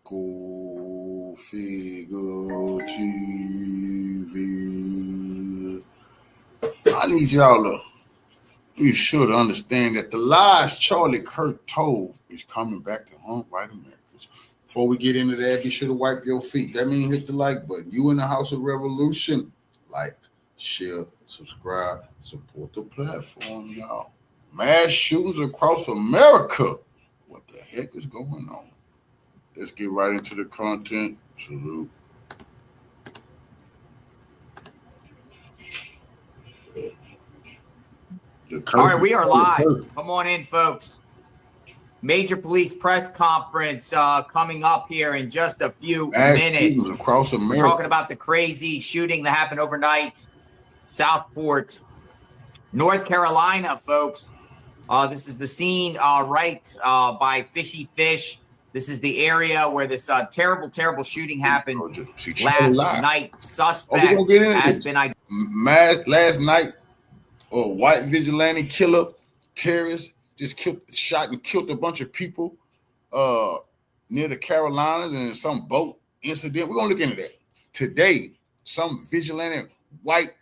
Go Figure TV. I need y'all to be sure to understand that the lies Charlie Kirk told is coming back to haunt white Americans. Before we get into that, be sure to wipe your feet. That means hit the like button. You in the House of Revolution. Like, share, subscribe, support the platform, y'all. Mass shootings across America. What the heck is going on? Let's get right into the content. Salute. All right, we are live. Come on in, folks. Major police press conference coming up here in just a few minutes. Across America. We're talking about the crazy shooting that happened overnight, Southport, North Carolina, folks. This is the scene right by Fishy Fish. This is the area where this terrible shooting happened last night. Suspect has been identified. Last night, a white vigilante killer, terrorist, just shot and killed a bunch of people near the Carolinas and some boat incident. We're going to look into that. Today, some vigilante white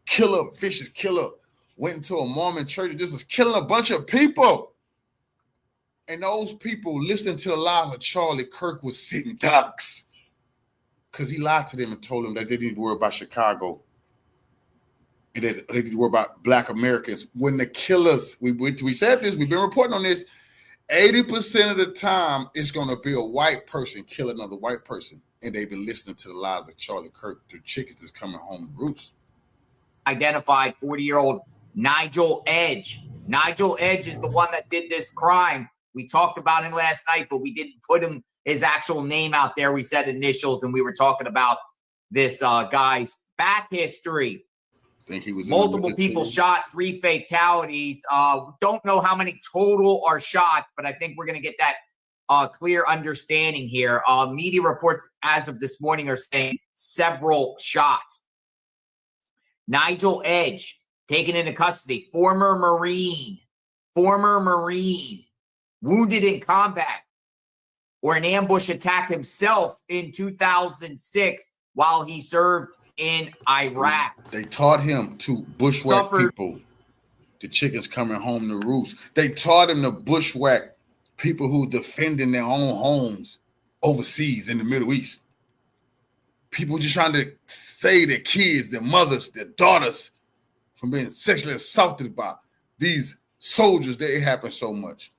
killer, vicious killer, went into a Mormon church and just was killing a bunch of people. And those people listening to the lies of Charlie Kirk was sitting ducks because he lied to them and told them that they didn't worry about Chicago and that they didn't worry about Black Americans. When the killers, we said this, we've been reporting on this, 80% of the time it's going to be a white person killing another white person, and they've been listening to the lies of Charlie Kirk. The chickens is coming home to roost. Identified 40-year-old Nigel Edge. Nigel Edge is the one that did this crime. We talked about him last night, but we didn't put his actual name out there. We said initials, and we were talking about this guy's back history. I think he was multiple people shot, 3 fatalities. Don't know how many total are shot, but I think we're going to get that clear understanding here. Media reports as of this morning are saying several shot. Nigel Edge taken into custody, former Marine, wounded in combat or an ambush attack himself in 2006 while he served in Iraq. They taught him to bushwhack people. The chickens coming home to roost. They taught him to bushwhack people who defending their own homes overseas in the Middle East. People just trying to save their kids, their mothers, their daughters from being sexually assaulted by these soldiers. That it happens so much.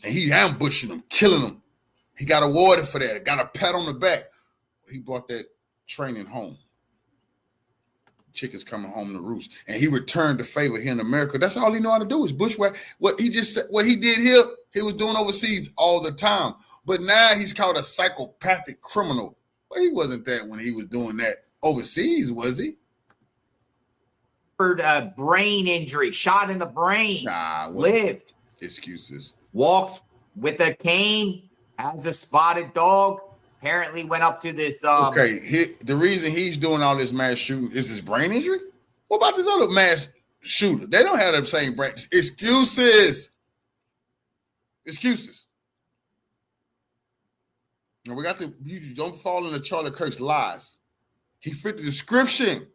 And he ambushing them, killing them. He got awarded for that. Got a pat on the back. He brought that training home. Chickens coming home to roost. And he returned the favor here in America. That's all he know how to do is bushwhack. What he did here, he was doing overseas all the time. But now he's called a psychopathic criminal. Well, he wasn't that when he was doing that overseas, was he? A brain injury, shot in the brain, lived. Excuses. Walks with a cane, has a spotted dog. Apparently went up to this. The reason he's doing all this mass shooting is his brain injury. What about this other mass shooter? They don't have the same brain. Excuses. Now you don't fall into Charlie Kirk's lies. He fit the description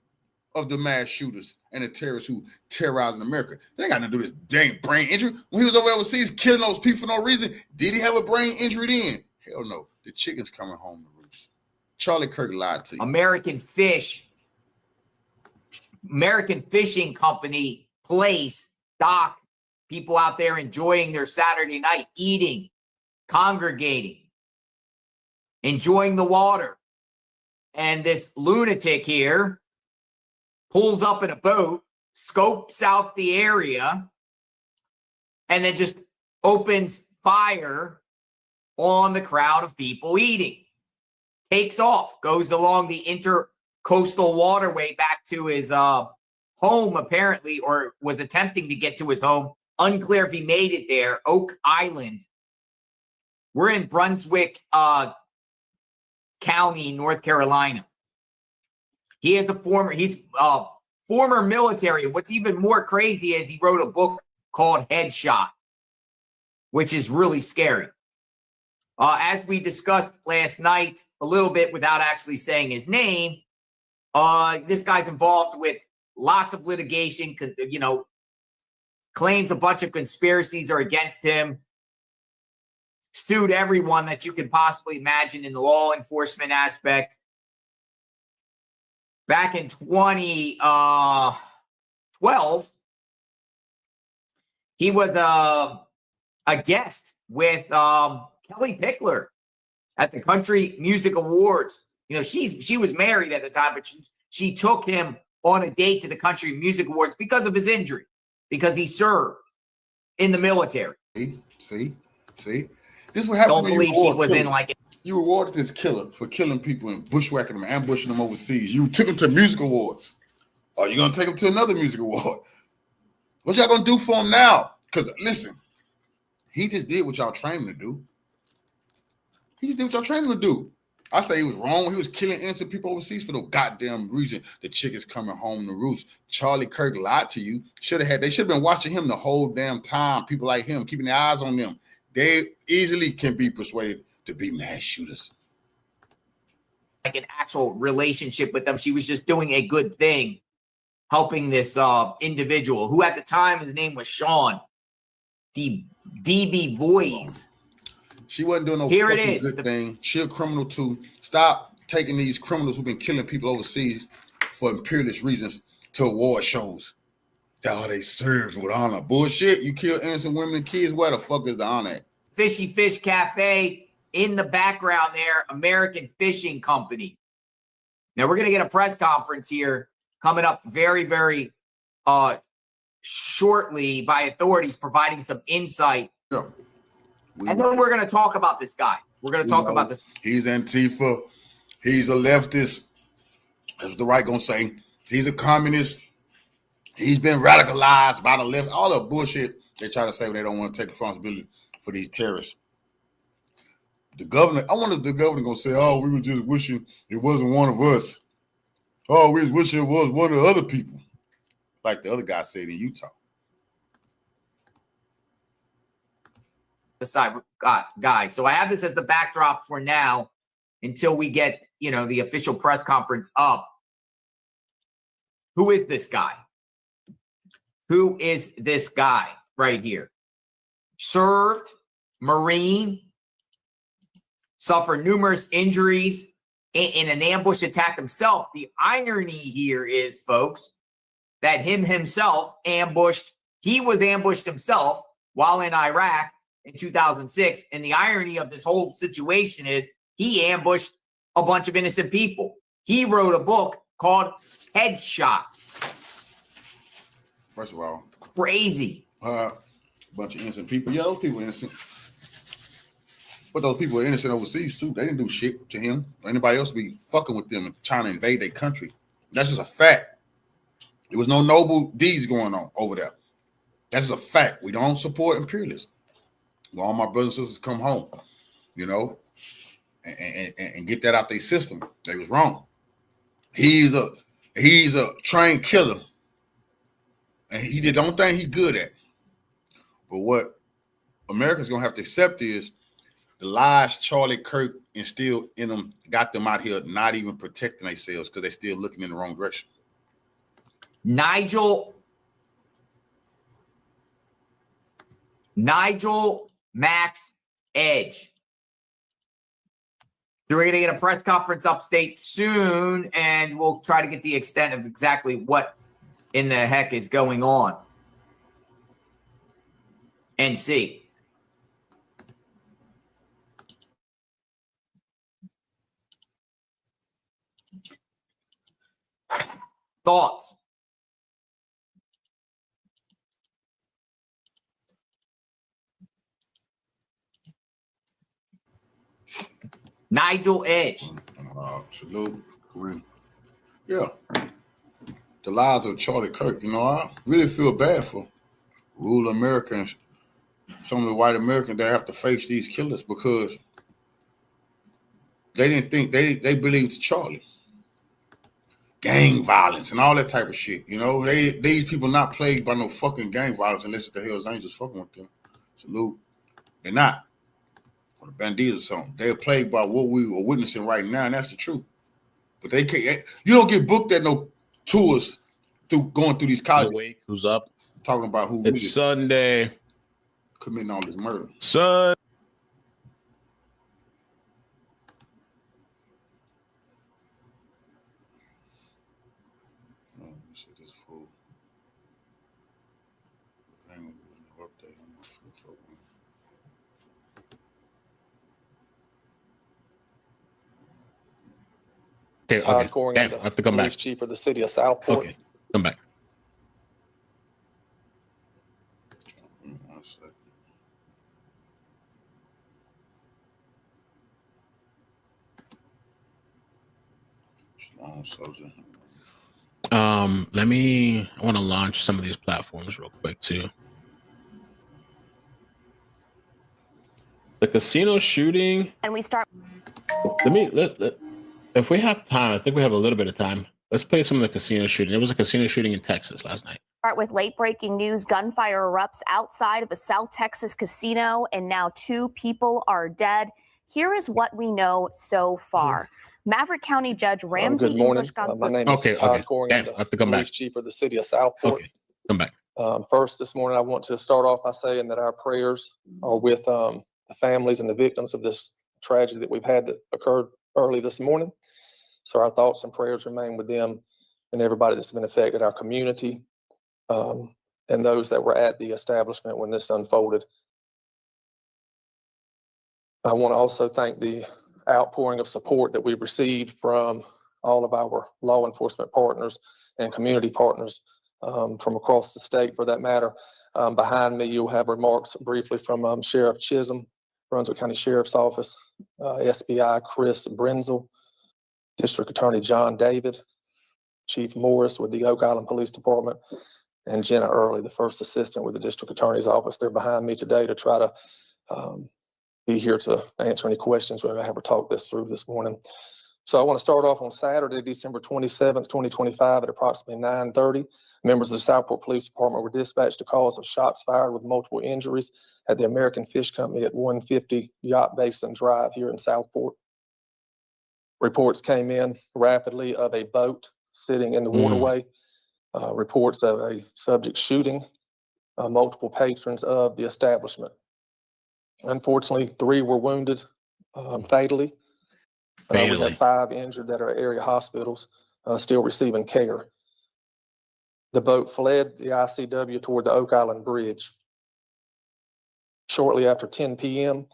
of the mass shooters and the terrorists who terrorizing America. They ain't got nothing to do with this dang brain injury. When he was over overseas killing those people for no reason, did he have a brain injury then? Hell no. The chicken's coming home to roost. Charlie Kirk lied to you. American Fishing Company place, dock, people out there enjoying their Saturday night, eating, congregating, enjoying the water. And this lunatic here pulls up in a boat, scopes out the area, and then just opens fire on the crowd of people eating. Takes off, goes along the intercoastal waterway back to his home, apparently, or was attempting to get to his home. Unclear if he made it there. Oak Island. We're in Brunswick County, North Carolina. He's former military. What's even more crazy is he wrote a book called Headshot, which is really scary. As we discussed last night a little bit without actually saying his name, this guy's involved with lots of litigation, claims a bunch of conspiracies are against him, sued everyone that you can possibly imagine in the law enforcement aspect. Back in 2012, he was a guest with Kelly Pickler at the Country Music Awards. She was married at the time, but she took him on a date to the Country Music Awards because of his injury, because he served in the military. See? This is what happened. Don't believe she was killers. in like. You rewarded this killer for killing people and bushwhacking them, ambushing them overseas. You took him to music awards. Are you going to take him to another music award? What y'all going to do for him now? Because, listen, he just did what y'all trained him to do. I say he was wrong. He was killing innocent people overseas for no goddamn reason. The chick is coming home to roost. Charlie Kirk lied to you. They should have been watching him the whole damn time. People like him, keeping their eyes on them. They easily can be persuaded to be mass shooters. Like an actual relationship with them. She was just doing a good thing, helping this individual who at the time his name was Sean DB Voice. She wasn't doing no good thing. She a criminal too. Stop taking these criminals who've been killing people overseas for imperialist reasons to award shows. They served with honor. Bullshit. You kill innocent women and kids. Where the fuck is the honor at? Fishy Fish Cafe. In the background there, American Fishing Company. Now, we're going to get a press conference here coming up very, very shortly by authorities providing some insight. Yeah. And then we're going to talk about this guy. We're going to talk about this. He's Antifa. He's a leftist. That's what the right going to say. He's a communist. He's been radicalized by the left. All the bullshit they try to say when they don't want to take responsibility for these terrorists. The governor, I wonder if the governor going to say, oh, we were just wishing it wasn't one of us. Oh, we was wishing it was one of the other people. Like the other guy said in Utah. The side guy. So I have this as the backdrop for now until we get, the official press conference up. Who is this guy? Who is this guy right here? Served, Marine, suffered numerous injuries in an ambush attack himself. The irony here is, folks, that he was ambushed himself while in Iraq in 2006. And the irony of this whole situation is he ambushed a bunch of innocent people. He wrote a book called Headshot. First of all, crazy. A bunch of innocent people. Yeah, those people are innocent. But those people are innocent overseas too. They didn't do shit to him or anybody else be fucking with them and trying to invade their country. That's just a fact. There was no noble deeds going on over there. That's just a fact. We don't support imperialism. Well, all my brothers and sisters come home, and get that out their system. They was wrong. He's a trained killer. And he did the only thing he's good at. But what America's gonna have to accept is the lies Charlie Kirk instilled in them got them out here not even protecting themselves because they're still looking in the wrong direction. Nigel Max Edge. So we're going to get a press conference update soon, and we'll try to get the extent of exactly what in the heck is going on and see. Thoughts? Nigel Edge. Salute. Yeah. The lies of Charlie Kirk, I really feel bad for rural Americans, some of the white Americans that have to face these killers because they didn't think, they believed Charlie. Gang violence and all that type of shit, these people not plagued by no fucking gang violence unless it's the Hell's Angels fucking with them. Salute. They're not. or the banditos or something. They're plagued by what we are witnessing right now, and that's the truth. But they can't. You don't get booked at no tours through going through these colleges. Wake, who's up? Talking about who it's really Sunday. Committing all this murder. Sun. This fool. Okay, Todd Corrigan, damn, the I have to come police back. chief of the city of Southport. Okay, come back. One second. Shalom, soldier. I want to launch some of these platforms real quick too. The casino shooting. And we start. If we have time, I think we have a little bit of time. Let's play some of the casino shooting. There was a casino shooting in Texas last night. Start with late breaking news. Gunfire erupts outside of a South Texas casino, and now 2 people are dead. Here is what we know so far. Maverick County Judge Ramsey Good morning. English got My name is Todd Corrigan, Damn, I have to come back. police chief of the city of Southport. Okay, come back. First, this morning, I want to start off by saying that our prayers are with the families and the victims of this tragedy that we've had that occurred early this morning. So our thoughts and prayers remain with them and everybody that's been affected, our community, and those that were at the establishment when this unfolded. I want to also thank the outpouring of support that we've received from all of our law enforcement partners and community partners from across the state, for that matter. Behind me, you'll have remarks briefly from Sheriff Chisholm, Brunswick County Sheriff's Office, SBI Chris Brenzel, District Attorney John David, Chief Morris with the Oak Island Police Department, and Jenna Early, the first assistant with the District Attorney's Office. They're behind me today to try to be here to answer any questions we may have or talk this through this morning. So I want to start off on Saturday, December 27th, 2025 at approximately 9:30. Members of the Southport Police Department were dispatched to calls of shots fired with multiple injuries at the American Fish Company at 150 Yacht Basin Drive here in Southport. Reports came in rapidly of a boat sitting in the waterway. Reports of a subject shooting multiple patrons of the establishment. Unfortunately, 3 were wounded fatally. We have 5 injured that are at area hospitals still receiving care. The boat fled the ICW toward the Oak Island Bridge. Shortly after 10 p.m.,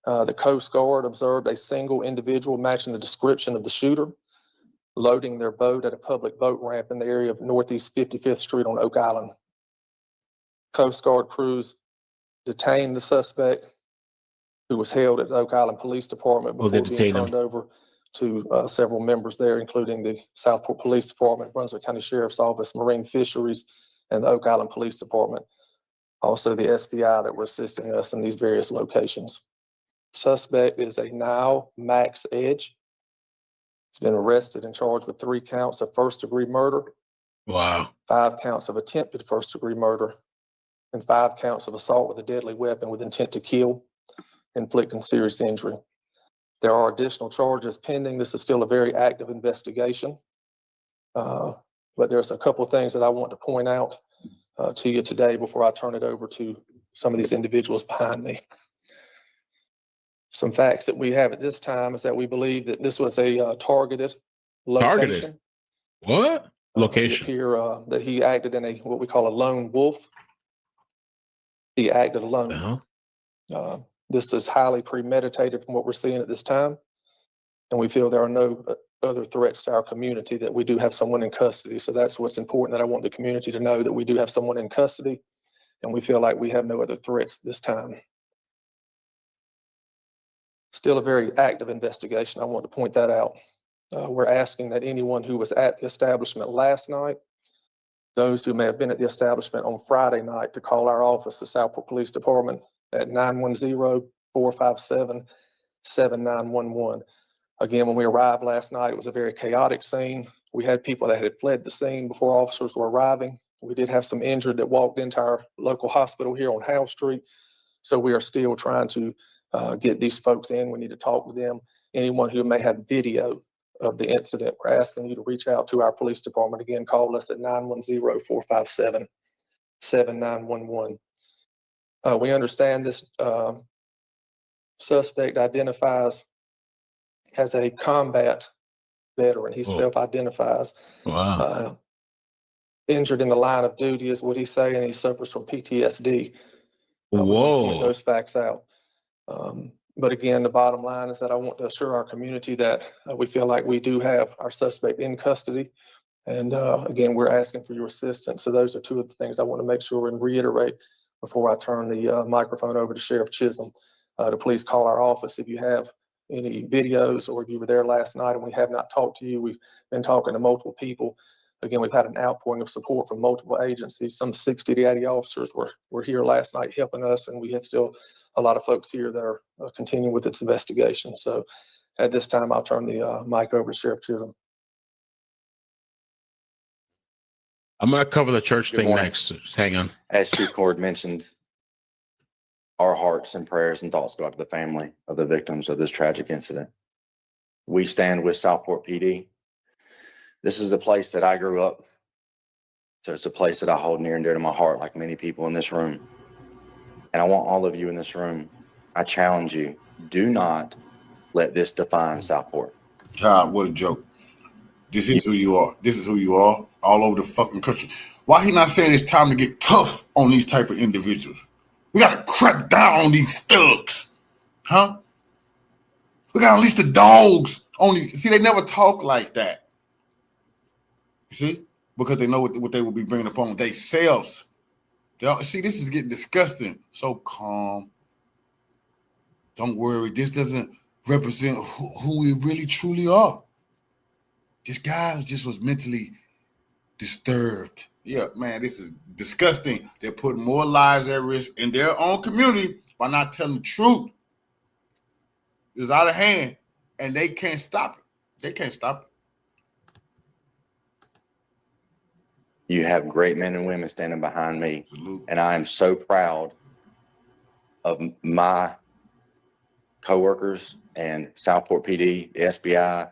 the Coast Guard observed a single individual matching the description of the shooter, loading their boat at a public boat ramp in the area of Northeast 55th Street on Oak Island. Coast Guard crews detained the suspect, who was held at the Oak Island Police Department before being turned over to several members there, including the Southport Police Department, Brunswick County Sheriff's Office, Marine Fisheries, and the Oak Island Police Department. Also the SBI that were assisting us in these various locations. Suspect is a Nile Max Edge. He's been arrested and charged with 3 counts of first-degree murder. Wow. 5 counts of attempted first-degree murder, and 5 counts of assault with a deadly weapon with intent to kill, inflicting serious injury. There are additional charges pending. This is still a very active investigation. But there's a couple of things that I want to point out to you today before I turn it over to some of these individuals behind me. Some facts that we have at this time is that we believe that this was a targeted location. What? Location? We appear that he acted in what we call a lone wolf. He acted alone. This is highly premeditated from what we're seeing at this time. And we feel there are no other threats to our community, that we do have someone in custody. So that's what's important, that I want the community to know, that we do have someone in custody, and we feel like we have no other threats this time. Still a very active investigation. I want to point that out. We're asking that anyone who was at the establishment last night, those who may have been at the establishment on Friday night, to call our office, the Southport Police Department, at 910-457-7911. Again, when we arrived last night, it was a very chaotic scene. We had people that had fled the scene before officers were arriving. We did have some injured that walked into our local hospital here on Howe Street. So we are still trying to get these folks in. We need to talk to them. Anyone who may have video of the incident, we're asking you to reach out to our police department. Again, call us at 910-457-7911. We understand this suspect identifies as a combat veteran. He self-identifies. Wow. Injured in the line of duty is what he's saying. He suffers from PTSD. We want to point Whoa. those facts out. But again, the bottom line is that I want to assure our community that we feel like we do have our suspect in custody. And again, we're asking for your assistance. So those are two of the things I want to make sure and reiterate before I turn the microphone over to Sheriff Chisholm, to please call our office if you have any videos or if you were there last night and we have not talked to you. We've been talking to multiple people. Again, we've had an outpouring of support from multiple agencies. Some 60 to 80 officers were here last night helping us, and we have still a lot of folks here that are continuing with its investigation. So at this time, I'll turn the mic over to Sheriff Chisholm. I'm going to cover the church Good thing morning. next. Hang on. As Chief Cord mentioned, our hearts and prayers and thoughts go out to the family of the victims of this tragic incident. We stand with Southport PD. This is a place that I grew up, so it's a place that I hold near and dear to my heart, like many people in this room. And I want all of you in this room, I challenge you, do not let this define Southport. God, what a joke. This is who you are. This is who you are all over the fucking country. Why he not saying it's time to get tough on these type of individuals? We got to crack down on these thugs. Huh? We got to unleash the dogs on these. See, they never talk like that. You see? Because they know what they will be bringing upon themselves. See, this is getting disgusting. So calm. Don't worry. This doesn't represent who we really truly are. This guy just was mentally disturbed. Yeah, man, this is disgusting. They're putting more lives at risk in their own community by not telling the truth. It's out of hand, and they can't stop it. They can't stop it. You have great men and women standing behind me. Absolutely. And I am so proud of my coworkers and Southport PD, the SBI,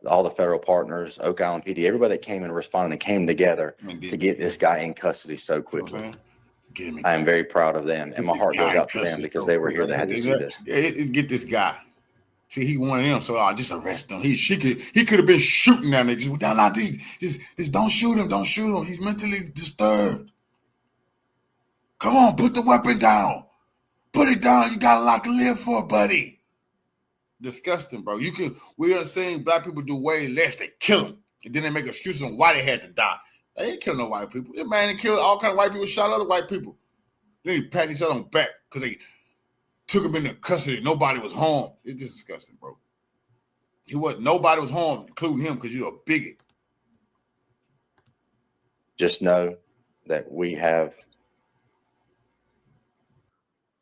all the federal partners, Oak Island PD, everybody that came and responded and came together to get this guy in custody so quickly. I am very proud of them, and my heart goes out to them because they were here that had to see this. Yeah, get this guy. See, he one of them, so I'll just arrest him. He could have been shooting down there. Just don't shoot him, don't shoot him. He's mentally disturbed. Come on, put the weapon down. Put it down. You got a lot to live for, buddy. Disgusting, bro. We are seeing black people do way less. They kill them, and then they make excuses on why they had to die. They ain't kill no white people. This man killed all kind of white people, shot other white people. Then he patting each other on the back because they took him into custody. Nobody was harmed. It's just disgusting, bro. Nobody was harmed, including him, because you're a bigot. Just know that we have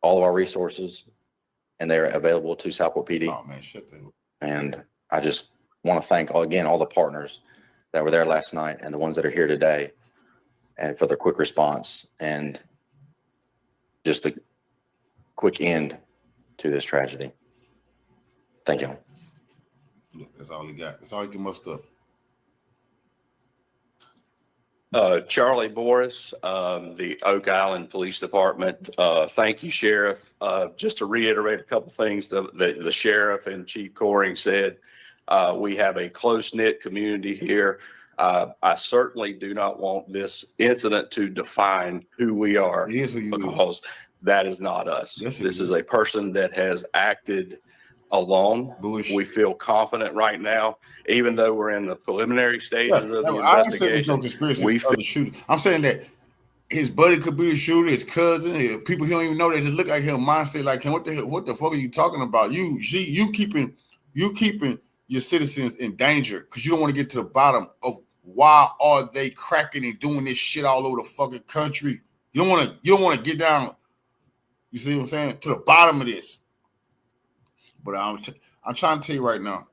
all of our resources, and they're available to Southport PD. Oh man, shut that up. And I just want to thank all the partners that were there last night and the ones that are here today, and for their quick response and just the quick end to this tragedy. Thank you. Look, that's all he got. That's all he can muster up. Charlie Boris, the Oak Island Police Department. Thank you, Sheriff. Just to reiterate a couple things that the Sheriff and Chief Coring said, we have a close-knit community here. I certainly do not want this incident to define who we are, It is who you because that is not us. Yes, it this is. is a person that has acted alone. Bullshit. We feel confident right now, even though we're in the preliminary stages of the I ain't saying there's no investigation. conspiracy We for other shooters. I'm saying that his buddy could be the shooter, his cousin, people he don't even know that just look like him. Mindset like him. What the fuck are you talking about? You keeping your citizens in danger because you don't want to get to the bottom of why are they cracking and doing this shit all over the fucking country. You don't want to get down. You see what I'm saying? To the bottom of this. But I'm trying to tell you right now,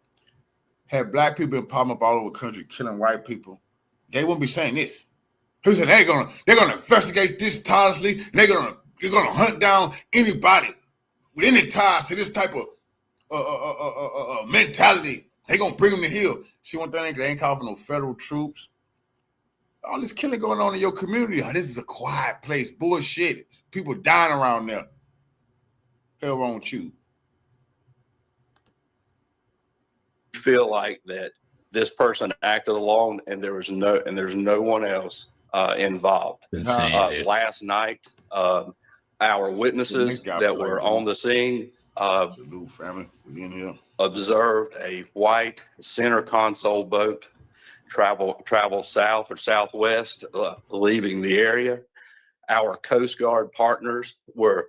had black people been popping up all over the country killing white people, they wouldn't be saying this. Who said they're gonna investigate this tirelessly, and they're gonna hunt down anybody with any ties to this type of mentality, they gonna bring them to heel. See, one thing, they ain't calling for no federal troops. All this killing going on in your community. Oh, this is a quiet place. Bullshit. People dying around there. Hell wrong with you? Feel like that this person acted alone and there's no one else involved. Insane, dude. Last night, our witnesses that were on the scene Salute, family. We in here. observed a white center console boat travel south or southwest, leaving the area. Our Coast Guard partners were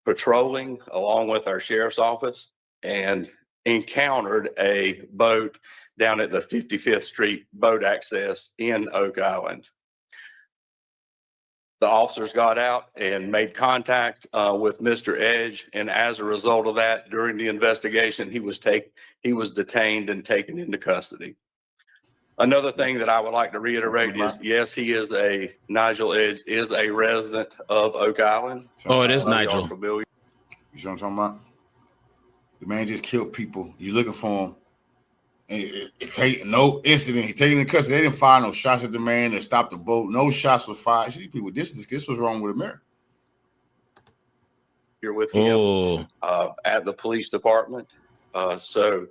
patrolling along with our sheriff's office and encountered a boat down at the 55th Street boat access in Oak Island. The officers got out and made contact with Mr. Edge, and as a result of that, during the investigation, he was detained and taken into custody. Another thing that I would like to reiterate is, yes, Nigel Edge is a resident of Oak Island. Oh, it is We are Nigel. familiar. You know what I'm talking about? The man just killed people. You looking for him. And it take no incident. He taken in custody. They didn't fire no shots at the man that stopped the boat. No shots was fired. See, people, this was wrong with America. Here with him at the police department. So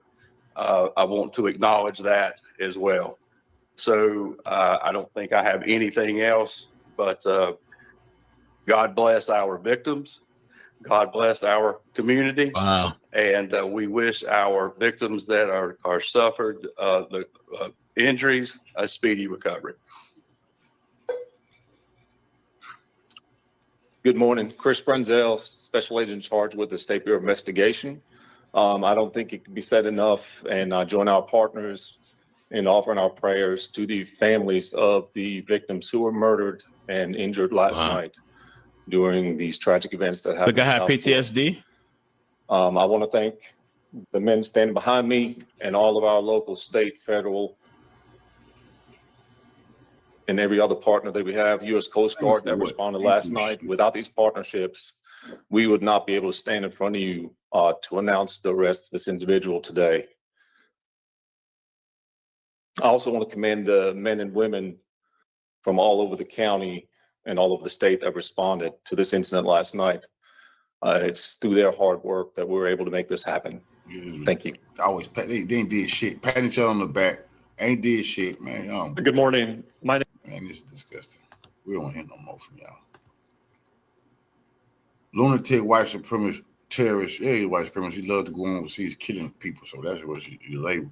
I want to acknowledge that as well. So I don't think I have anything else, but God bless our victims. God bless our community. Wow. And we wish our victims that are suffered the injuries a speedy recovery. Good morning, Chris Brunzel, Special Agent in charge with the State Bureau of Investigation. I don't think it can be said enough, and I join our partners in offering our prayers to the families of the victims who were murdered and injured last night during these tragic events that happened. The guy had PTSD. I want to thank the men standing behind me and all of our local, state, federal, and every other partner that we have, U.S. Coast Guard that responded last night. Without these partnerships, we would not be able to stand in front of you to announce the arrest of this individual today. I also want to commend the men and women from all over the county and all over the state that responded to this incident last night. It's through their hard work that we were able to make this happen. Thank you. Always, they ain't did shit. Patting each other on the back. Ain't did shit, man. Good morning. Man, this is disgusting. We don't hear no more from y'all. Lunatic white supremacist terrorist. Yeah, he's white supremacist. He loves to go overseas killing people. So that's what you label.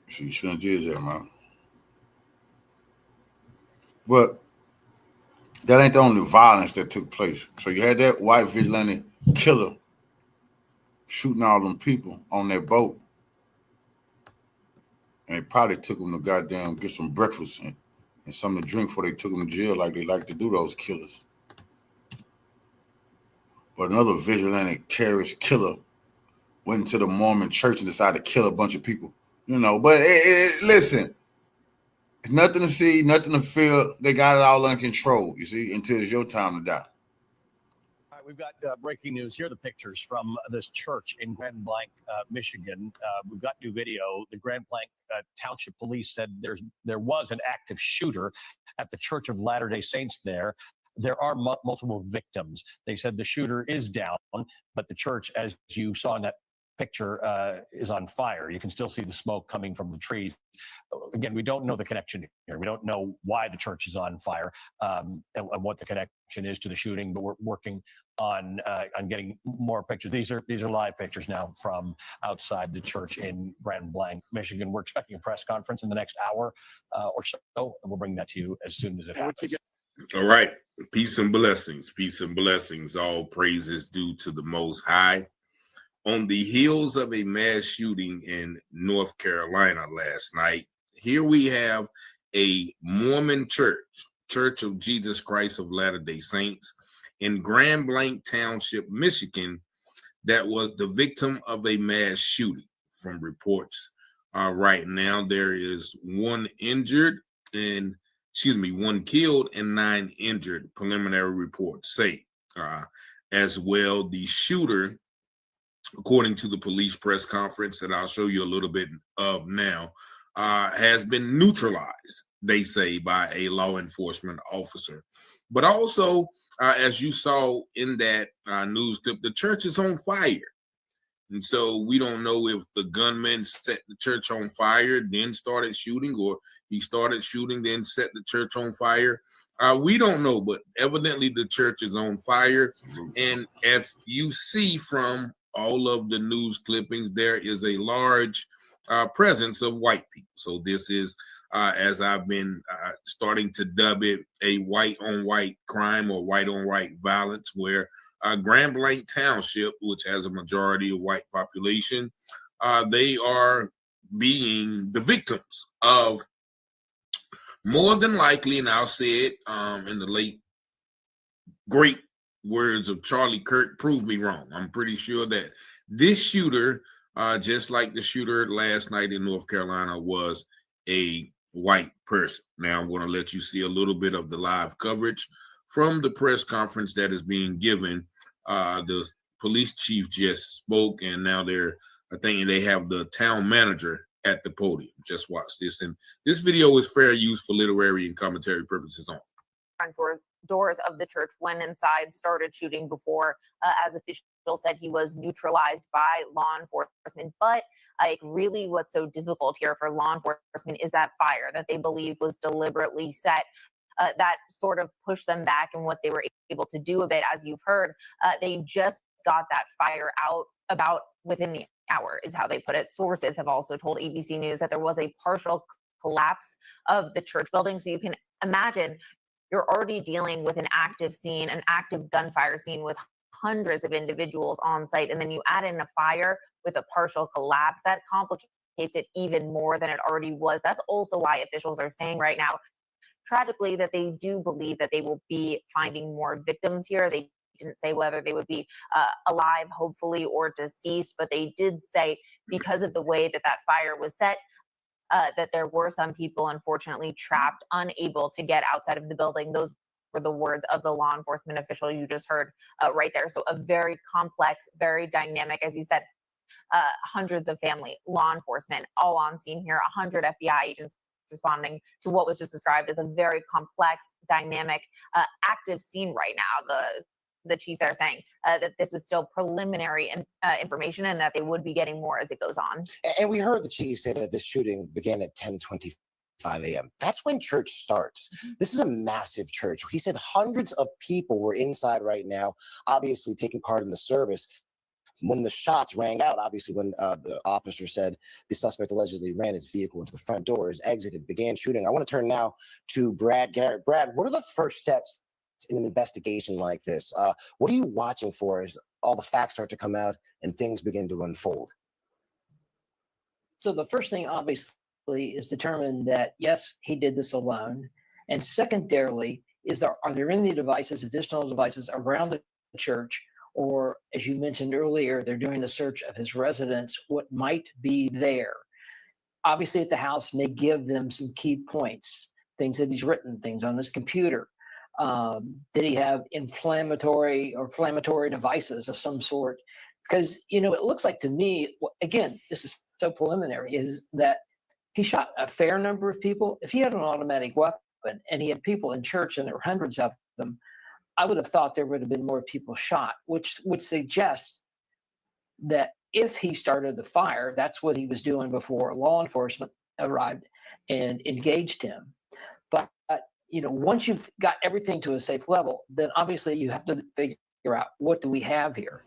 So you shouldn't judge that, man. But that ain't the only violence that took place. So you had that white vigilante killer shooting all them people on that boat. And they probably took them to goddamn get some breakfast and something to drink before they took them to jail like they like to do, those killers. But another vigilante terrorist killer went into the Mormon church and decided to kill a bunch of people. You know, but listen, nothing to see, nothing to feel. They got it all under control, you see, until it's your time to die. All right, we've got breaking news. Here are the pictures from this church in Grand Blanc, Michigan. We've got new video. The Grand Blanc Township Police said there was an active shooter at the Church of Latter-day Saints there. There are multiple victims. They said the shooter is down, but the church, as you saw in that picture, is on fire. You can still see the smoke coming from the trees. Again, we don't know the connection here. We don't know why the church is on fire and what the connection is to the shooting, but we're working on getting more pictures. These are live pictures now from outside the church in Grand Blanc, Michigan. We're expecting a press conference in the next hour or so, and we'll bring that to you as soon as it happens. All right. Peace and blessings. Peace and blessings. All praises due to the Most High. On the heels of a mass shooting in North Carolina last night, here we have a Mormon church, Church of Jesus Christ of Latter-day Saints, in Grand Blanc Township, Michigan, that was the victim of a mass shooting. From reports right now, there is one killed and 9 injured, preliminary reports say. as well. The shooter, according to the police press conference that I'll show you a little bit of now, has been neutralized, they say, by a law enforcement officer. But also, as you saw in that news clip, the church is on fire. And so we don't know if the gunman set the church on fire, then started shooting, or he started shooting, then set the church on fire. We don't know, but evidently the church is on fire. And if you see from all of the news clippings, there is a large presence of white people. So this is, as I've been starting to dub it, a white-on-white crime or white-on-white violence, where Grand Blanc Township, which has a majority of white population, they are being the victims of, more than likely, and I'll say it in the late great words of Charlie Kirk, prove me wrong. I'm pretty sure that this shooter, just like the shooter last night in North Carolina, was a white person. Now I'm going to let you see a little bit of the live coverage from the press conference that is being given. The police chief just spoke, and now I think they have the town manager at the podium. Just watch this. And this video is fair use for literary and commentary purposes only. Front doors of the church, went inside, started shooting before, as officials said, he was neutralized by law enforcement. But really what's so difficult here for law enforcement is that fire that they believe was deliberately set. That sort of pushed them back in what they were able to do a bit. As you've heard, they just got that fire out about within the hour, is how they put it. Sources have also told ABC News that there was a partial collapse of the church building. So you can imagine you're already dealing with an active scene, an active gunfire scene with hundreds of individuals on site. And then you add in a fire with a partial collapse. That complicates it even more than it already was. That's also why officials are saying right now, tragically, that they do believe that they will be finding more victims here. They didn't say whether they would be alive, hopefully, or deceased, but they did say, because of the way that that fire was set, that there were some people, unfortunately, trapped, unable to get outside of the building. Those were the words of the law enforcement official you just heard right there. So a very complex, very dynamic, as you said, hundreds of family, law enforcement, all on scene here, 100 FBI agents responding to what was just described as a very complex, dynamic, active scene right now. The chief there saying that this was still preliminary information and that they would be getting more as it goes on. And we heard the chief say that this shooting began at 10:25 a.m. That's when church starts. This is a massive church. He said hundreds of people were inside right now, obviously taking part in the service. When the shots rang out, obviously when the officer said the suspect allegedly ran his vehicle into the front doors, exited, began shooting. I want to turn now to Brad Garrett. Brad, what are the first steps in an investigation like this? What are you watching for as all the facts start to come out and things begin to unfold? So the first thing, obviously, is determine that, yes, he did this alone. And secondarily, are there any devices, additional devices around the church? Or, as you mentioned earlier, they're doing a search of his residence, what might be there. Obviously, at the house may give them some key points, things that he's written, things on his computer. Did he have inflammatory devices of some sort? Because, it looks like to me, again, this is so preliminary, is that he shot a fair number of people. If he had an automatic weapon and he had people in church and there were hundreds of them, I would have thought there would have been more people shot, which would suggest that if he started the fire, that's what he was doing before law enforcement arrived and engaged him. But, once you've got everything to a safe level, then obviously you have to figure out, what do we have here?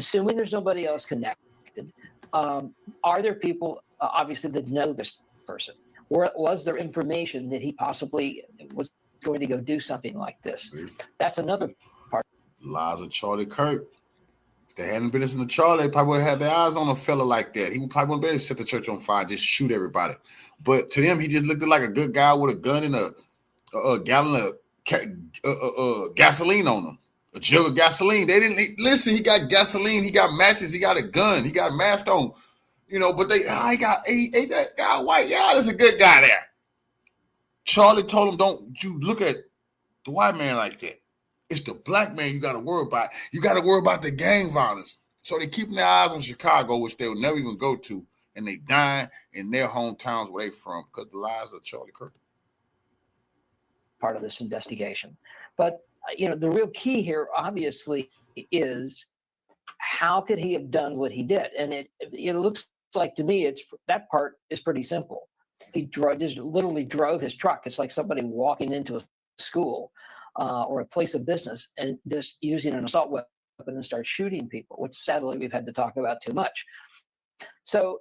Assuming there's nobody else connected, are there people, obviously, that know this person? Or was there information that he possibly was going to go do something like this? That's another part. Lies of Charlie Kirk. If they hadn't been listening to Charlie, they probably would have had their eyes on a fella like that. He would probably wouldn't be able to set the church on fire, just shoot everybody. But to them, he just looked like a good guy with a gun and a gallon of gasoline on him. A jug of gasoline. They didn't listen. He got gasoline. He got matches. He got a gun. He got a mask on. But he got that guy white. Yeah, there's a good guy there. Charlie told him, don't you look at the white man like that. It's the black man you got to worry about. You got to worry about the gang violence. So they're keeping their eyes on Chicago, which they'll never even go to, and they dying in their hometowns where they from because the lives of Charlie Kirk. Part of this investigation. But, the real key here, obviously, is how could he have done what he did? And it looks like to me, that part is pretty simple. He just literally drove his truck. It's like somebody walking into a school or a place of business and just using an assault weapon and start shooting people, which sadly we've had to talk about too much. So,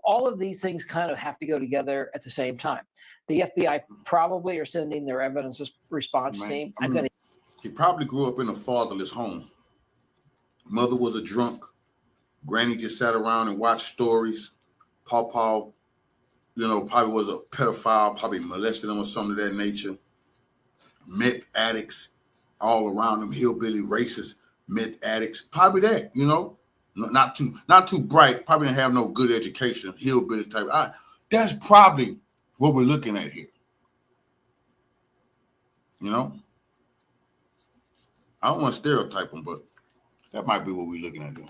all of these things kind of have to go together at the same time. The FBI probably are sending their evidence response team. He probably grew up in a fatherless home. Mother was a drunk. Granny just sat around and watched stories. Pawpaw, probably was a pedophile, probably molested him or something of that nature. Meth addicts all around him, hillbilly racist meth addicts. Probably that, not too bright. Probably didn't have no good education. Hillbilly type. That's probably what we're looking at here. I don't want to stereotype them, but that might be what we're looking at here.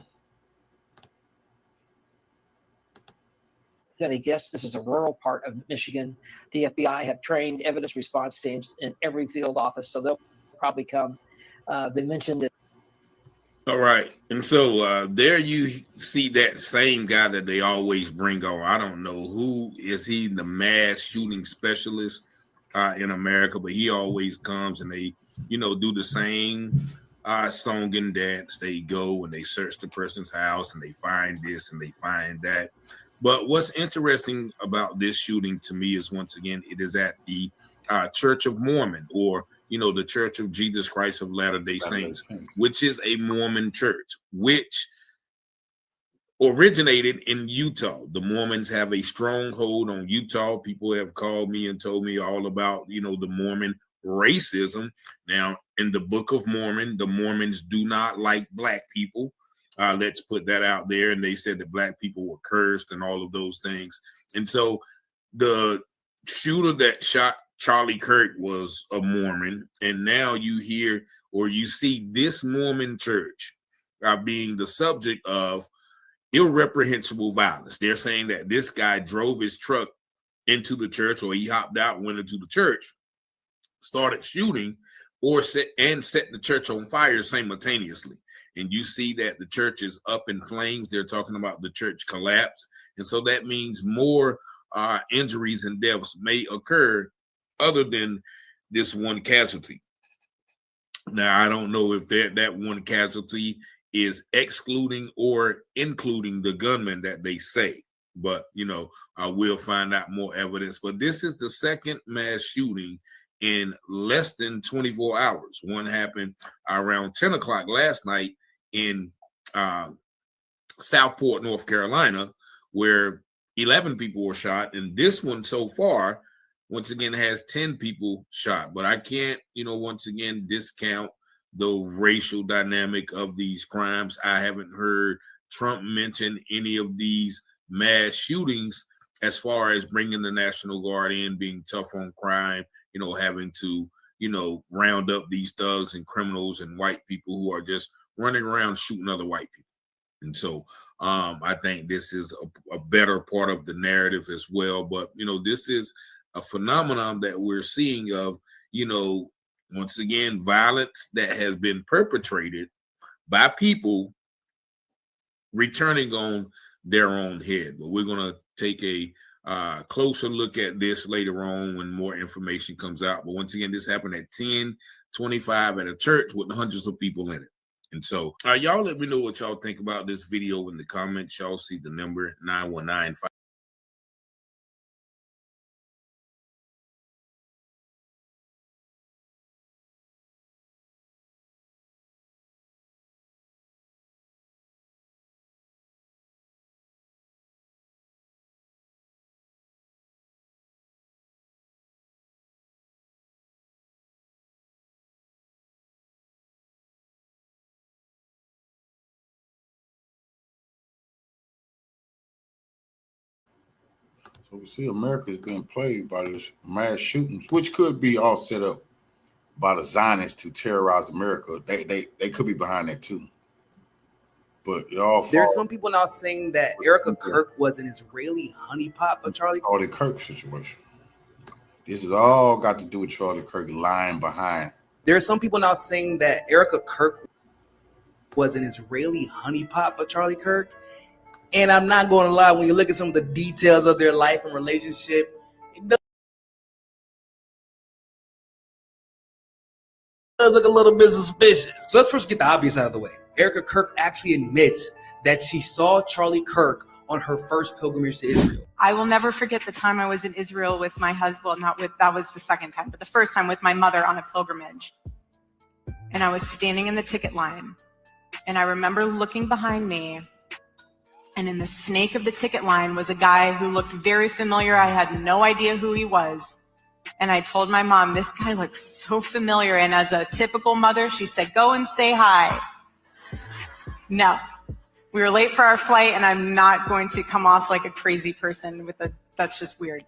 Got to guess this is a rural part of Michigan. The FBI have trained evidence response teams in every field office, so they'll probably come. They mentioned it. All right. And so there you see that same guy that they always bring on. I don't know who is he, the mass shooting specialist in America, but he always comes and they, do the same song and dance. They go and they search the person's house and they find this and they find that. But what's interesting about this shooting to me is, once again, it is at the Church of Mormon, or, the Church of Jesus Christ of Latter-day Saints, which is a Mormon church, which originated in Utah. The Mormons have a stronghold on Utah. People have called me and told me all about, the Mormon racism. Now, in the Book of Mormon, the Mormons do not like black people. Let's put that out there. And they said that black people were cursed and all of those things. And so the shooter that shot Charlie Kirk was a Mormon. And now you hear or you see this Mormon church being the subject of irreprehensible violence. They're saying that this guy drove his truck into the church, or he hopped out, went into the church, started shooting, or set the church on fire simultaneously. And you see that the church is up in flames. They're talking about the church collapse. And so that means more injuries and deaths may occur other than this one casualty. Now, I don't know if that one casualty is excluding or including the gunman that they say. But, we'll find out more evidence. But this is the second mass shooting in less than 24 hours. One happened around 10 o'clock last night in Southport, North Carolina, where 11 people were shot. And this one so far, once again, has 10 people shot. But I can't, once again, discount the racial dynamic of these crimes. I haven't heard Trump mention any of these mass shootings as far as bringing the National Guard in, being tough on crime, having to, round up these thugs and criminals and white people who are just running around shooting other white people. And so I think this is a better part of the narrative as well. But, this is a phenomenon that we're seeing of, once again, violence that has been perpetrated by people returning on their own head. But we're going to take a closer look at this later on when more information comes out. But once again, this happened at 10:25 at a church with hundreds of people in it. And so y'all let me know what y'all think about this video in the comments. Y'all see the number 9195. So we see America is being plagued by this mass shootings, which could be all set up by the Zionists to terrorize America. They could be behind that too. But it all There's some people now saying that Erika Kirk was an Israeli honeypot for Charlie Kirk situation. This is all got to do with Charlie Kirk lying behind. There are some people now saying that Erika Kirk was an Israeli honeypot for Charlie Kirk. And I'm not going to lie, when you look at some of the details of their life and relationship, it does look a little bit suspicious. So let's first get the obvious out of the way. Erika Kirk actually admits that she saw Charlie Kirk on her first pilgrimage to Israel. I will never forget the time I was in Israel with my husband. That was the second time, but the first time with my mother on a pilgrimage. And I was standing in the ticket line. And I remember looking behind me. And in the snake of the ticket line was a guy who looked very familiar. I had no idea who he was. And I told my mom, this guy looks so familiar. And as a typical mother, she said, go and say hi. No. We were late for our flight, and I'm not going to come off like a crazy person that's just weird.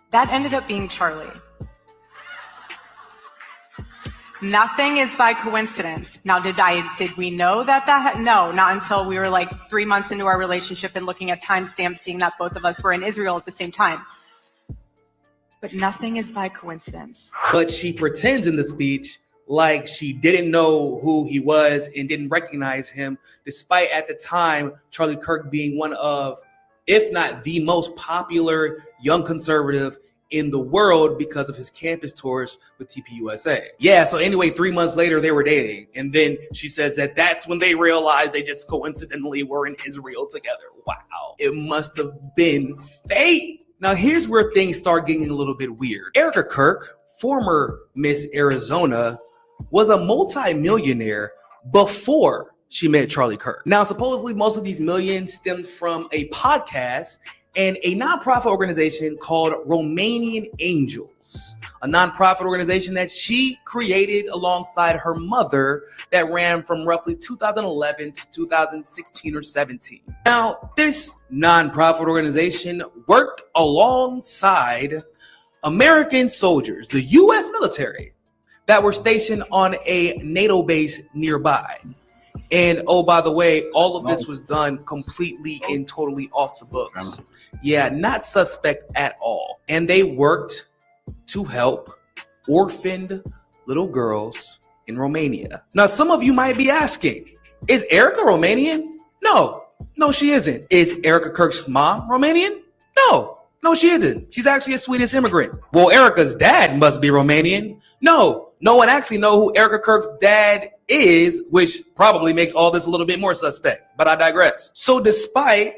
That ended up being Charlie. Nothing is by coincidence. Now, did we know that? No, not until we were like 3 months into our relationship and looking at timestamps, seeing that both of us were in Israel at the same time. But nothing is by coincidence. But she pretends in the speech like she didn't know who he was and didn't recognize him, despite at the time Charlie Kirk being one of, if not the most popular young conservative in the world because of his campus tours with TPUSA. Yeah, so anyway, 3 months later, they were dating. And then she says that that's when they realized they just coincidentally were in Israel together. Wow, it must have been fate. Now, here's where things start getting a little bit weird. Erika Kirk, former Miss Arizona, was a multi-millionaire before she met Charlie Kirk. Now, supposedly most of these millions stemmed from a podcast and a nonprofit organization called Romanian Angels, a nonprofit organization that she created alongside her mother that ran from roughly 2011 to 2016 or 17. Now, this nonprofit organization worked alongside American soldiers, the U.S. military, that were stationed on a NATO base nearby. And oh, by the way, all of this was done completely and totally off the books. Yeah, not suspect at all. And they worked to help orphaned little girls in Romania. Now, some of you might be asking, is Erika Romanian? No, she isn't. Is Erika Kirk's mom Romanian? No, she isn't. She's actually a Swedish immigrant. Well, Erika's dad must be Romanian. No one actually knows who Erika Kirk's dad is, which probably makes all this a little bit more suspect, but I digress. So despite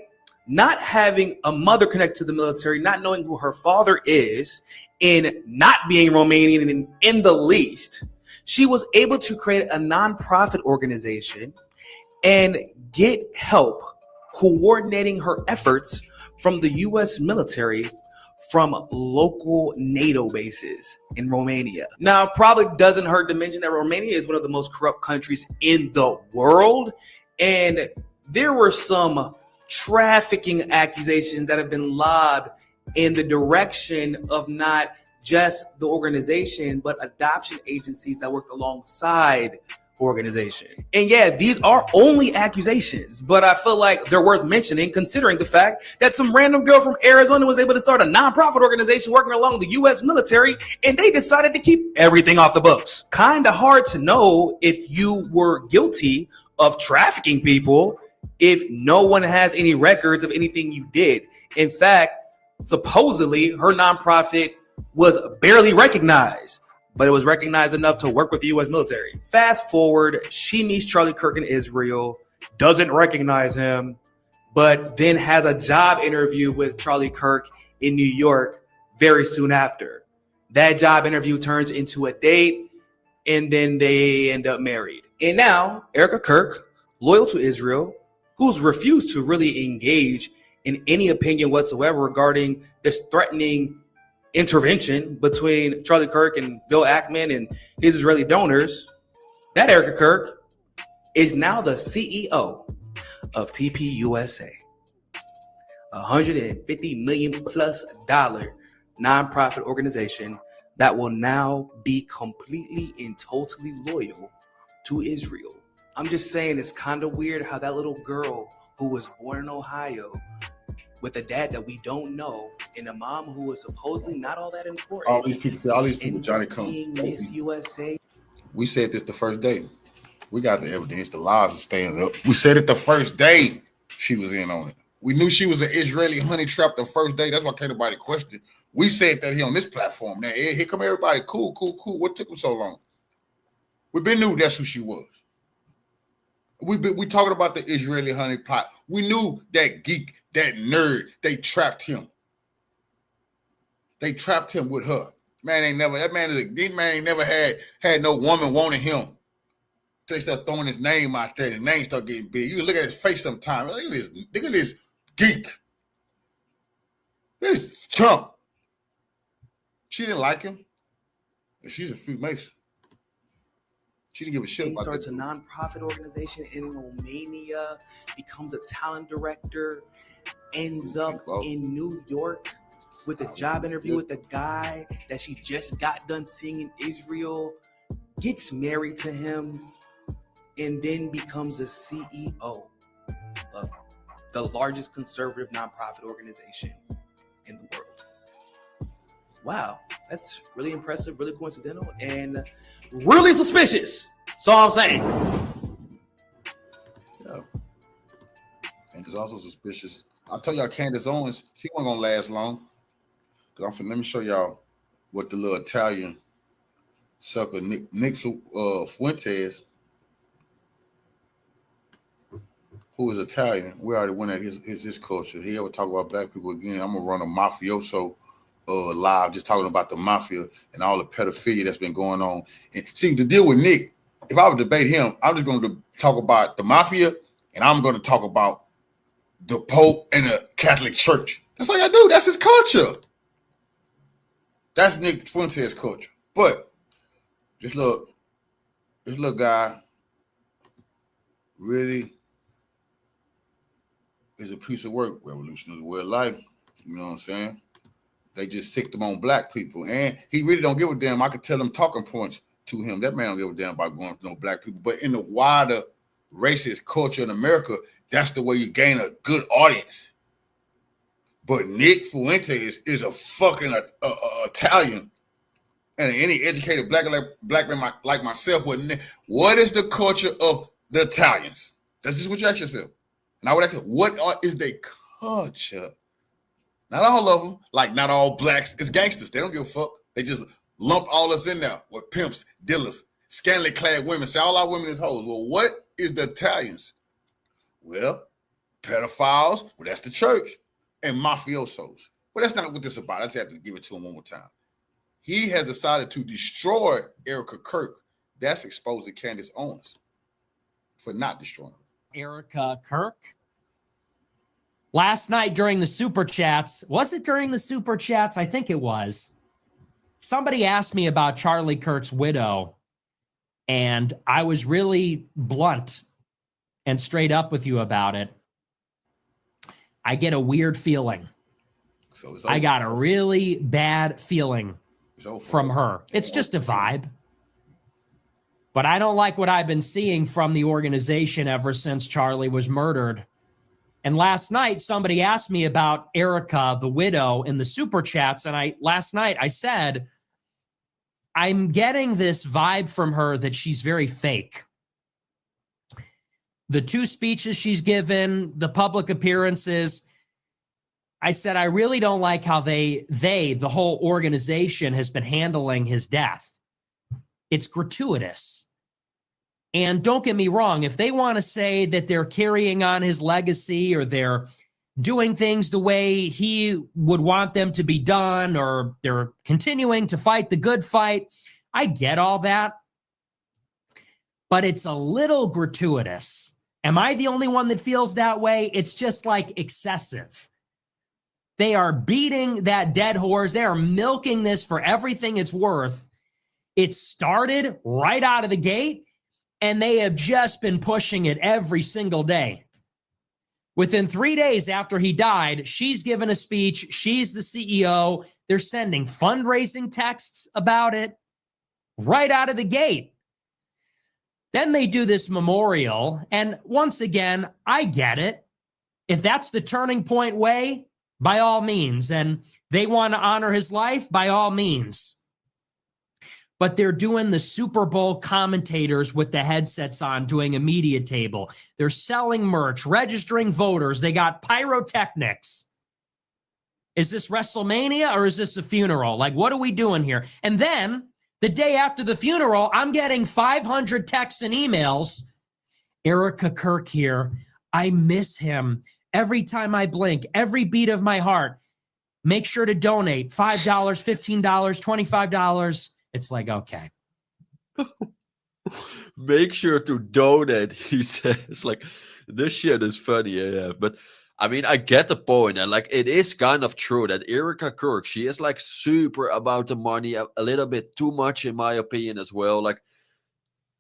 not having a mother connected to the military, not knowing who her father is, and not being Romanian in the least, she was able to create a nonprofit organization and get help coordinating her efforts from the U.S. military from local NATO bases in Romania. Now, it probably doesn't hurt to mention that Romania is one of the most corrupt countries in the world. And there were some trafficking accusations that have been lobbed in the direction of not just the organization, but adoption agencies that work alongside organization. And yeah, these are only accusations, but I feel like they're worth mentioning considering the fact that some random girl from Arizona was able to start a nonprofit organization working along the U.S. military, and they decided to keep everything off the books. Kind of hard to know if you were guilty of trafficking people if no one has any records of anything you did. In fact, supposedly her nonprofit was barely recognized, but it was recognized enough to work with the U.S. military. Fast forward, she meets Charlie Kirk in Israel, doesn't recognize him, but then has a job interview with Charlie Kirk in New York very soon after. That job interview turns into a date, and then they end up married. And now, Erika Kirk, loyal to Israel, who's refused to really engage in any opinion whatsoever regarding this threatening intervention between Charlie Kirk and Bill Ackman and his Israeli donors, that Erika Kirk is now the CEO of TPUSA, $150 million plus nonprofit organization that will now be completely and totally loyal to Israel. I'm just saying it's kind of weird how that little girl who was born in Ohio with a dad that we don't know and a mom who was supposedly not all that important. All these people, Johnny being come. Miss USA. We said this the first day. We got the evidence. The lives are staying up. We said it the first day she was in on it. We knew she was an Israeli honey trap the first day. That's why can't nobody question. We said that here on this platform. Now, here come everybody. Cool. What took them so long? We been knew that's who she was. We talking about the Israeli honey pot. We knew that geek, that nerd, they trapped him. They trapped him with her. That man ain't never had no woman wanting him. Till they start throwing his name out there, his name start getting big. You can look at his face sometime. Look at this geek. Look at this chump. She didn't like him. She's a Freemason. She didn't give a shit He about starts that. a nonprofit organization in Romania, becomes a talent director, ends up in New York with a job interview with a guy that she just got done seeing in Israel, gets married to him, and then becomes a CEO of the largest conservative nonprofit organization in the world. Wow, that's really impressive, really coincidental, and really suspicious. That's all I'm saying. Yeah. And it's also suspicious. I'll tell y'all, Candace Owens, she wasn't gonna last long. Let me show y'all what the little Italian sucker Nick Fuentes, who is Italian. We already went at his culture. He ever talk about black people again? I'm gonna run a mafioso live, just talking about the mafia and all the pedophilia that's been going on. And see, to deal with Nick, if I would debate him, I'm just going to talk about the mafia, and I'm going to talk about the Pope and the Catholic Church. That's all I do. That's his culture. That's Nick Fuentes' culture. But this little guy really is a piece of work. Revolution is a way of life. You know what I'm saying? They just sicked him on black people. And he really don't give a damn. I could tell them talking points to him. That man don't give a damn about going for no black people. But in the wider racist culture in America, that's the way you gain a good audience. But Nick Fuentes is a fucking Italian. And any educated black man like myself wouldn't. What is the culture of the Italians? That's just what you ask yourself. And I would ask, what is their culture? Not all of them, like not all blacks. It's gangsters. They don't give a fuck. They just lump all us in there with pimps, dealers, scantily clad women. Say all our women is hoes. Well, what is the Italians? Well, pedophiles. Well, that's the church. And mafiosos. Well, that's not what this is about. I just have to give it to him one more time. He has decided to destroy Erika Kirk. That's exposing Candace Owens for not destroying her. Erika Kirk. Last night during the Super Chats, was it during the Super Chats? I think it was. Somebody asked me about Charlie Kirk's widow, and I was really blunt and straight up with you about it. I get a weird feeling. So I got a really bad feeling from her. It's just a vibe. But I don't like what I've been seeing from the organization ever since Charlie was murdered. And last night, somebody asked me about Erika, the widow, in the Super Chats. And last night I said, I'm getting this vibe from her that she's very fake. The 2 speeches she's given, the public appearances, I said, I really don't like how the whole organization has been handling his death. It's gratuitous. And don't get me wrong, if they want to say that they're carrying on his legacy or they're doing things the way he would want them to be done, or they're continuing to fight the good fight, I get all that. But it's a little gratuitous. Am I the only one that feels that way? It's just like excessive. They are beating that dead horse. They are milking this for everything it's worth. It started right out of the gate, and they have just been pushing it every single day. Within 3 days after he died, she's given a speech. She's the CEO. They're sending fundraising texts about it right out of the gate. Then they do this memorial. And once again, I get it. If that's the turning point way, by all means. And they want to honor his life, by all means. But they're doing the Super Bowl commentators with the headsets on, doing a media table. They're selling merch, registering voters. They got pyrotechnics. Is this WrestleMania or is this a funeral? Like, what are we doing here? And then the day after the funeral, I'm getting 500 texts and emails. Erika Kirk here. I miss him. Every time I blink, every beat of my heart. Make sure to donate $5, $15, $25. It's like, okay. Make sure to donate, he says. Like, this shit is funny AF. But I mean, I get the point. And like, it is kind of true that Erika Kirk, she is like super about the money, a little bit too much, in my opinion, as well. Like,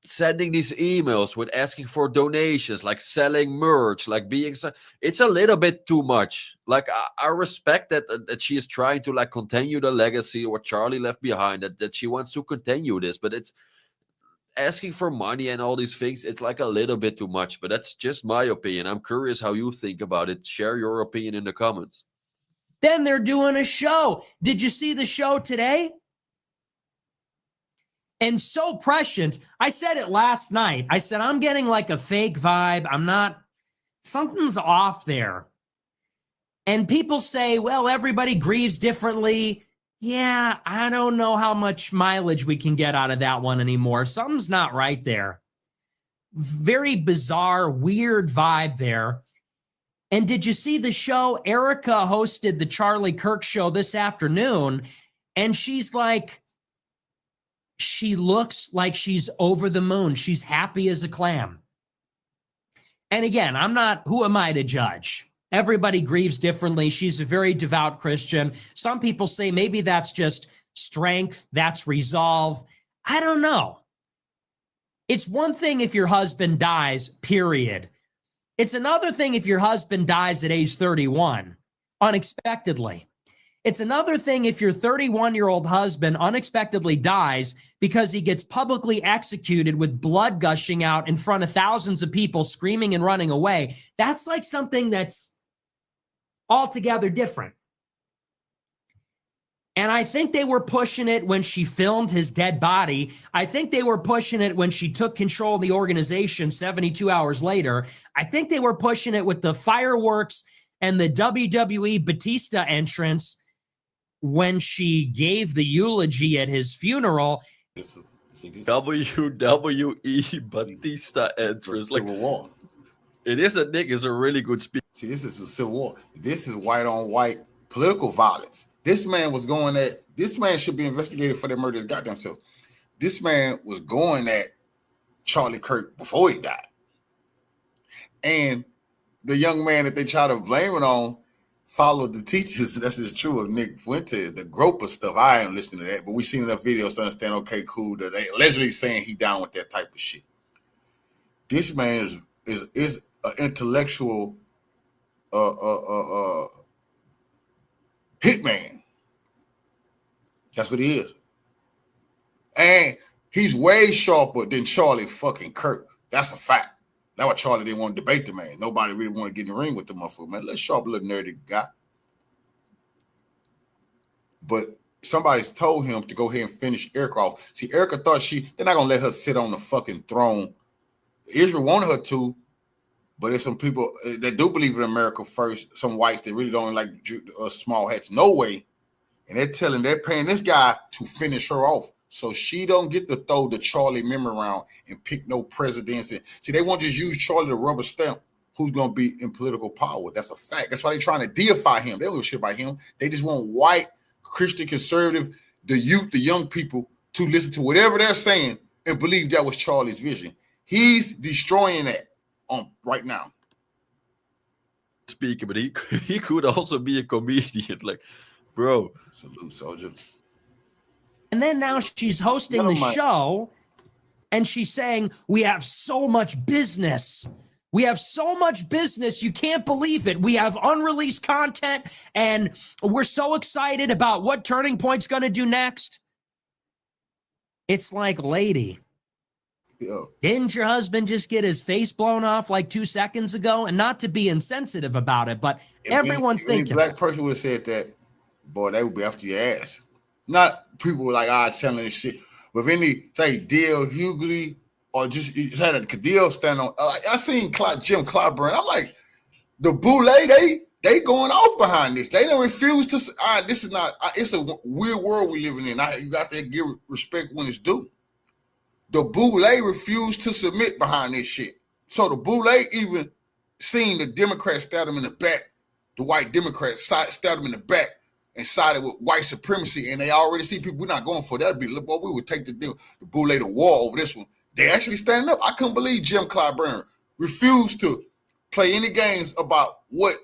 sending these emails with asking for donations, like selling merch, like being so, it's a little bit too much. Like, I respect that she is trying to like continue the legacy what Charlie left behind, that she wants to continue this, but it's asking for money and all these things. It's like a little bit too much, but that's just my opinion. I'm curious how you think about it. Share your opinion in the comments. Then they're doing a show. Did you see the show today? And so prescient, I said it last night. I said, I'm getting like a fake vibe. Something's off there. And people say, well, everybody grieves differently. Yeah, I don't know how much mileage we can get out of that one anymore. Something's not right there. Very bizarre, weird vibe there. And did you see the show? Erika hosted the Charlie Kirk show this afternoon, and she's like, she looks like she's over the moon. She's happy as a clam. And again, who am I to judge? Everybody grieves differently. She's a very devout Christian. Some people say maybe that's just strength, that's resolve. I don't know. It's one thing if your husband dies, period. It's another thing if your husband dies at age 31, unexpectedly. It's another thing if your 31-year-old husband unexpectedly dies because he gets publicly executed with blood gushing out in front of thousands of people screaming and running away. That's like something that's altogether different. And I think they were pushing it when she filmed his dead body. I think they were pushing it when she took control of the organization 72 hours later. I think they were pushing it with the fireworks and the WWE Batista entrance when she gave the eulogy at his funeral. WWE Batista entrance. Like, it is a Nick is a really good speech. See, this is a civil war. This is white on white political violence. This man should be investigated for their murder's goddamn self. This man was going at Charlie Kirk before he died. And the young man that they try to blame it on followed the teachers. That's just true of Nick Fuentes, the Groper stuff. I ain't listening to that, but we've seen enough videos to understand, okay, cool, that they allegedly saying he down with that type of shit. This man is an intellectual hitman. That's what he is. And he's way sharper than Charlie fucking Kirk. That's a fact. That's why Charlie didn't want to debate the man. Nobody really want to get in the ring with the motherfucker, man. Let's sharp little nerdy guy. But somebody's told him to go ahead and finish Erika off. See, Erika thought they're not going to let her sit on the fucking throne. Israel wanted her to, but there's some people that do believe in America first, some whites that really don't like small hats. No way. And they're paying this guy to finish her off. So she don't get to throw the Charlie memory around and pick no presidents. See, they won't just use Charlie to rubber stamp who's going to be in political power. That's a fact. That's why they're trying to deify him. They don't give a shit about him. They just want white, Christian, conservative, the youth, the young people to listen to whatever they're saying and believe that was Charlie's vision. He's destroying that right now. Speaking, but he could also be a comedian. Like, bro. Salute, soldier. And then now she's hosting the show, and she's saying, we have so much business We have so much business, you can't believe it. We have unreleased content, and we're so excited about what Turning Point's going to do next. It's like, lady, didn't your husband just get his face blown off like 2 seconds ago? And not to be insensitive about it, but everyone's if any thinking. black person would have said that, boy, they would be after your ass. Not people like telling this shit. But if any, say, Dale Hughley or just had a Cadell stand on, I seen Jim Clyburn. I'm like, the Boule, they going off behind this. They don't refuse to. This is not. It's a weird world we living in. You got to give respect when it's due. The Boule refused to submit behind this shit. So the Boule even seen the Democrats stab them in the back. The white Democrats stabbed them in the back and sided with white supremacy. And they already see people, we're not going for that. We would take the Boule to war over this one. They actually standing up. I couldn't believe Jim Clyburn refused to play any games about what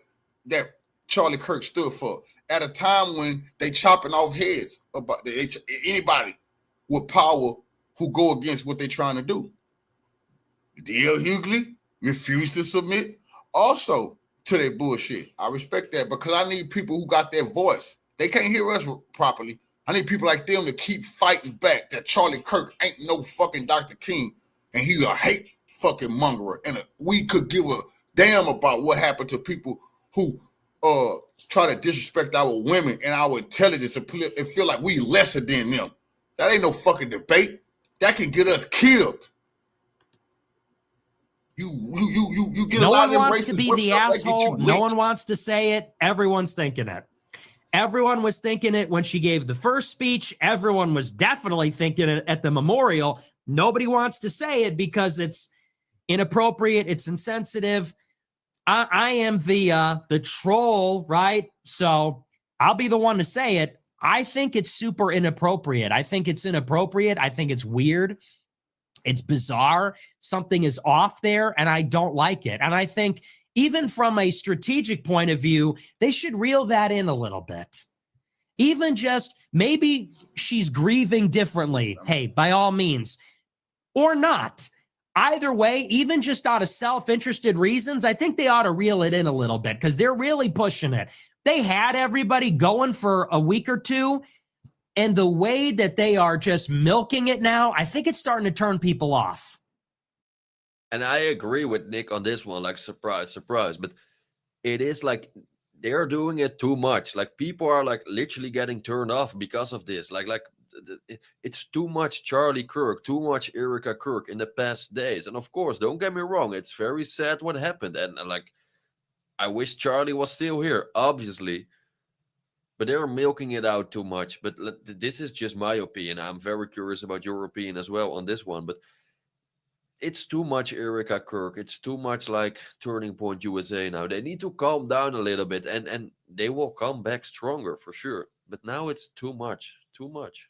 that Charlie Kirk stood for at a time when they chopping off heads about anybody with power who go against what they're trying to do. D.L. Hughley refused to submit also to their bullshit. I respect that because I need people who got their voice. They can't hear us properly. I need people like them to keep fighting back that Charlie Kirk ain't no fucking Dr. King and he a hate fucking mongerer. And we could give a damn about what happened to people who try to disrespect our women and our intelligence and feel like we lesser than them. That ain't no fucking debate. That can get us killed. You get no a lot one of wants to be the asshole. No one wants to say it. Everyone's thinking it. Everyone was thinking it when she gave the first speech. Everyone was definitely thinking it at the memorial. Nobody wants to say it because it's inappropriate. It's insensitive. I am the troll, right? So I'll be the one to say it. I think it's super inappropriate. I think it's inappropriate. I think it's weird. It's bizarre. Something is off there, and I don't like it. And I think even from a strategic point of view, they should reel that in a little bit. Even just maybe she's grieving differently. Hey, by all means, or not. Either way, even just out of self-interested reasons, I think they ought to reel it in a little bit because they're really pushing it. They had everybody going for a week or two, and the way that they are just milking it now, I think it's starting to turn people off. And I agree with Nick on this one, like surprise, surprise. But it is like they're doing it too much. Like people are like literally getting turned off because of this. Like it's too much Charlie Kirk, too much Erika Kirk in the past days. And of course, don't get me wrong, it's very sad what happened. And like, I wish Charlie was still here, obviously. But they're milking it out too much. But this is just my opinion. I'm very curious about your opinion as well on this one. But it's too much Erika Kirk. It's too much like Turning Point USA now. They need to calm down a little bit. And they will come back stronger for sure. But now it's too much. Too much.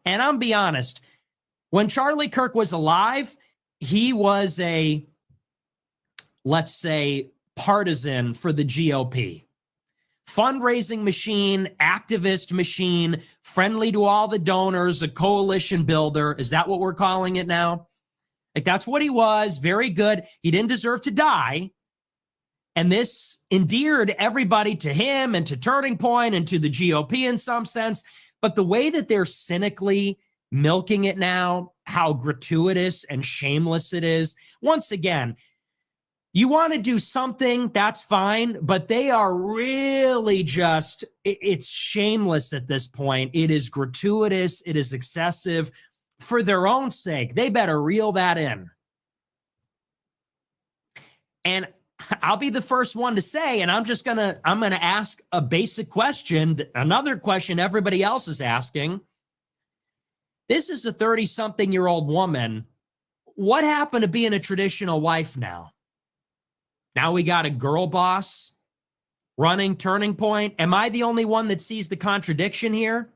And I'll be honest. When Charlie Kirk was alive, he was a, let's say, partisan for the GOP. Fundraising machine, activist machine, friendly to all the donors, a coalition builder. Is that what we're calling it now? Like, that's what he was. Very good. He didn't deserve to die. And this endeared everybody to him and to Turning Point and to the GOP in some sense. But the way that they're cynically milking it now, how gratuitous and shameless it is. Once again, you want to do something, that's fine, but they are really just, it's shameless at this point. It is gratuitous. It is excessive for their own sake. They better reel that in. And I'll be the first one to say, and I'm going to ask a basic question, another question everybody else is asking. This is a 30-something-year-old woman. What happened to being a traditional wife now? Now we got a girl boss running Turning Point. Am I the only one that sees the contradiction here?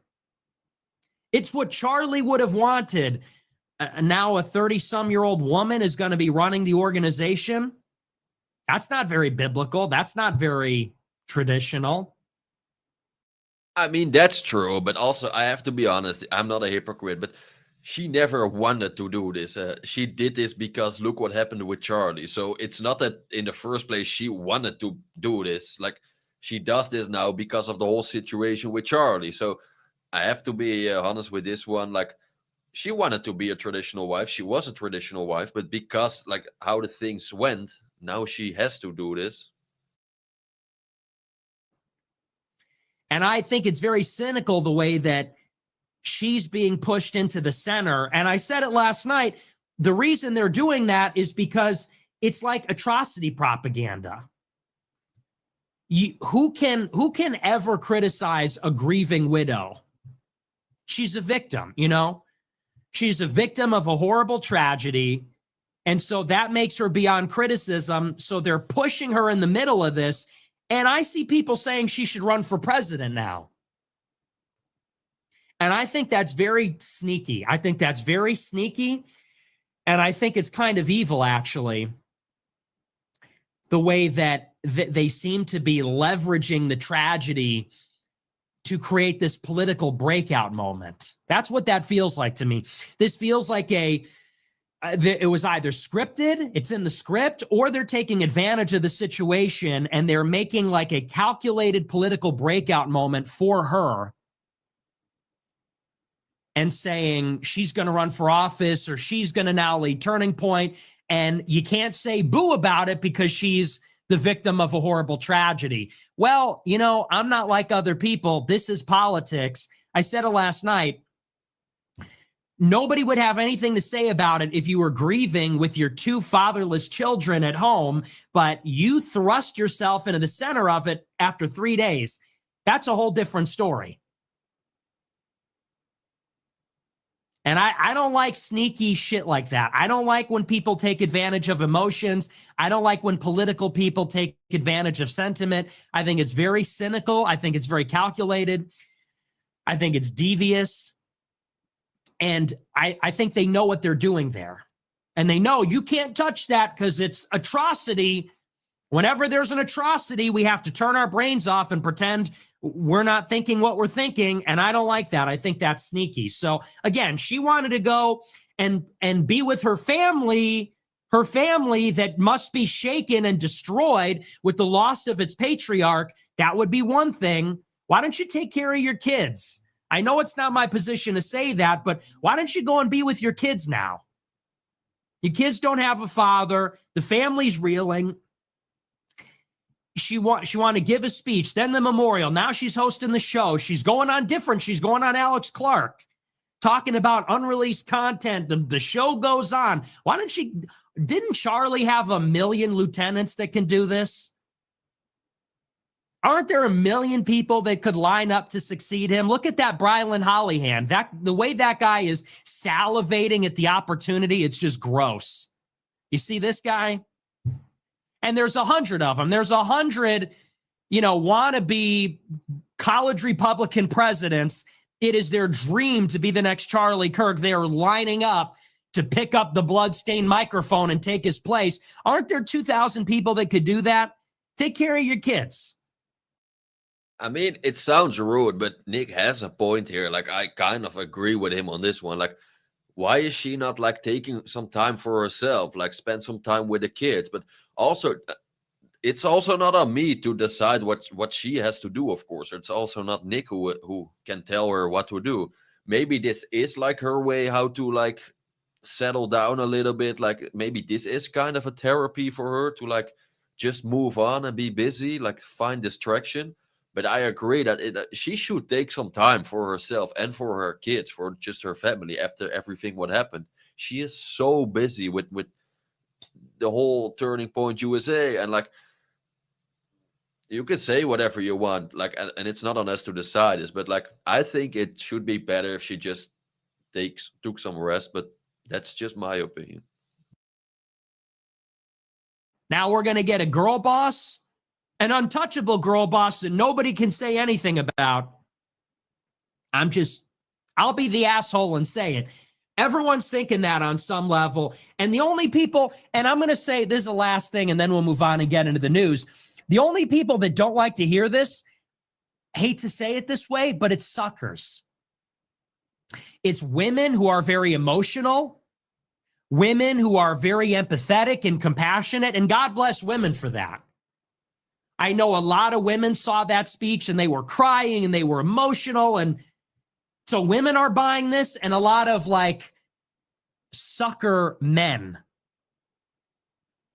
It's what Charlie would have wanted. Now a 30-some-year-old woman is going to be running the organization. That's not very biblical. That's not very traditional. I mean, that's true. But also, I have to be honest. I'm not a hypocrite. But she never wanted to do this. She did this because look what happened with Charlie. So it's not that in the first place she wanted to do this. Like, she does this now because of the whole situation with Charlie. So I have to be honest with this one. Like, she wanted to be a traditional wife. She was a traditional wife, but because like how the things went, now she has to do this. And I think it's very cynical the way that she's being pushed into the center. And I said it last night. The reason they're doing that is because it's like atrocity propaganda. Who can ever criticize a grieving widow? She's a victim, you know? She's a victim of a horrible tragedy. And so that makes her beyond criticism. So they're pushing her in the middle of this. And I see people saying she should run for president now. And I think that's very sneaky. I think that's very sneaky. And I think it's kind of evil, actually, the way that they seem to be leveraging the tragedy to create this political breakout moment. That's what that feels like to me. This feels like it was either scripted, it's in the script, or they're taking advantage of the situation and they're making like a calculated political breakout moment for her and saying she's going to run for office or she's going to now lead Turning Point. And you can't say boo about it because she's the victim of a horrible tragedy. Well, you know, I'm not like other people. This is politics. I said it last night. Nobody would have anything to say about it if you were grieving with your 2 fatherless children at home, but you thrust yourself into the center of it after 3 days. That's a whole different story. And I don't like sneaky shit like that. I don't like when people take advantage of emotions. I don't like when political people take advantage of sentiment. I think it's very cynical. I think it's very calculated. I think it's devious. And I think they know what they're doing there. And they know you can't touch that because it's atrocity. Whenever there's an atrocity, we have to turn our brains off and pretend we're not thinking what we're thinking. And I don't like that. I think that's sneaky. So again, she wanted to go and be with her family that must be shaken and destroyed with the loss of its patriarch. That would be one thing. Why don't you take care of your kids? I know it's not my position to say that, but why don't you go and be with your kids now? Your kids don't have a father. The family's reeling. She wanted to give a speech, then the memorial. Now she's hosting the show. She's going on Alex Clark, talking about unreleased content. The show goes on. Didn't Charlie have 1 million lieutenants that can do this? Aren't there 1 million people that could line up to succeed him? Look at that Brylan Hollyhand. The way that guy is salivating at the opportunity, it's just gross. You see this guy? And there's 100 of them. There's 100, wannabe college Republican presidents. It is their dream to be the next Charlie Kirk. They are lining up to pick up the bloodstained microphone and take his place. Aren't there 2,000 people that could do that? Take care of your kids. I mean, it sounds rude, but Nick has a point here. Like, I kind of agree with him on this one. Like, why is she not like taking some time for herself, like spend some time with the kids? But also, it's also not on me to decide what she has to do, of course. It's also not Nick who can tell her what to do. Maybe this is like her way how to like settle down a little bit. Like maybe this is kind of a therapy for her to like just move on and be busy, like find distraction. But I agree that she should take some time for herself and for her kids, for just her family after everything what happened. She is so busy with the whole Turning Point USA, and like you can say whatever you want, like, and it's not on us to decide this, but like I think it should be better if she just took some rest. But that's just my opinion. Now we're gonna get a girl boss. An untouchable girl boss that nobody can say anything about. I'll be the asshole and say it. Everyone's thinking that on some level. And the only people, and I'm going to say this is the last thing, and then we'll move on and get into the news. The only people that don't like to hear this, hate to say it this way, but it's suckers. It's women who are very emotional, women who are very empathetic and compassionate, and God bless women for that. I know a lot of women saw that speech and they were crying and they were emotional. And so women are buying this, and a lot of like sucker men.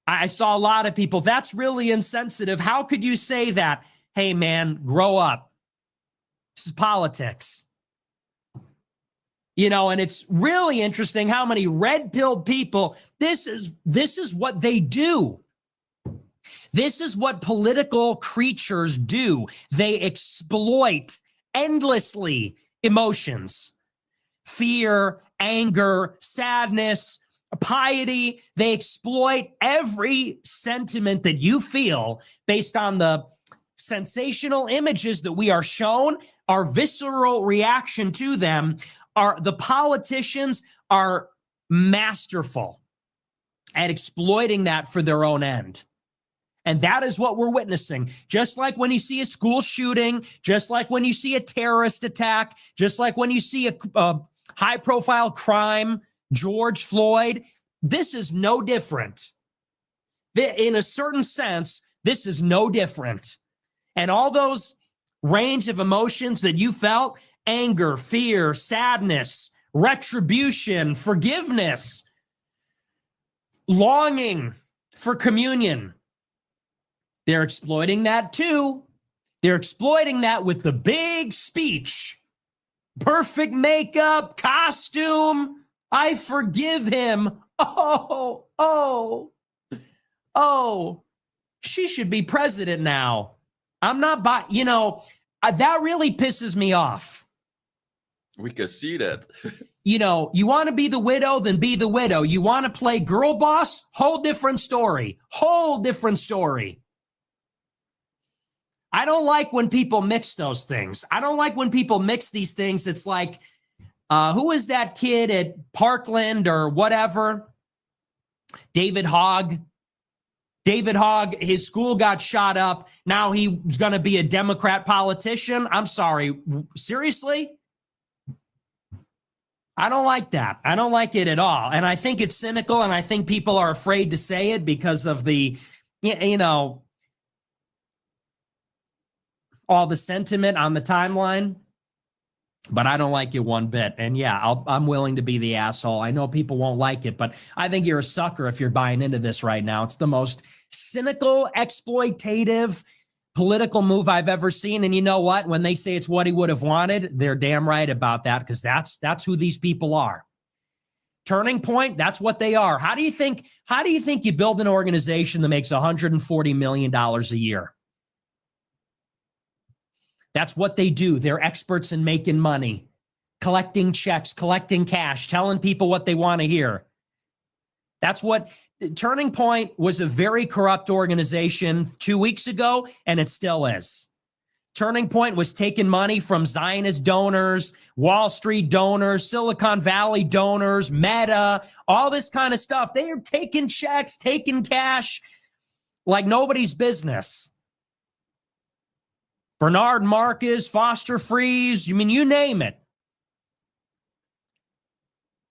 I saw a lot of people. That's really insensitive. How could you say that? Hey, man, grow up. This is politics. You know, and it's really interesting how many red-pilled people, this is what they do. This is what political creatures do. They exploit endlessly emotions, fear, anger, sadness, piety. They exploit every sentiment that you feel based on the sensational images that we are shown, our visceral reaction to them. The politicians are masterful at exploiting that for their own end. And that is what we're witnessing. Just like when you see a school shooting, just like when you see a terrorist attack, just like when you see a high-profile crime, George Floyd, this is no different. In a certain sense, this is no different. And all those range of emotions that you felt, anger, fear, sadness, retribution, forgiveness, longing for communion, they're exploiting that too. They're exploiting that with the big speech, perfect makeup, costume. I forgive him. Oh, she should be president now. I'm not that really pisses me off. We can see that. You want to be the widow, then be the widow. You want to play girl boss? Whole different story. Whole different story. I don't like when people mix those things. I don't like when people mix these things. It's like, who is that kid at Parkland or whatever? David Hogg. David Hogg, his school got shot up. Now he's going to be a Democrat politician. I'm sorry. Seriously? I don't like that. I don't like it at all. And I think it's cynical, and I think people are afraid to say it because of the, all the sentiment on the timeline. But I don't like it one bit. And yeah, I'm willing to be the asshole. I know people won't like it, but I think you're a sucker if you're buying into this right now. It's the most cynical, exploitative political move I've ever seen. And you know what? When they say it's what he would have wanted, they're damn right about that, because that's who these people are. Turning Point, that's what they are. How do you think you build an organization that makes $140 million a year? That's what they do. They're experts in making money, collecting checks, collecting cash, telling people what they want to hear. That's what Turning Point was. A very corrupt organization 2 weeks ago, and it still is. Turning Point was taking money from Zionist donors, Wall Street donors, Silicon Valley donors, Meta, all this kind of stuff. They are taking checks, taking cash like nobody's business. Bernard Marcus, Foster Freeze, you name it.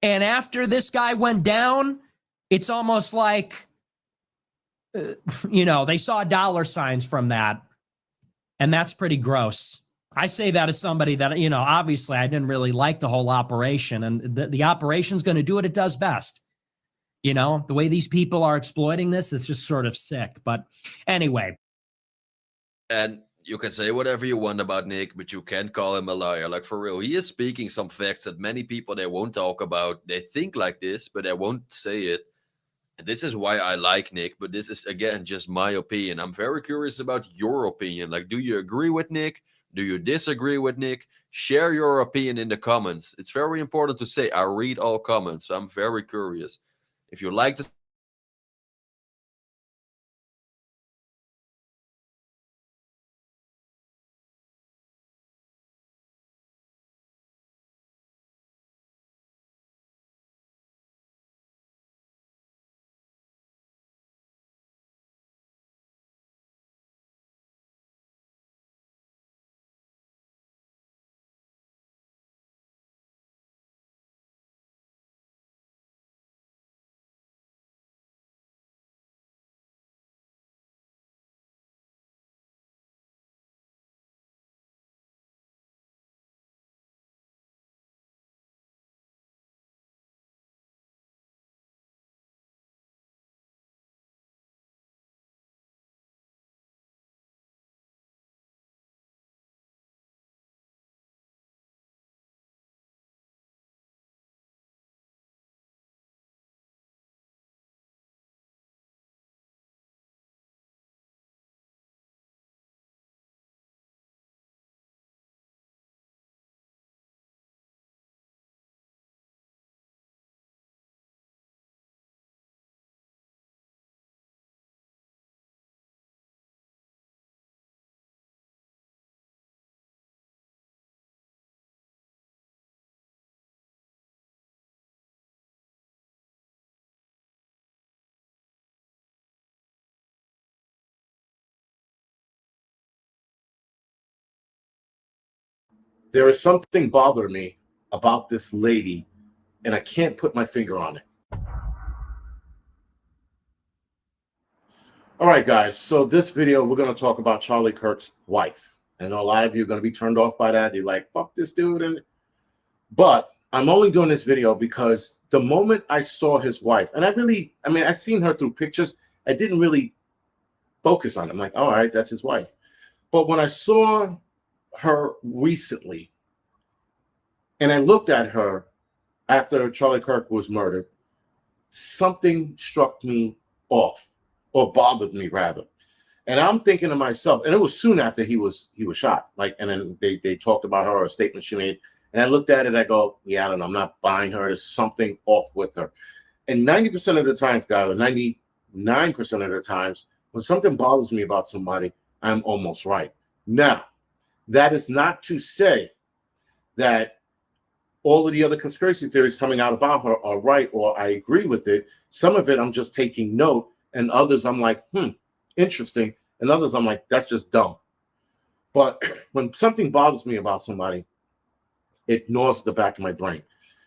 And after this guy went down, it's almost like, they saw dollar signs from that. And that's pretty gross. I say that as somebody that, obviously I didn't really like the whole operation. And the operation's going to do what it does best. The way these people are exploiting this, it's just sort of sick. But anyway. And you can say whatever you want about Nick, but you can't call him a liar. Like, for real, he is speaking some facts that many people, they won't talk about. They think like this, but they won't say it. And this is why I like Nick, but this is, again, just my opinion. I'm very curious about your opinion. Like, do you agree with Nick? Do you disagree with Nick? Share your opinion in the comments. It's very important to say I read all comments. So I'm very curious. If you like this There is something bothering me about this lady, and I can't put my finger on it. All right, guys. So this video, we're going to talk about Charlie Kirk's wife. I know a lot of you are going to be turned off by that. You're like, fuck this dude. But I'm only doing this video because the moment I saw his wife, and I seen her through pictures. I didn't really focus on it. I'm like, all right, that's his wife. But when I saw her recently, and I looked at her after Charlie Kirk was murdered, something struck me off, or bothered me rather. And I'm thinking to myself, and it was soon after he was shot. And then they talked about her, a statement she made. And I looked at it, I go, yeah, I don't know, I'm not buying her. There's something off with her. And 90% of the times, guys, or 99% of the times, when something bothers me about somebody, I'm almost right. Now, that is not to say that all of the other conspiracy theories coming out about her are right or I agree with it. Some of it I'm just taking note, and others I'm like, interesting. And others I'm like, that's just dumb. But when something bothers me about somebody, it gnaws at the back of my brain.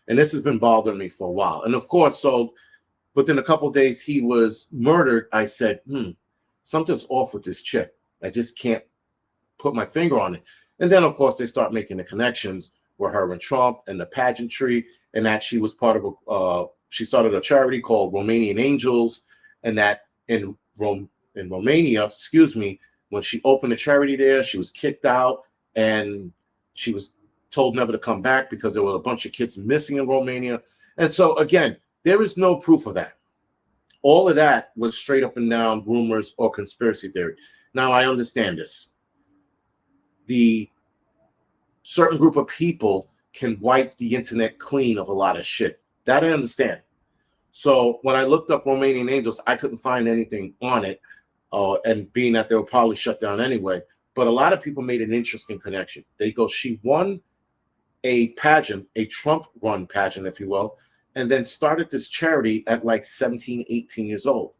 And this has been bothering me for a while. And of course, so within a couple of days he was murdered, I said, something's off with this chick. I just can't put my finger on it. And then, of course, they start making the connections with her and Trump and the pageantry, and that she was part of she started a charity called Romanian Angels, and that in Romania, when she opened a charity there, she was kicked out and she was told never to come back because there were a bunch of kids missing in Romania. And so, again, there is no proof of that. All of that was straight up and down rumors or conspiracy theory. Now, I understand this. The certain group of people can wipe the internet clean of a lot of shit. That I understand. So when I looked up Romanian Angels, I couldn't find anything on it. And being that they were probably shut down anyway. But a lot of people made an interesting connection. They go, she won a pageant, a Trump-run pageant, if you will, and then started this charity at like 17, 18 years old.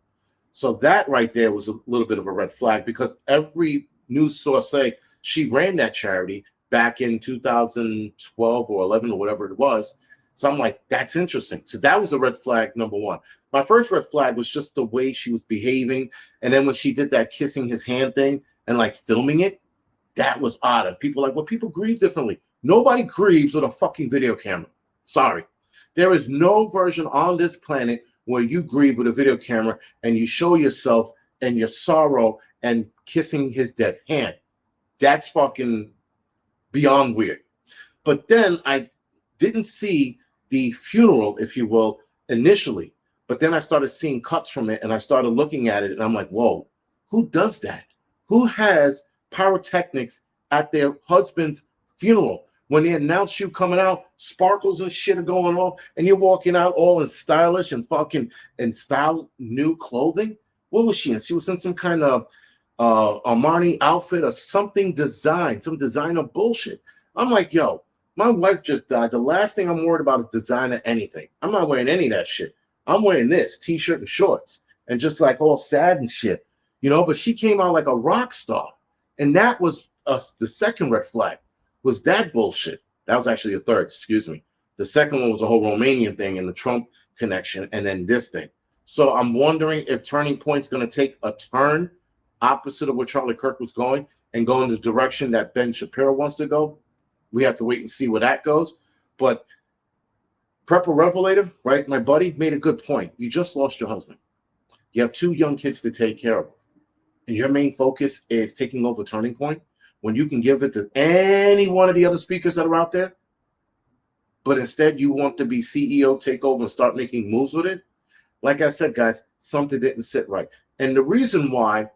So that right there was a little bit of a red flag, because every news source say she ran that charity back in 2012 or 11 or whatever it was. So I'm like, that's interesting. So that was a red flag, number one. My first red flag was just the way she was behaving. And then when she did that kissing his hand thing and like filming it, that was odd. And people like, well, people grieve differently. Nobody grieves with a fucking video camera. Sorry. There is no version on this planet where you grieve with a video camera and you show yourself and your sorrow and kissing his dead hand. That's fucking beyond weird. But then I didn't see the funeral, if you will, initially. But then I started seeing cuts from it and I started looking at it and I'm like, whoa, who does that? Who has pyrotechnics at their husband's funeral? When they announce you coming out, sparkles and shit are going off, and you're walking out all in stylish and fucking in style new clothing. What was she in? She was in some kind of Armani outfit or something designed, some designer bullshit. I'm like, yo, my wife just died. The last thing I'm worried about is designer anything. I'm not wearing any of that shit. I'm wearing this t-shirt and shorts and just like all sad and shit, you know. But she came out like a rock star, and that was the second red flag. Was that bullshit? That was actually a third, excuse me. The second one was the whole Romanian thing and the Trump connection, and then this thing. So I'm wondering if Turning Point's going to take a turn opposite of where Charlie Kirk was going and go in the direction that Ben Shapiro wants to go. We have to wait and see where that goes. But Prepper Revelator, right, my buddy, made a good point. You just lost your husband. You have 2 young kids to take care of. And your main focus is taking over Turning Point, when you can give it to any one of the other speakers that are out there, but instead you want to be CEO, take over, and start making moves with it. Like I said, guys, something didn't sit right. And the reason why,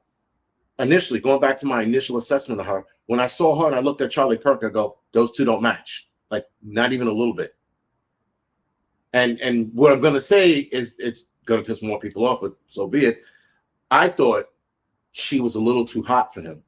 initially, going back to my initial assessment of her, when I saw her and I looked at Charlie Kirk, I go, those two don't match. Like, not even a little bit. And what I'm going to say is it's going to piss more people off, but so be it. I thought she was a little too hot for him.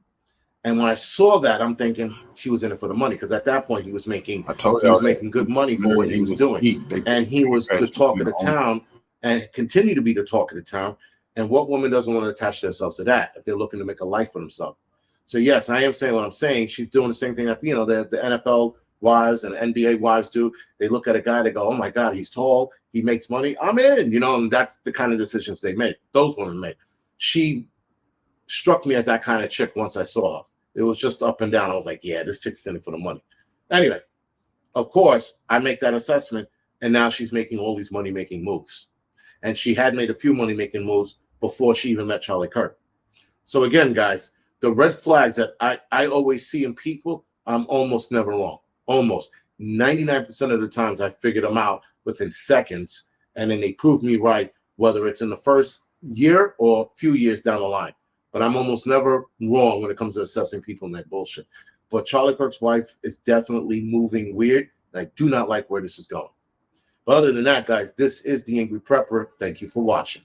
And when I saw that, I'm thinking she was in it for the money, because at that point he was making good money for what he was doing. And he was the talk of the town and continue to be the talk of the town. And what woman doesn't want to attach themselves to that if they're looking to make a life for themselves? So yes, I am saying what I'm saying. She's doing the same thing that, you know, the NFL wives and NBA wives do. They look at a guy, they go, oh my God, he's tall, he makes money, I'm in, and that's the kind of decisions they make. Those women make. She struck me as that kind of chick once I saw her. It was just up and down. I was like, yeah, this chick's in it for the money. Anyway, of course, I make that assessment, and now she's making all these money-making moves. And she had made a few money-making moves before she even met Charlie Kirk. So again, guys, the red flags that I always see in people, I'm almost never wrong. Almost. 99% of the times I figured them out within seconds, and then they prove me right, whether it's in the first year or a few years down the line. But I'm almost never wrong when it comes to assessing people in that bullshit. But Charlie Kirk's wife is definitely moving weird, and I do not like where this is going. But other than that, guys, this is the Angry Prepper. Thank you for watching.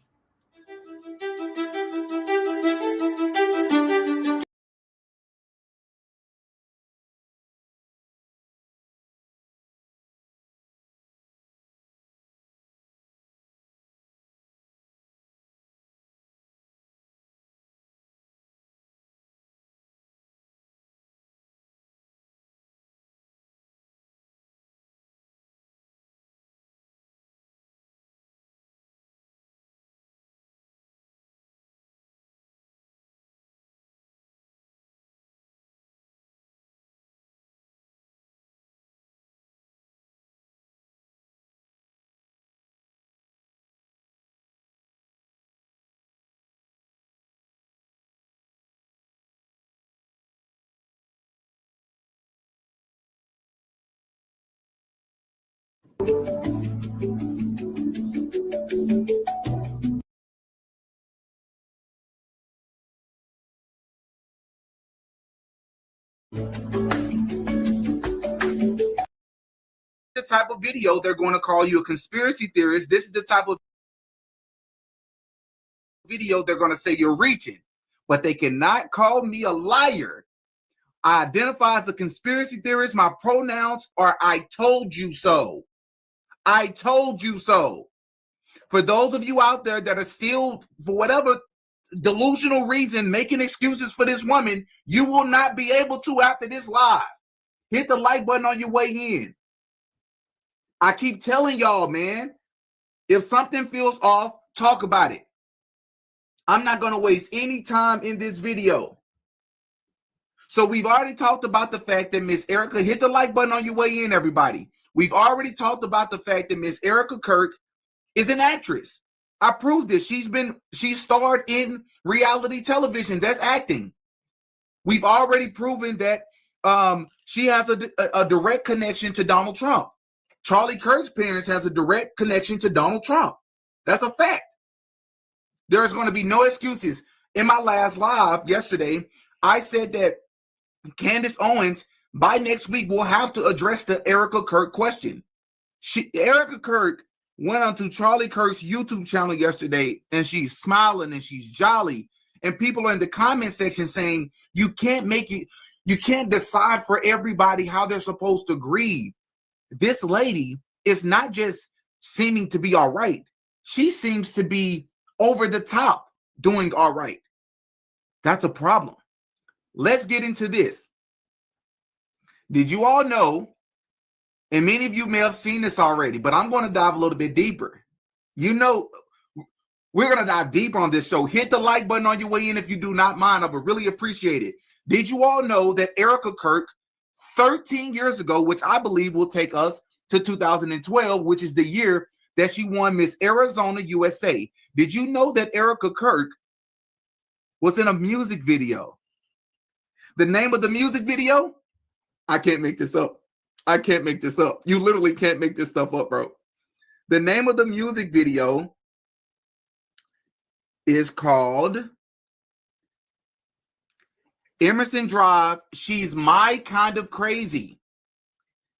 The type of video they're going to call you a conspiracy theorist. This is the type of video they're going to say you're reaching, but they cannot call me a liar. I identify as a conspiracy theorist. My pronouns are I told you so. I told you so. For those of you out there that are still, for whatever delusional reason, making excuses for this woman, you will not be able to after this live. Hit the like button on your way in. I keep telling y'all, man, if something feels off, talk about it. I'm not going to waste any time in this video. So we've already talked about the fact that Miss Erika, hit the like button on your way in, everybody. We've already talked about the fact that Miss Erika Kirk is an actress. I proved this. She starred in reality television. That's acting. We've already proven that she has a direct connection to Donald Trump. Charlie Kirk's parents has a direct connection to Donald Trump. That's a fact. There's going to be no excuses. In my last live yesterday, I said that Candace Owens, by next week, will have to address the Erika Kirk question. Erika Kirk went onto Charlie Kirk's YouTube channel yesterday, and she's smiling and she's jolly. And people are in the comment section saying, you can't decide for everybody how they're supposed to grieve. This lady is not just seeming to be all right. She seems to be over the top doing all right. That's a problem. Let's get into this. Did you all know, and many of you may have seen this already, but I'm going to dive a little bit deeper. You know, we're going to dive deeper on this show. Hit the like button on your way in if you do not mind. I would really appreciate it. Did you all know that Erika Kirk, 13 years ago, which I believe will take us to 2012, which is the year that she won Miss Arizona USA. Did you know that Erika Kirk was in a music video? The name of the music video? I can't make this up. I can't make this up. You literally can't make this stuff up, bro. The name of the music video is called Emerson Drive, She's My Kind of Crazy.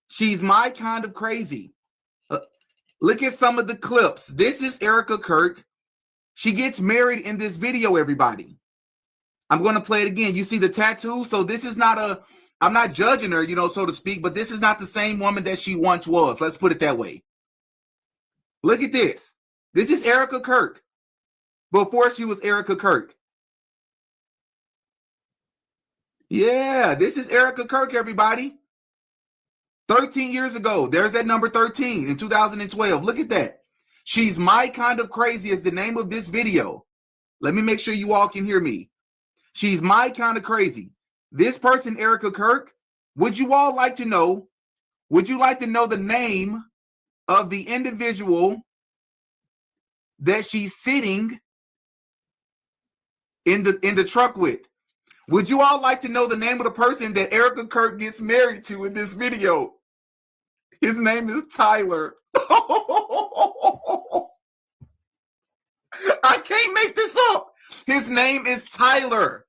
She's My Kind of Crazy. Look at some of the clips. This is Erika Kirk. She gets married in this video, everybody. I'm going to play it again. You see the tattoo? So this is not I'm not judging her, so to speak, but this is not the same woman that she once was. Let's put it that way. Look at this. This is Erika Kirk before she was Erika Kirk. Yeah, this is Erika Kirk, everybody. 13 years ago. There's that number 13 in 2012. Look at that. She's My Kind of Crazy is the name of this video. Let me make sure you all can hear me. She's My Kind of Crazy. This person, Erika Kirk, would you all like to know, would you like to know the name of the individual that she's sitting in the truck with? Would you all like to know the name of the person that Erika Kirk gets married to in this video? His name is Tyler. I can't make this up. His name is Tyler.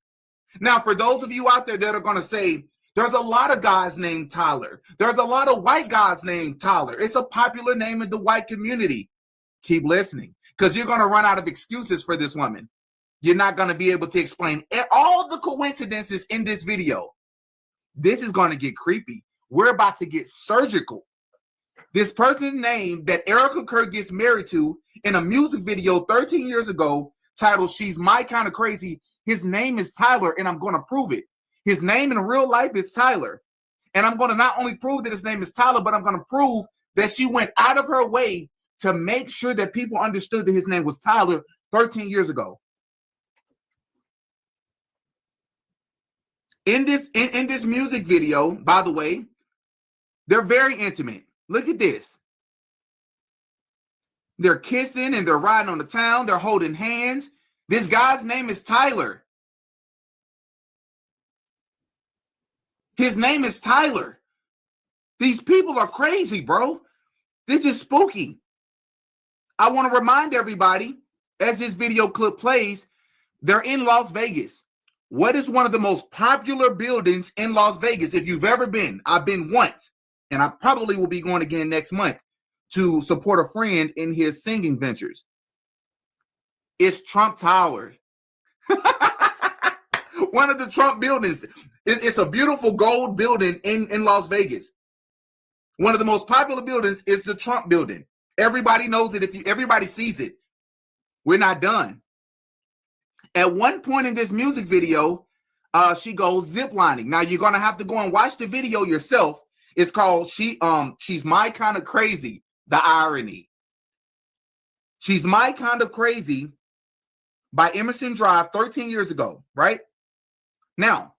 Now, for those of you out there that are going to say, there's a lot of guys named Tyler. There's a lot of white guys named Tyler. It's a popular name in the white community. Keep listening, because you're going to run out of excuses for this woman. You're not going to be able to explain all the coincidences in this video. This is going to get creepy. We're about to get surgical. This person's name that Erika Kirk gets married to in a music video 13 years ago titled She's My Kind of Crazy, his name is Tyler, and I'm going to prove it. His name in real life is Tyler. And I'm going to not only prove that his name is Tyler, but I'm going to prove that she went out of her way to make sure that people understood that his name was Tyler 13 years ago. In this music video, by the way, they're very intimate. Look at this. They're kissing and they're riding on the town. They're holding hands. This guy's name is Tyler. His name is Tyler. These people are crazy, bro. This is spooky. I want to remind everybody, as this video clip plays, they're in Las Vegas. What is one of the most popular buildings in Las Vegas? If you've ever been, I've been once, and I probably will be going again next month to support a friend in his singing ventures. It's Trump Tower. One of the Trump buildings. It's a beautiful gold building in Las Vegas. One of the most popular buildings is the Trump building. Everybody knows it. Everybody sees it. We're not done. At one point in this music video, she goes ziplining. Now you're gonna have to go and watch the video yourself. It's called She's My Kind of Crazy. The irony. She's My Kind of Crazy by Emerson Drive 13 years ago, right? Now,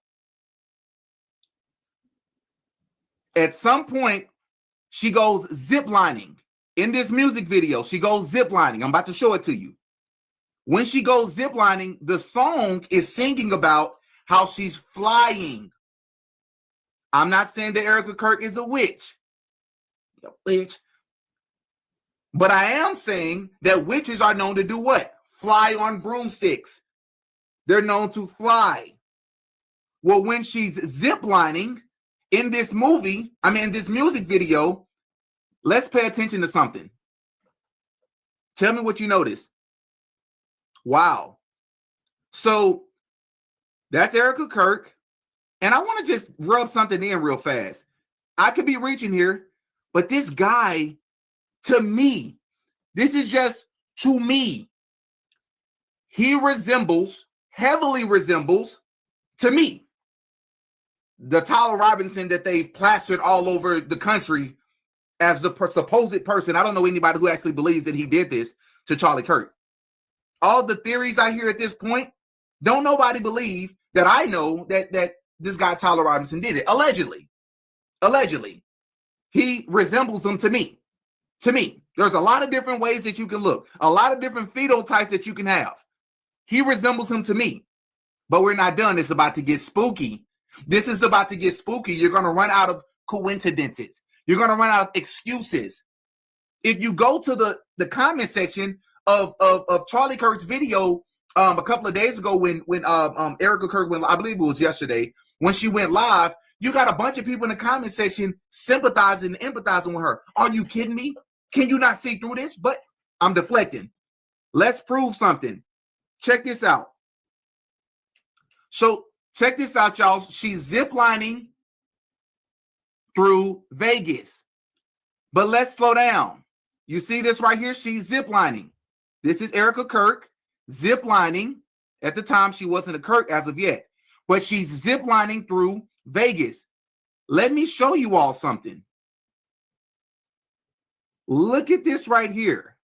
at some point, she goes ziplining. In this music video, she goes ziplining. I'm about to show it to you. When she goes ziplining, the song is singing about how she's flying. I'm not saying that Erika Kirk is a witch. But I am saying that witches are known to do what? Fly on broomsticks. They're known to fly. Well, when she's ziplining in this this music video, let's pay attention to something. Tell me what you notice. Wow. So that's Erika Kirk. And I want to just rub something in real fast. I could be reaching here, but this guy, to me, this is just to me, he heavily resembles, to me, the Tyler Robinson that they've plastered all over the country as the supposed person. I don't know anybody who actually believes that he did this to Charlie Kirk. All the theories I hear at this point, don't nobody believe that I know that this guy Tyler Robinson did it. Allegedly. He resembles him to me. To me. There's a lot of different ways that you can look. A lot of different phenotypes that you can have. He resembles him to me. But we're not done. It's about to get spooky. This is about to get spooky. You're going to run out of coincidences. You're going to run out of excuses. If you go to the comment section of Charlie Kirk's video a couple of days ago when Erika Kirk went, I believe it was yesterday, when she went live, you got a bunch of people in the comment section sympathizing and empathizing with her. Are you kidding me? Can you not see through this? But I'm deflecting. Let's prove something. Check this out. So check this out, y'all. She's ziplining through Vegas. But let's slow down. You see this right here? She's ziplining. This is Erika Kirk ziplining. At the time, she wasn't a Kirk as of yet. But she's ziplining through Vegas. Let me show you all something. Look at this right here.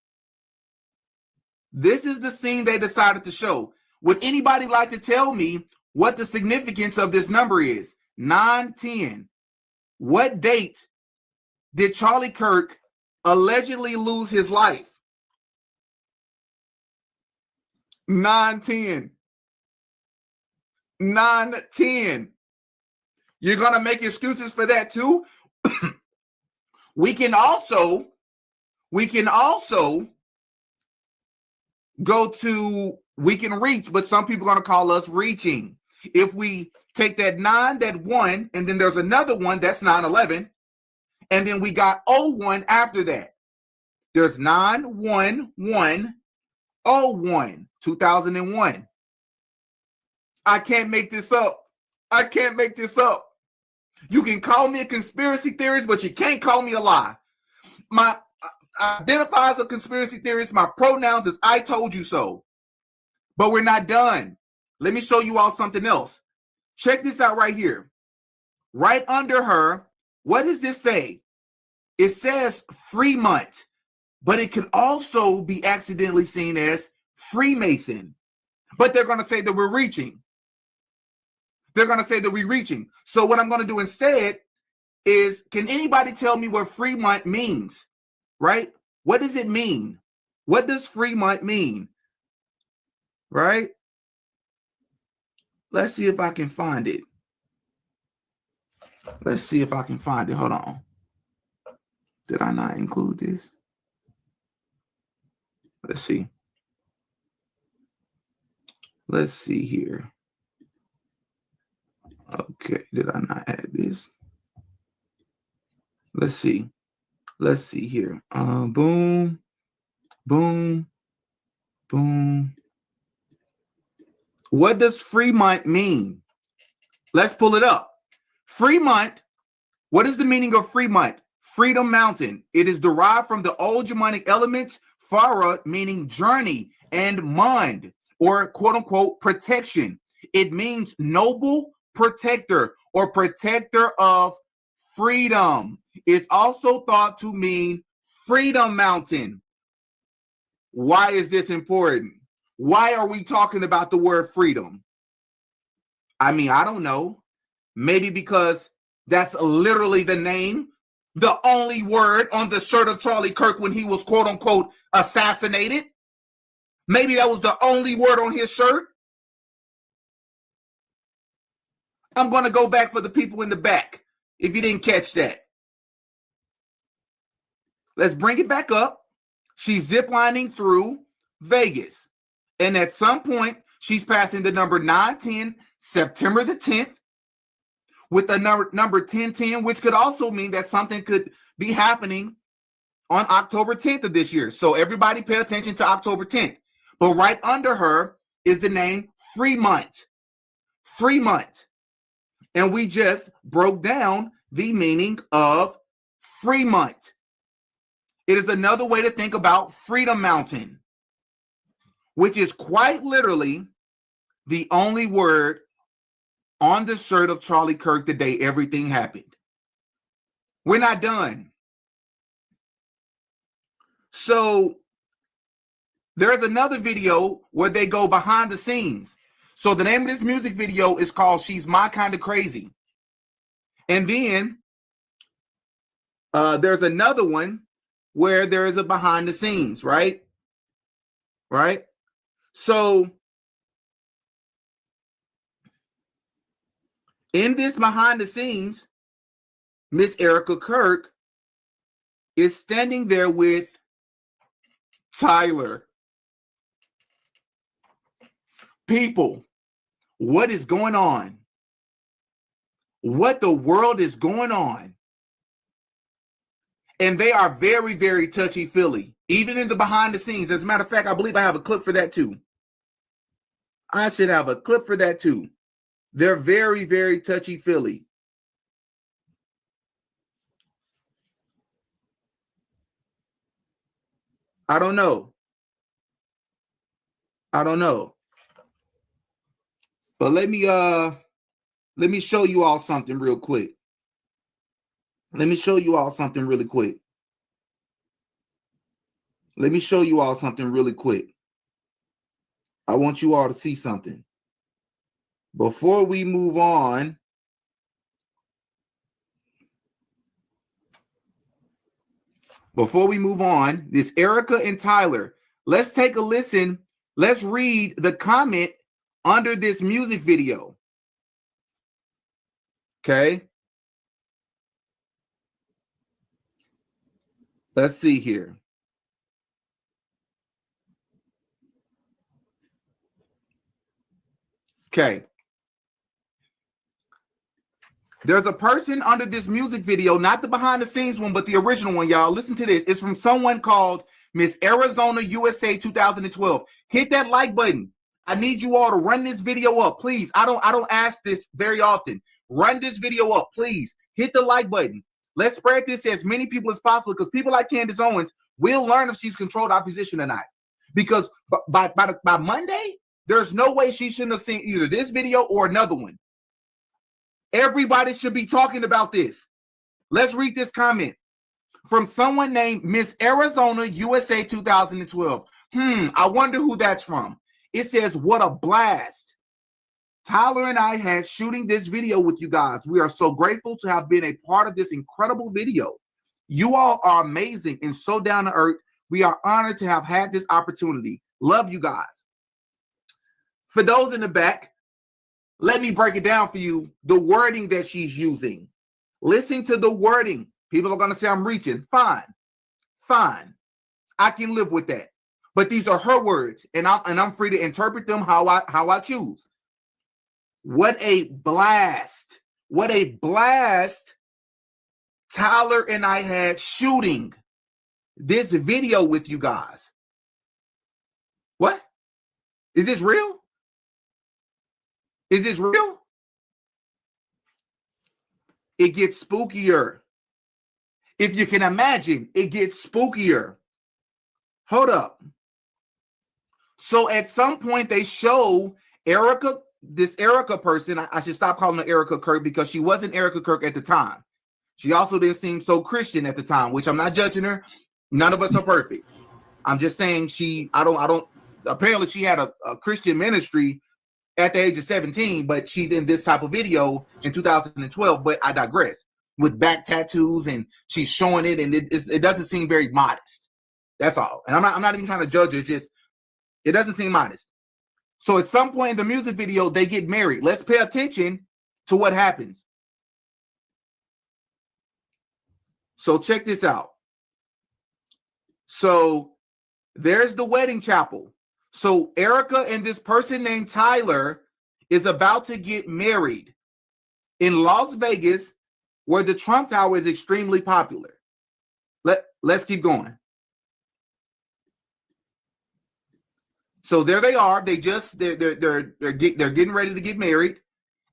This is the scene they decided to show. Would anybody like to tell me what the significance of this number is? 9/10. What date did Charlie Kirk allegedly lose his life? 9/10. 9/10. You're gonna make excuses for that too? We can also go to we can reach, but some people are going to call us reaching. If we take that 9, that 1, and then there's another one, that's 9/11, and then we got 01 after that. There's 9/1/1/01, 2001. I can't make this up. I can't make this up. You can call me a conspiracy theorist, but you can't call me a lie. My identify as a conspiracy theorist. My pronouns is I told you so. But we're not done. Let me show you all something else. Check this out right here. Right under her, what does this say? It says Fremont, but it could also be accidentally seen as Freemason. But they're going to say that we're reaching. They're going to say that we're reaching. So what I'm going to do instead is, can anybody tell me what Fremont means? Right? What does it mean? What does Fremont mean? Right? Let's see if I can find it. Let's see if I can find it. Hold on. Did I not include this? Let's see. Let's see here. Okay, did I not add this? Let's see. Let's see here. Boom, boom, boom. What does Fremont mean? Let's pull it up. Fremont, what is the meaning of Fremont? Freedom Mountain. It is derived from the old Germanic elements, fara, meaning journey, and mund, or quote unquote protection. It means noble protector or protector of freedom. It's also thought to mean Freedom Mountain. Why is this important? Why are we talking about the word freedom? I mean, I don't know. Maybe because that's literally the name, the only word on the shirt of Charlie Kirk when he was quote unquote assassinated. Maybe that was the only word on his shirt. I'm going to go back for the people in the back if you didn't catch that. Let's bring it back up. She's ziplining through Vegas. And at some point, she's passing the number 910, September the 10th, with the number 1010, which could also mean that something could be happening on October 10th of this year. So everybody pay attention to October 10th. But right under her is the name Fremont. Fremont. And we just broke down the meaning of Fremont. It is another way to think about Freedom Mountain, which is quite literally the only word on the shirt of Charlie Kirk the day everything happened. We're not done. So there's another video where they go behind the scenes. So the name of this music video is called She's My Kind of Crazy. And then there's another one where there is a behind the scenes, right? Right? So in this behind the scenes, Miss Erika Kirk is standing there with Tyler. People, what is going on? What the world is going on? And they are very, very touchy-feely, even in the behind the scenes. As a matter of fact, I believe I have a clip for that too. I should have a clip for that too. They're very, very touchy-feely. I don't know. I don't know. But let me show you all something real quick. Let me show you all something really quick. Let me show you all something really quick. I want you all to see something. Before we move on, this Erika and Tyler, let's take a listen. Let's read the comment under this music video. Okay. Let's see here. Okay. There's a person under this music video, not the behind the scenes one, but the original one, y'all. Listen to this. It's from someone called Miss Arizona USA 2012. Hit that like button. I need you all to run this video up, please. I don't ask this very often. Run this video up, please. Hit the like button. Let's spread this to as many people as possible, because people like Candace Owens will learn if she's controlled opposition or not. Because by Monday, there's no way she shouldn't have seen either this video or another one. Everybody should be talking about this. Let's read this comment from someone named Miss Arizona USA 2012. I wonder who that's from. It says, what a blast. Tyler and I had shooting this video with you guys. We are so grateful to have been a part of this incredible video. You all are amazing and so down to earth. We are honored to have had this opportunity. Love you guys. For those in the back, let me break it down for you, the wording that she's using. Listen to the wording. People are going to say I'm reaching. Fine. I can live with that. But these are her words, and I'm free to interpret them how I choose. What a blast. What a blast Tyler and I had shooting this video with you guys. What? Is this real? Is this real? It gets spookier. If you can imagine, it gets spookier. Hold up. So at some point they show Erika, this Erika person. I should stop calling her Erika Kirk, because she wasn't Erika Kirk at the time. She also didn't seem so Christian at the time, which I'm not judging her. None of us are perfect. I'm just saying apparently she had a Christian ministry at the age of 17, but she's in this type of video in 2012, but I digress. With back tattoos, and she's showing it, and it doesn't seem very modest. That's all. And I'm not even trying to judge her. It's just, it doesn't seem modest. So at some point in the music video, they get married. Let's pay attention to what happens. So check this out. So there's the wedding chapel. So Erika and this person named Tyler is about to get married in Las Vegas, where the Trump Tower is extremely popular. Let's keep going. So there they are. They're getting ready to get married,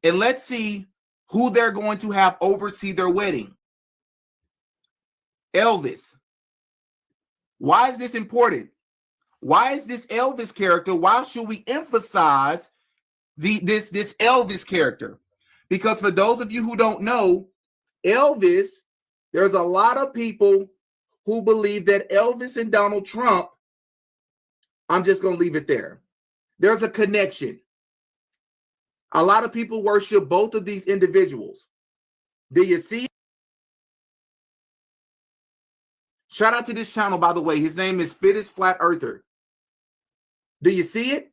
and let's see who they're going to have oversee their wedding. Elvis. Why is this important? Why is this Elvis character? Why should we emphasize this Elvis character? Because for those of you who don't know, Elvis, there's a lot of people who believe that Elvis and Donald Trump, I'm just going to leave it there. There's a connection. A lot of people worship both of these individuals. Do you see? Shout out to this channel, by the way. His name is Fittest Flat Earther. Do you see it?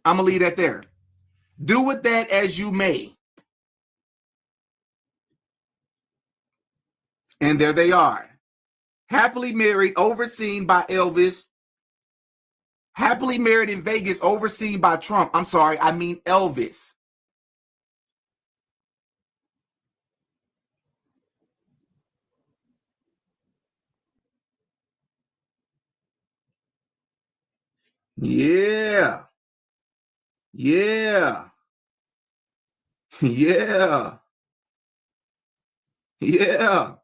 I'm going to leave that there. Do with that as you may. And there they are. Happily married, overseen by Elvis. Happily married in Vegas, overseen by Trump. I'm sorry, I mean Elvis. Yeah. Yeah. Yeah. Yeah.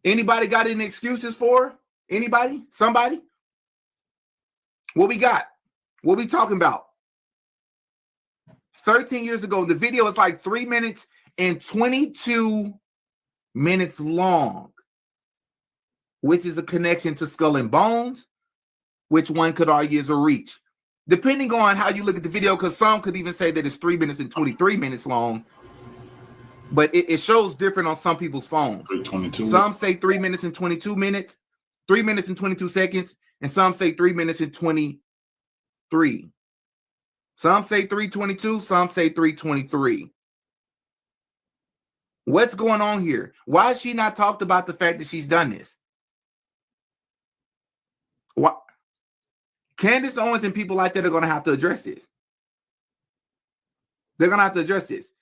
Anybody got any excuses for? Anybody? Somebody? What we got? What we talking about? 13 years ago. The video is like 3 minutes and 22 minutes long, which is a connection to Skull and Bones, which one could argue is a reach. Depending on how you look at the video, because some could even say that it's 3 minutes and 23 minutes long, but it shows different on some people's phones. 22. Some say 3 minutes and 22 minutes, 3 minutes and 22 seconds, and some say 3 minutes and 23. Some say 3:22, some say 3:23. What's going on here? Why has she not talked about the fact that she's done this? What? Candace Owens and people like that are going to have to address this. They're going to have to address this.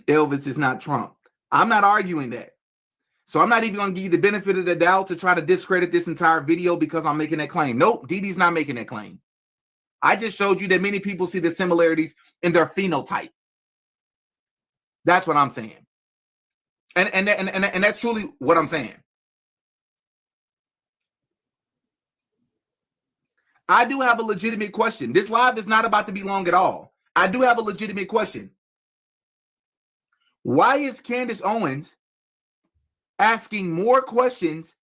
Elvis is not Trump. I'm not arguing that. So I'm not even going to give you the benefit of the doubt to try to discredit this entire video because I'm making that claim. Nope, Didi's not making that claim. I just showed you that many people see the similarities in their phenotype. That's what I'm saying. And that's truly what I'm saying. I do have a legitimate question. This live is not about to be long at all. I do have a legitimate question. Why is Candace Owens asking more questions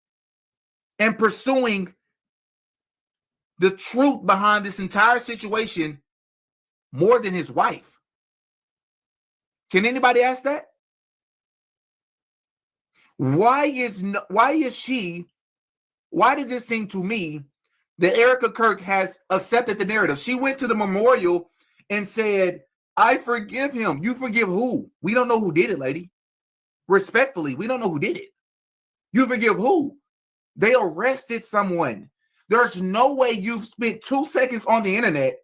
and pursuing the truth behind this entire situation more than his wife? Can anybody ask that? Why does it seem to me that Erika Kirk has accepted the narrative? She went to the memorial and said, I forgive him. You forgive who? We don't know who did it, lady. Respectfully, we don't know who did it. You forgive who? They arrested someone. There's no way you've spent 2 seconds on the internet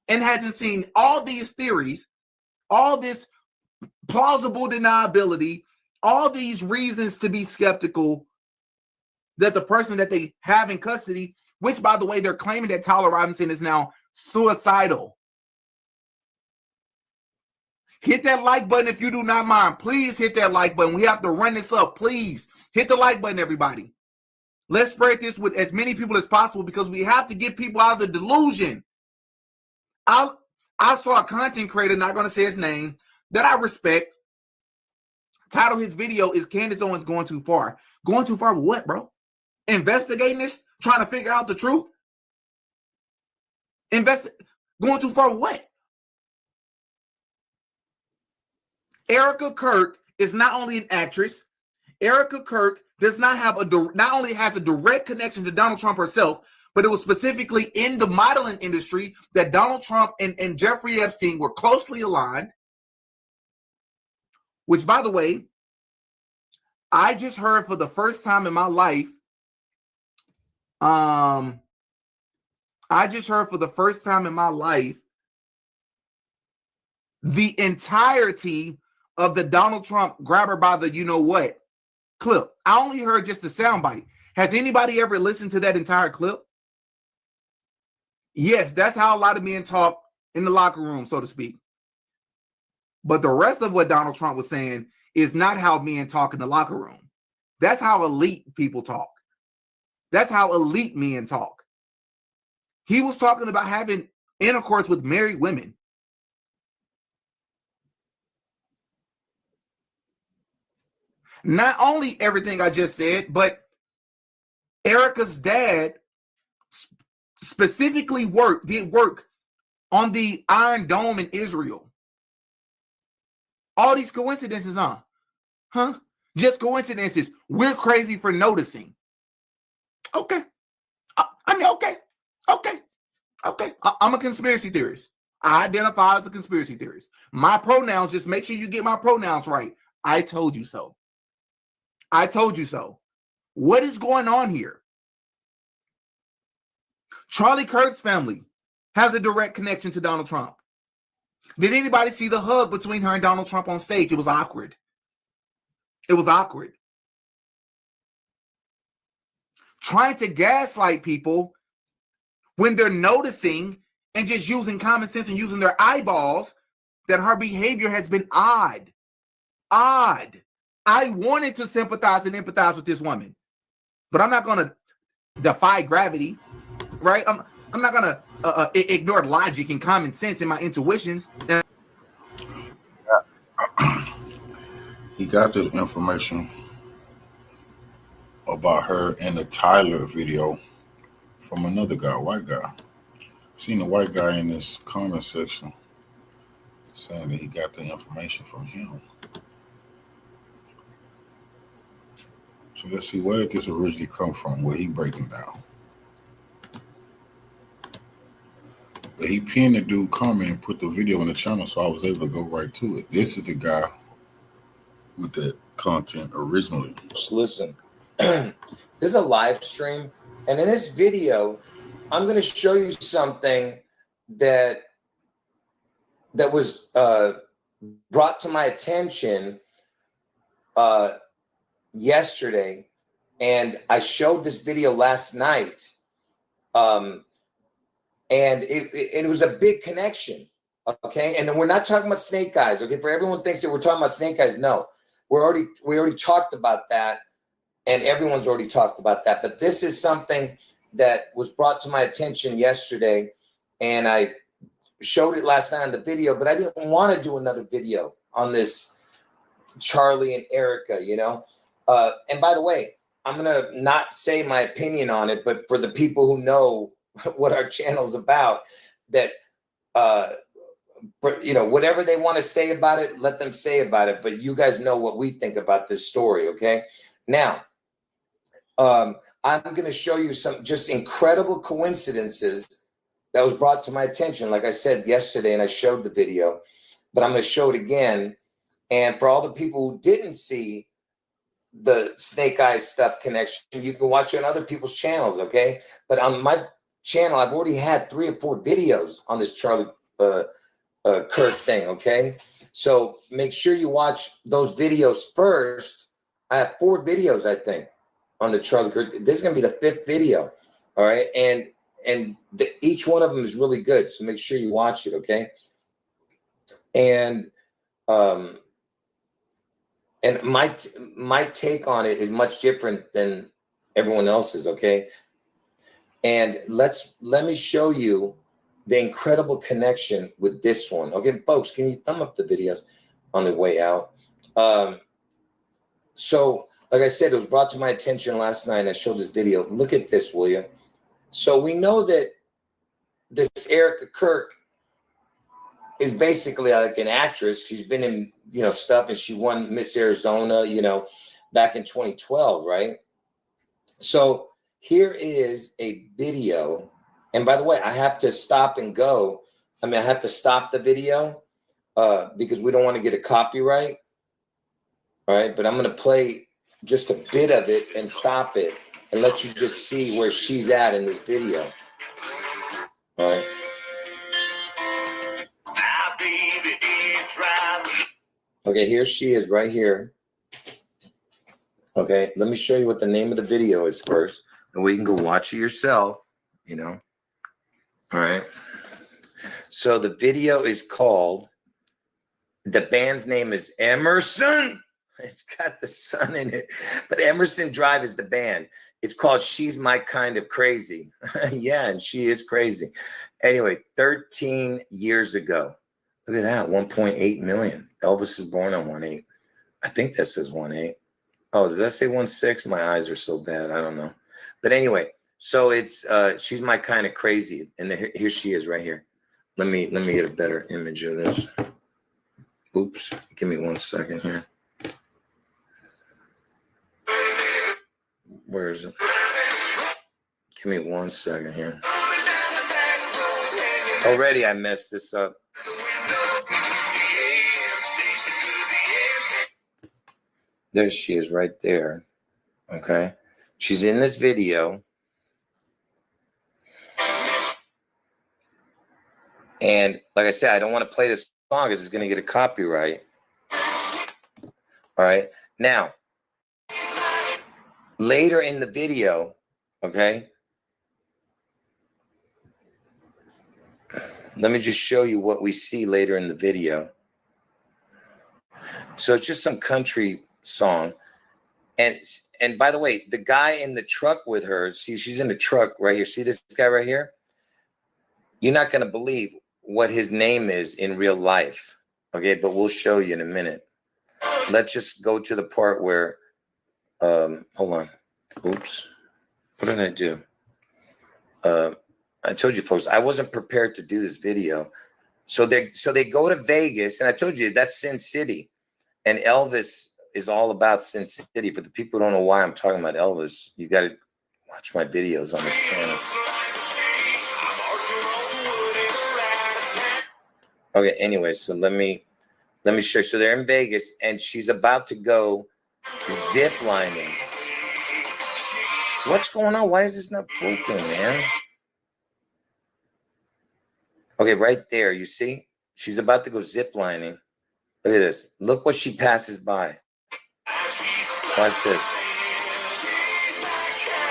and hasn't seen all these theories, all this plausible deniability, all these reasons to be skeptical that the person that they have in custody, which, by the way, they're claiming that Tyler Robinson is now suicidal. Hit that like button if you do not mind. Please hit that like button. We have to run this up. Please hit the like button, everybody. Let's spread this with as many people as possible because we have to get people out of the delusion. I saw a content creator, not going to say his name, that I respect. Title his video is Candace Owens Going Too Far. Going too far with what, bro? Investigating this? Trying to figure out the truth? Going too far with what? Erika Kirk is not only an actress. Erika Kirk does not have not only has a direct connection to Donald Trump herself, but it was specifically in the modeling industry that Donald Trump and Jeffrey Epstein were closely aligned. Which, by the way, I just heard for the first time in my life. The entirety of the Donald Trump grab her by the you know what clip. I only heard just a soundbite. Has anybody ever listened to that entire clip? Yes, that's how a lot of men talk in the locker room, so to speak. But the rest of what Donald Trump was saying is not how men talk in the locker room. That's how elite people talk. That's how elite men talk. He was talking about having intercourse with married women. Not only everything I just said, but Erika's dad specifically did work on the Iron Dome in Israel. All these coincidences, huh? Just coincidences. We're crazy for noticing. Okay. Okay. I'm a conspiracy theorist. I identify as a conspiracy theorist. My pronouns, just make sure you get my pronouns right. I told you so. I told you so. What is going on here? Charlie Kirk's family has a direct connection to Donald Trump. Did anybody see the hug between her and Donald Trump on stage? It was awkward. It was awkward. Trying to gaslight people when they're noticing and just using common sense and using their eyeballs that her behavior has been odd. Odd. I wanted to sympathize and empathize with this woman, but I'm not going to defy gravity, right? I'm not going to ignore logic and common sense and my intuitions. got this information about her in the Tyler video from another guy, white guy. Seen a white guy in this comment section saying that he got the information from him. So let's see, where did this originally come from? What he breaking down? But he pinned the dude comment and put the video in the channel, so I was able to go right to it. This is the guy with the content originally. Just listen. This is a live stream, and in this video, I'm going to show you something that was brought to my attention yesterday, and I showed this video last night, and it was a big connection. Okay, and we're not talking about snake eyes. Okay, for everyone thinks that we're talking about snake eyes, no, we already talked about that, and everyone's already talked about that. But this is something that was brought to my attention yesterday, and I showed it last night on the video, but I didn't want to do another video on this Charlie and Erika, you know. And by the way, I'm gonna not say my opinion on it, but for the people who know what our channel's about, that you know, whatever they want to say about it, let them say about it. But you guys know what we think about this story, okay? Now, I'm going to show you some just incredible coincidences that was brought to my attention, like I said yesterday, and I showed the video, but I'm going to show it again. And for all the people who didn't see the snake eyes stuff connection, you can watch it on other people's channels, okay? But on my channel, I've already had 3 or 4 videos on this Charlie Kirk thing, okay? So make sure you watch those videos first. I have 4 videos, I think, on the Charlie Kirk. This is going to be the 5th video, all right? And each one of them is really good, so make sure you watch it, okay? And my take on it is much different than everyone else's, okay? And let me show you the incredible connection with this one. Okay, folks, can you thumb up the videos on the way out? So, like I said, it was brought to my attention last night, and I showed this video. Look at this, will you? So we know that this Erika Kirk is basically like an actress. She's been in, you know, stuff, and she won Miss Arizona, you know, back in 2012, right? So here is a video. And by the way, I have to stop and go. I mean, I have to stop the video because we don't want to get a copyright. All right. But I'm going to play just a bit of it and stop it and let you just see where she's at in this video. All right. Okay, here she is right here. Okay, let me show you what the name of the video is first, and we can go watch it yourself, you know. All right. So the video is called, the band's name is Emerson. It's got the sun in it, but Emerson Drive is the band. It's called She's My Kind of Crazy. Yeah, and she is crazy. Anyway, 13 years ago. Look at that, 1.8 million. Elvis is born on 1/8. I think that says 1/8. Oh, did I say 1/6? My eyes are so bad. I don't know. But anyway, so it's She's My Kind of Crazy. And here she is right here. Let me get a better image of this. Oops. Give me 1 second here. Where is it? Give me 1 second here. Already I messed this up. There she is right there. Okay. She's in this video. And like I said, I don't want to play this song because it's going to get a copyright. All right. Now, later in the video, okay, let me just show you what we see later in the video. So it's just some country song. And by the way, the guy in the truck with her, see, she's in the truck right here. See this guy right here? You're not going to believe what his name is in real life. Okay, but we'll show you in a minute. let's just go to the part where, hold on. Oops. What did I do? I told you folks, I wasn't prepared to do this video. So they go to Vegas, and I told you that's Sin City. And Elvis is all about Sin City. For the people who don't know why I'm talking about Elvis, you got to watch my videos on this channel. Okay, anyway, so let me show you. So they're in Vegas, and she's about to go zip lining. What's going on? Why is this not working, man? Okay, right there, you see? She's about to go zip lining. Look at this. Look what she passes by. Watch this.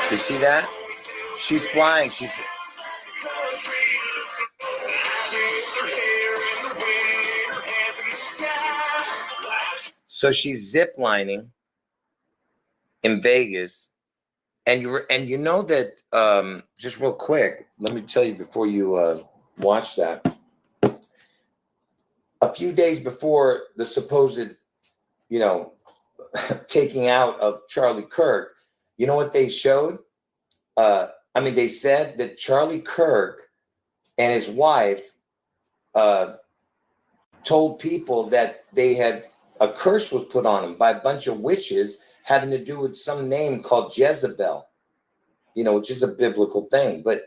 You see that? She's flying. So she's zip lining in Vegas. And you know that, just real quick, let me tell you before you watch that. A few days before the supposed, taking out of Charlie Kirk, you know what they showed? They said that Charlie Kirk and his wife told people that they had a curse was put on them by a bunch of witches having to do with some name called Jezebel, which is a biblical thing. But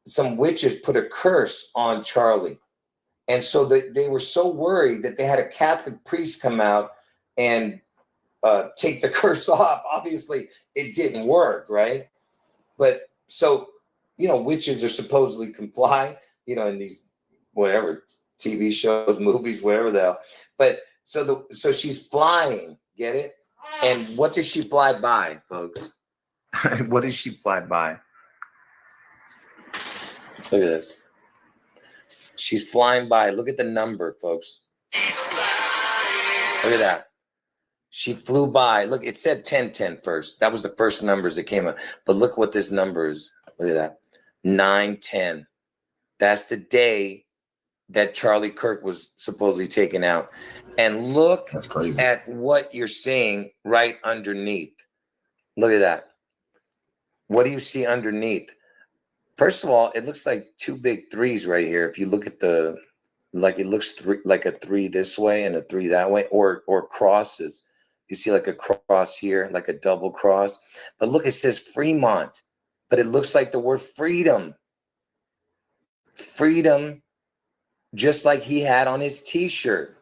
some witches put a curse on Charlie. And so they were so worried that they had a Catholic priest come out and take the curse off. Obviously, it didn't work, right? But so, witches are supposedly comply, in these whatever TV shows, movies, whatever the hell. But so she's flying, get it? And what does she fly by, folks? What does she fly by? Look at this. She's flying by. Look at the number, folks. Look at that. She flew by. Look, it said 1010 first. That was the first numbers that came up. But look what this number is. Look at that. 910. That's the day that Charlie Kirk was supposedly taken out. And look at what you're seeing right underneath. Look at that. What do you see underneath? First of all, it looks like two big threes right here. If you look at it looks like a three this way and a three that way, or crosses. You see like a cross here, like a double cross. But look, it says Fremont, but it looks like the word freedom. Freedom, just like he had on his t-shirt.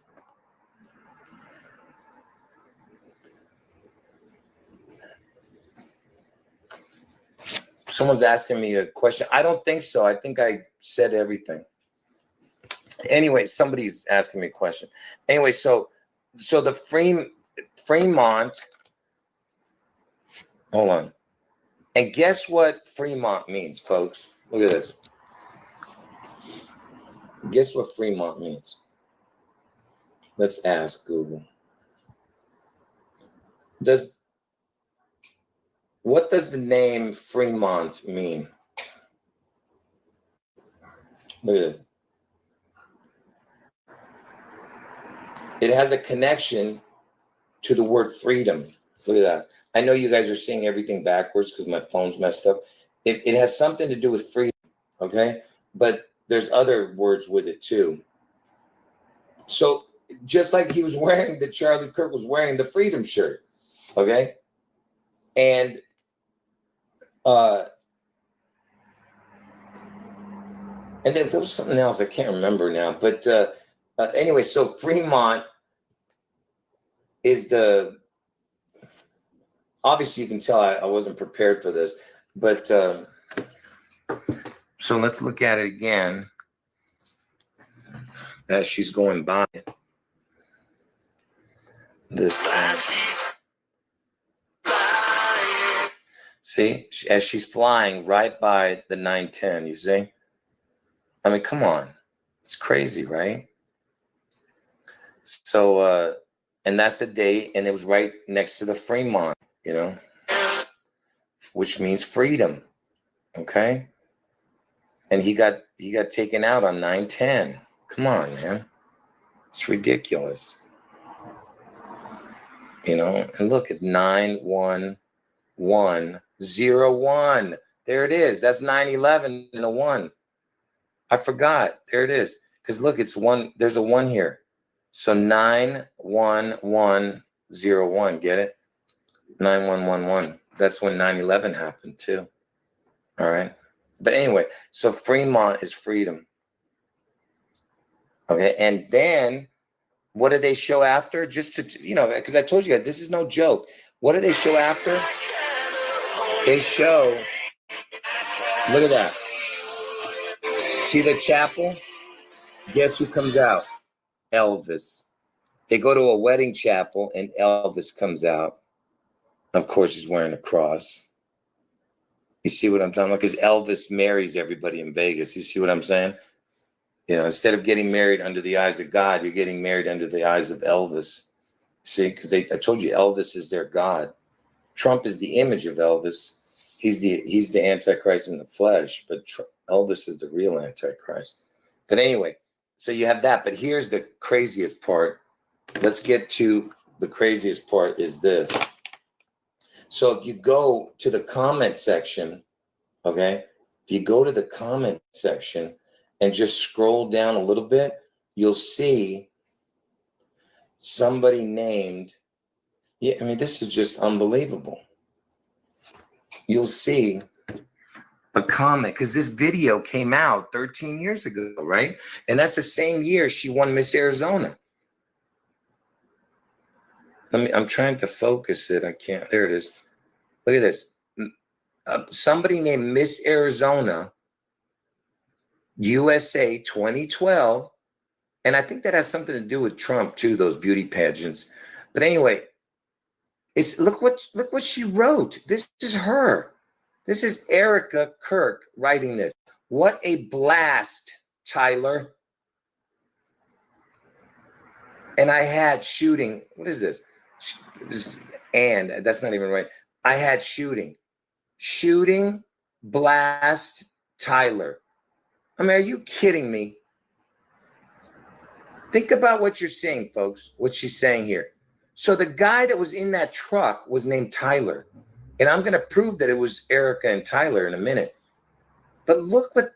Someone's asking me a question. I don't think so. I think I said everything. Anyway, somebody's asking me a question. Anyway, so the Fremont, hold on. And guess what Fremont means, folks? Look at this. Guess what Fremont means? Let's ask Google. What does the name Fremont mean? Look at it. It has a connection to the word freedom. Look at that. I know you guys are seeing everything backwards because my phone's messed up. It has something to do with freedom, okay? But there's other words with it too. So just like he was wearing, Charlie Kirk was wearing the freedom shirt, okay? And then there was something else I can't remember now. But anyway, so Fremont is obviously you can tell I wasn't prepared for this, but so let's look at it again as she's going by. See, as she's flying right by the 910, you see? I mean, come on. It's crazy, right? So, and that's the date, and it was right next to the Fremont, which means freedom, okay? And he got taken out on 910. Come on, man. It's ridiculous. You know, and look, it's 91101. There it is. That's 911 and a 1. I forgot. There it is. Because look, it's 1. There's a 1 here. So 91101. Get it? 9111. That's when 9/11 happened too. All right. But anyway, so Fremont is freedom. Okay. And then what do they show after? Just to, you know, because I told you guys, this is no joke. What do they show after? They show, look at that. See the chapel? Guess who comes out? Elvis. They go to a wedding chapel and Elvis comes out. Of course, he's wearing a cross. You see what I'm talking about? Because Elvis marries everybody in Vegas. You see what I'm saying? You know, instead of getting married under the eyes of God, you're getting married under the eyes of Elvis. See, because I told you Elvis is their God. Trump is the image of Elvis. He's the Antichrist in the flesh, but Elvis is the real Antichrist. But anyway, so you have that. But here's the craziest part. Let's get to the craziest part is this. So if you go to the comment section, okay, if you go to the comment section and just scroll down a little bit, you'll see somebody named, yeah, I mean, this is just unbelievable. You'll see a comment, because this video came out 13 years ago, right? And that's the same year she won Miss Arizona. I'm trying to focus it. I can't. There it is. Look at this. Somebody named Miss Arizona USA 2012. And I think that has something to do with Trump too, those beauty pageants. But anyway, it's look what she wrote. This is her. This is Erika Kirk writing this. What a blast, Tyler. And I had shooting. What is this? And that's not even right. I had shooting. Shooting, blast, Tyler. I mean, are you kidding me? Think about what you're saying, folks, what she's saying here. So the guy that was in that truck was named Tyler. And I'm going to prove that it was Erika and Tyler in a minute. But look what,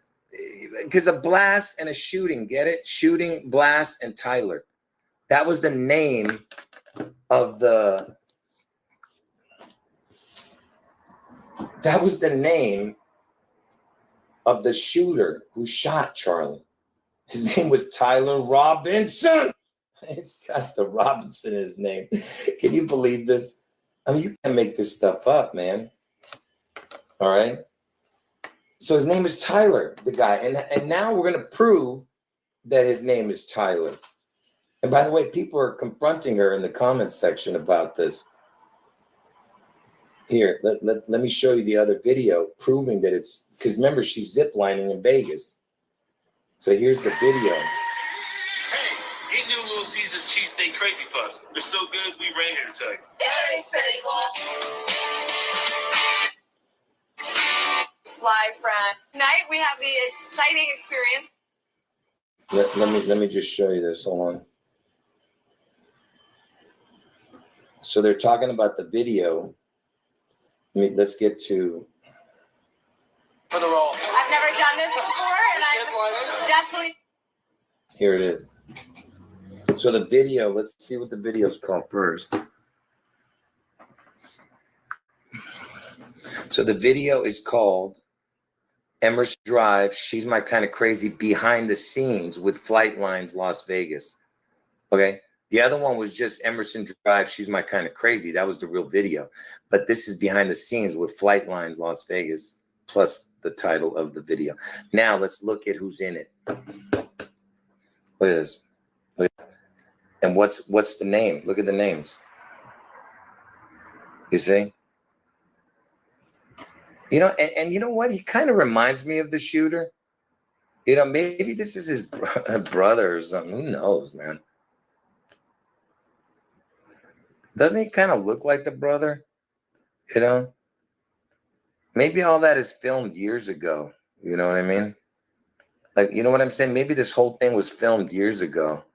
because a blast and a shooting, get it? Shooting, blast, and Tyler. That was the name of the, shooter who shot Charlie. His name was Tyler Robinson. It's got the Robinson in his name. Can you believe this? I mean, you can't make this stuff up, man. All right. So his name is Tyler, the guy. And now we're going to prove that his name is Tyler. And by the way, people are confronting her in the comments section about this. Here, let me show you the other video proving that it's, because remember, she's ziplining in Vegas. So here's the video. Hey, get new Little Caesars cheesesteak crazy puffs. They're so good, we ran here to tell you. Fly front. Tonight we have the exciting experience. Let me just show you this. Hold on. So they're talking about the video. Let's get to. For the roll. I've never done this before, and I'm definitely. Here it is. So the video, let's see what the video is called first. So the video is called Emerson Drive, She's My Kind of Crazy, Behind the Scenes with Flight Lines Las Vegas. Okay. The other one was just Emerson Drive, She's My Kind of Crazy. That was the real video. But this is behind the scenes with Flight Lines Las Vegas, plus the title of the video. Now let's look at who's in it. Look at this. And what's the name? Look at the names. You see? You know, and you know what? He kind of reminds me of the shooter. You know, maybe this is his brother or something. Who knows, man? Doesn't he kind of look like the brother? You know? Maybe all that is filmed years ago. You know what I mean? Like, you know what I'm saying? Maybe this whole thing was filmed years ago.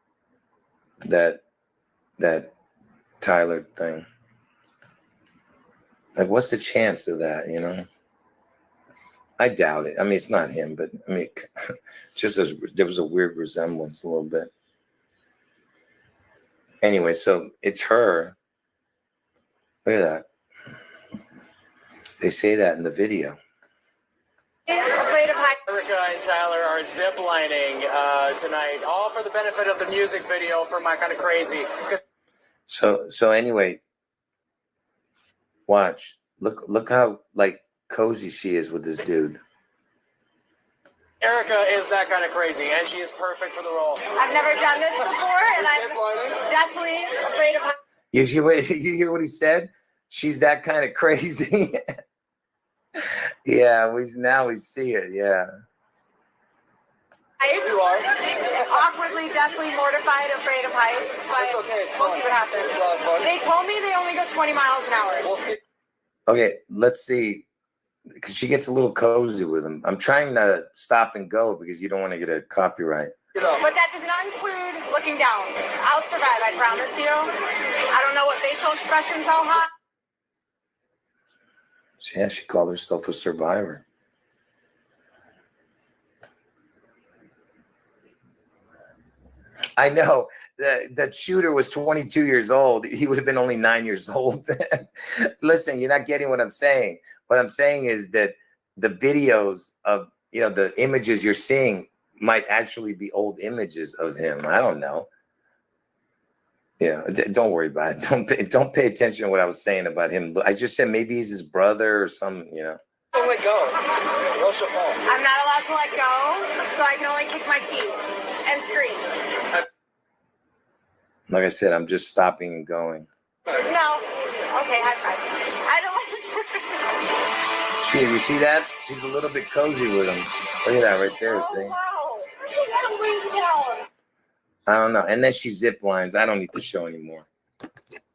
That Tyler thing. Like, what's the chance of that, you know? I doubt it. I mean, it's not him, but I mean, just as there was a weird resemblance a little bit. Anyway, so it's her. Look at that. They say that in the video. Erika and Tyler are ziplining tonight, all for the benefit of the music video for My Kind of Crazy. So anyway, watch. Look how like cozy she is with this dude. Erika is that kind of crazy, and she is perfect for the role. I've never done this before, and I'm definitely afraid of heights. You hear what he said? She's that kind of crazy. Yeah, we see it. Yeah. You are awkwardly, definitely mortified, afraid of heights, but we'll see what happens. They told me they only go 20 miles an hour. We'll see. Okay, let's see. Because she gets a little cozy with him. I'm trying to stop and go because you don't want to get a copyright. But that does not include looking down. I'll survive, I promise you. I don't know what facial expressions I'll have. Yeah, she called herself a survivor. I know that shooter was 22 years old. He would have been only 9 years old. Listen, you're not getting what I'm saying. What I'm saying is that the videos of, you know, the images you're seeing might actually be old images of him. I don't know. Yeah, don't worry about it. Don't pay attention to what I was saying about him. I just said maybe he's his brother or some, you know. Don't let go. Rocha fall. I'm not allowed to let go, so I can only kick my feet and scream. Like I said, I'm just stopping and going. No. Okay, high five. I don't like See, you see that? She's a little bit cozy with him. Look at that right there. See? I don't know. And then she zip lines. I don't need to show anymore.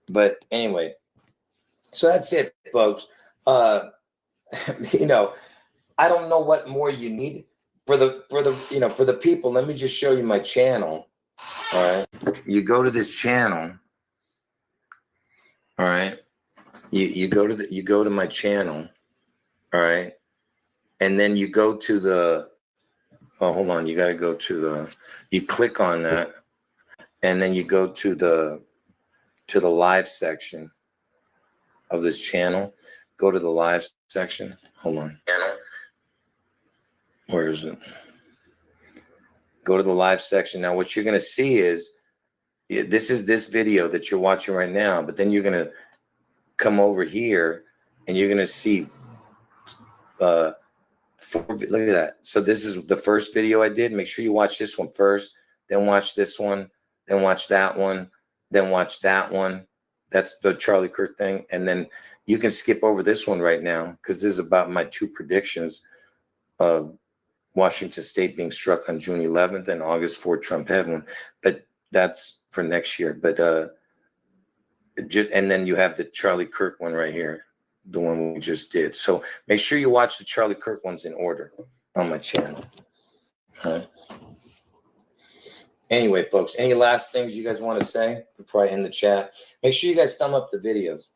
But anyway, so that's it, folks. You know, I don't know what more you need for the people. Let me just show you my channel. All right. You go to this channel. All right. You go to my channel. All right. And then you go to the, oh, hold on. You got to go to the, you click on that. And then you go to the live section of this channel. Go to the live section. Hold on. Where is it? Go to the live section. Now, what you're going to see is, this is this video that you're watching right now, but then you're going to come over here and you're going to see, look at that. So this is the first video I did. Make sure you watch this one first, then watch this one, then watch that one, then watch that one. That's the Charlie Kirk thing. And then you can skip over this one right now because this is about my two predictions of Washington State being struck on June 11th and August 4th, Trump had one. But that's for next year. But and then you have the Charlie Kirk one right here, the one we just did. So make sure you watch the Charlie Kirk ones in order on my channel. All right. Anyway, folks, any last things you guys want to say before I end the chat? Make sure you guys thumb up the videos.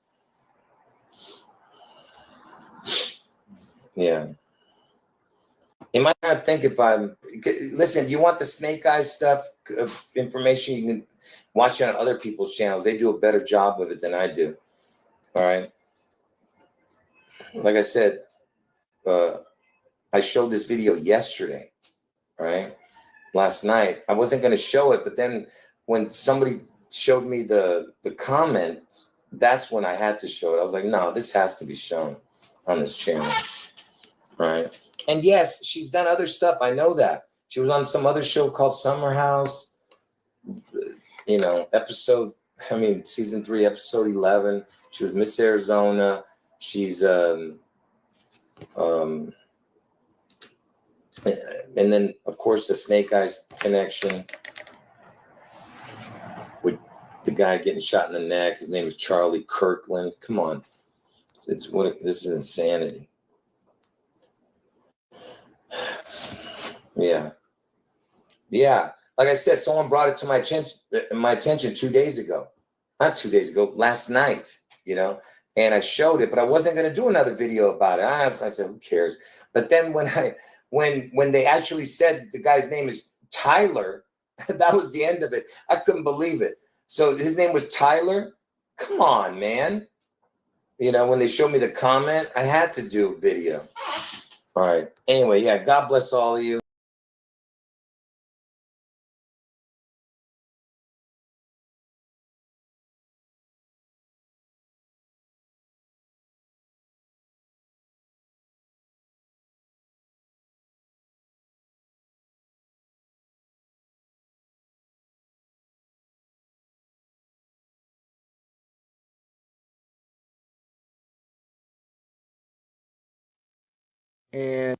Yeah. You might not think if I'm, listen, you want the snake eyes stuff, information, you can watch it on other people's channels. They do a better job of it than I do. All right. Like I said, I showed this video yesterday, all right? Last night. I wasn't going to show it, but then when somebody showed me the comments, that's when I had to show it. I was like, no, this has to be shown on this channel, right? And yes, she's done other stuff. I know that. She was on some other show called Summer House, you know, season 3, episode 11. She was Miss Arizona. She's, and then, of course, the Snake Eyes connection with the guy getting shot in the neck. His name is Charlie Kirkland. Come on. This is insanity. Yeah. Yeah. Like I said, someone brought it to my attention 2 days ago. not 2 days ago, last night, you know, and I showed it, but I wasn't going to do another video about it. I said, who cares? But then when they actually said the guy's name is Tyler, that was the end of it. I couldn't believe it. So his name was Tyler. Come on, man. You know, when they showed me the comment, I had to do a video. All right. Anyway, yeah, God bless all of you. And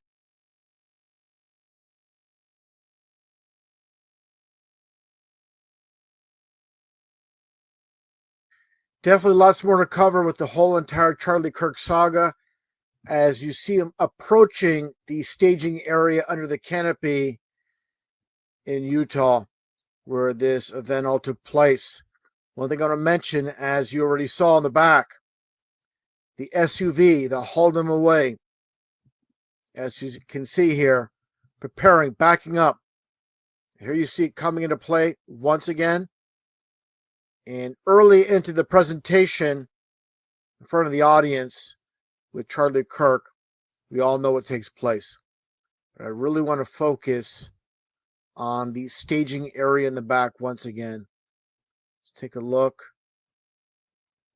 definitely lots more to cover with the whole entire Charlie Kirk saga as you see him approaching the staging area under the canopy in Utah where this event all took place. One thing I want to mention, as you already saw in the back, the SUV that hauled him away, as you can see here, preparing, backing up. Here you see it coming into play once again. And early into the presentation, in front of the audience with Charlie Kirk, we all know what takes place. But I really want to focus on the staging area in the back once again. Let's take a look.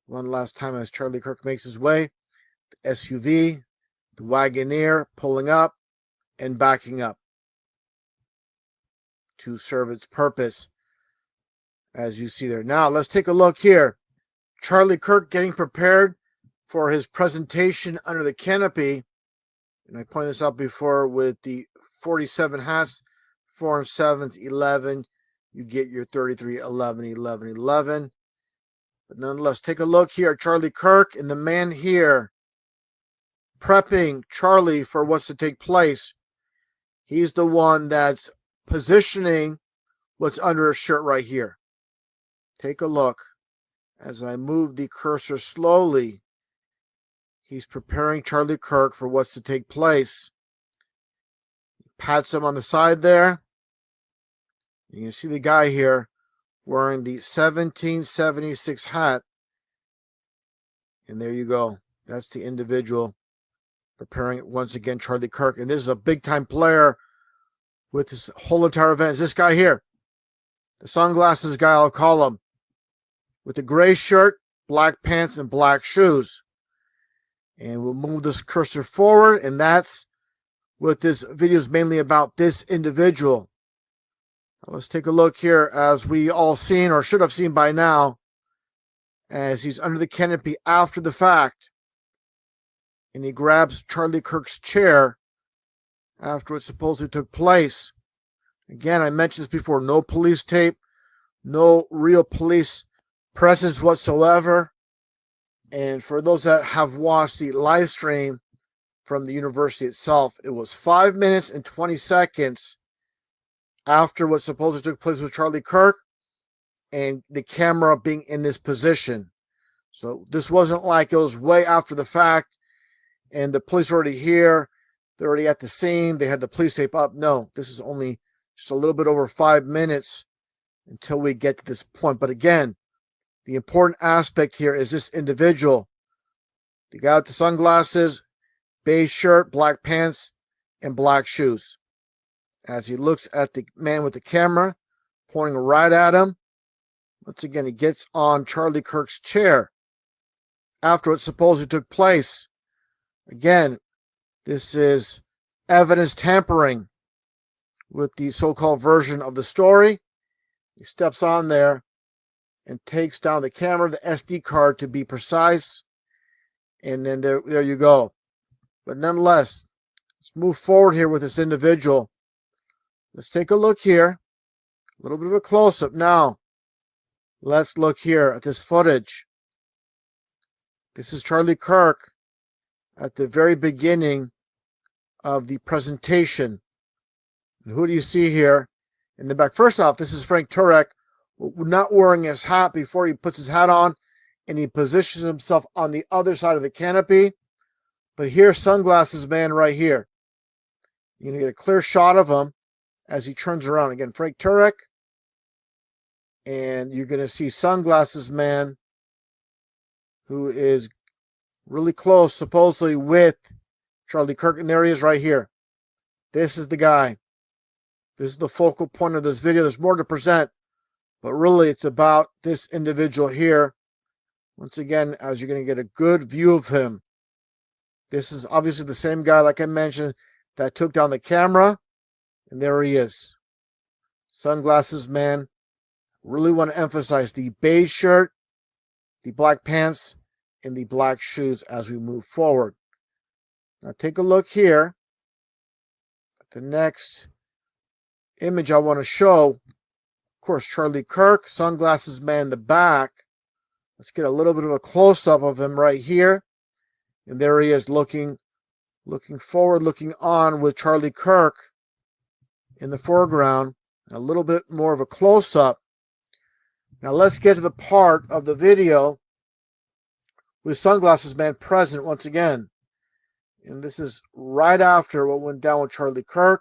One last time as Charlie Kirk makes his way. The SUV, the Wagoneer pulling up and backing up to serve its purpose, as you see there. Now, let's take a look here. Charlie Kirk getting prepared for his presentation under the canopy. And I pointed this out before with the 47 hats, 4 and 7s, 11. You get your 33, 11, 11, 11. But nonetheless, take a look here at Charlie Kirk and the man here prepping Charlie for what's to take place. He's the one that's positioning what's under his shirt right here. Take a look. As I move the cursor slowly, he's preparing Charlie Kirk for what's to take place. Pats him on the side there. You can see the guy here wearing the 1776 hat. And there you go. That's the individual preparing once again Charlie Kirk. And this is a big-time player with this whole entire event. Is this guy here. The sunglasses guy, I'll call him. With the gray shirt, black pants, and black shoes. And we'll move this cursor forward, and that's what this video is mainly about, this individual. Now let's take a look here as we all seen, or should have seen by now, as he's under the canopy after the fact. And he grabs Charlie Kirk's chair after it supposedly took place. Again, I mentioned this before, no police tape, no real police presence whatsoever. And for those that have watched the live stream from the university itself, it was 5 minutes and 20 seconds after what supposedly took place with Charlie Kirk and the camera being in this position. So this wasn't like it was way after the fact and the police are already here, they're already at the scene, they had the police tape up. No, this is only just a little bit over 5 minutes until we get to this point. But again, the important aspect here is this individual. The guy with the sunglasses, beige shirt, black pants, and black shoes. As he looks at the man with the camera, pointing right at him. Once again, he gets on Charlie Kirk's chair after what supposedly took place. Again, this is evidence tampering with the so-called version of the story. He steps on there and takes down the camera, the SD card to be precise. And then there you go. But nonetheless, let's move forward here with this individual. Let's take a look here. A little bit of a close-up now. Let's look here at this footage. This is Charlie Kirk at the very beginning of the presentation. And who do you see here in the back? First off, this is Frank Turek, not wearing his hat before he puts his hat on, and he positions himself on the other side of the canopy. But here's Sunglasses Man right here. You're going to get a clear shot of him as he turns around. Again, Frank Turek. And you're going to see Sunglasses Man, who is really close, supposedly, with Charlie Kirk. And there he is right here. This is the guy. This is the focal point of this video. There's more to present, but really it's about this individual here. Once again, as you're going to get a good view of him. This is obviously the same guy, like I mentioned, that took down the camera. And there he is. Sunglasses Man. Really want to emphasize the beige shirt, the black pants, and the black shoes as we move forward. Now take a look here at the next image I want to show. Of course, Charlie Kirk, Sunglasses Man in the back. Let's get a little bit of a close-up of him right here. And there he is looking forward, looking on with Charlie Kirk in the foreground. A little bit more of a close-up. Now let's get to the part of the video with Sunglasses Man present once again. And this is right after what went down with Charlie Kirk.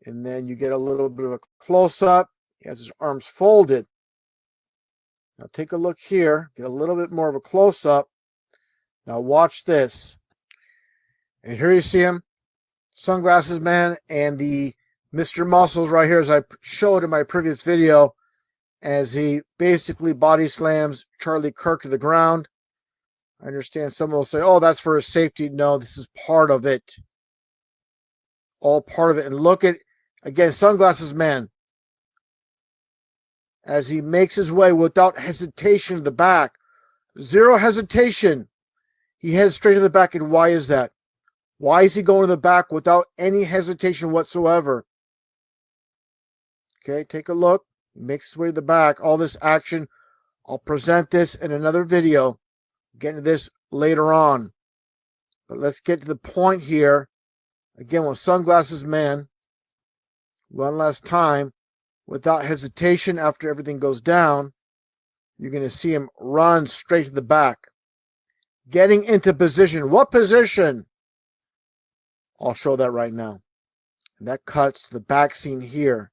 And then you get a little bit of a close-up. He has his arms folded. Now take a look here. Get a little bit more of a close-up. Now watch this. And here you see him, Sunglasses Man, and the Mr. Muscles right here, as I showed in my previous video, as he basically body slams Charlie Kirk to the ground. I understand someone will say, oh, that's for his safety. No, this is part of it. All part of it. And look at, again, Sunglasses Man, as he makes his way without hesitation to the back. Zero hesitation. He heads straight to the back. And why is that? Why is he going to the back without any hesitation whatsoever? Okay, take a look. He makes his way to the back. All this action. I'll present this in another video. Get into this later on. But let's get to the point here. Again, with Sunglasses Man. One last time. Without hesitation, after everything goes down, you're going to see him run straight to the back. Getting into position. What position? I'll show that right now. And that cuts to the back scene here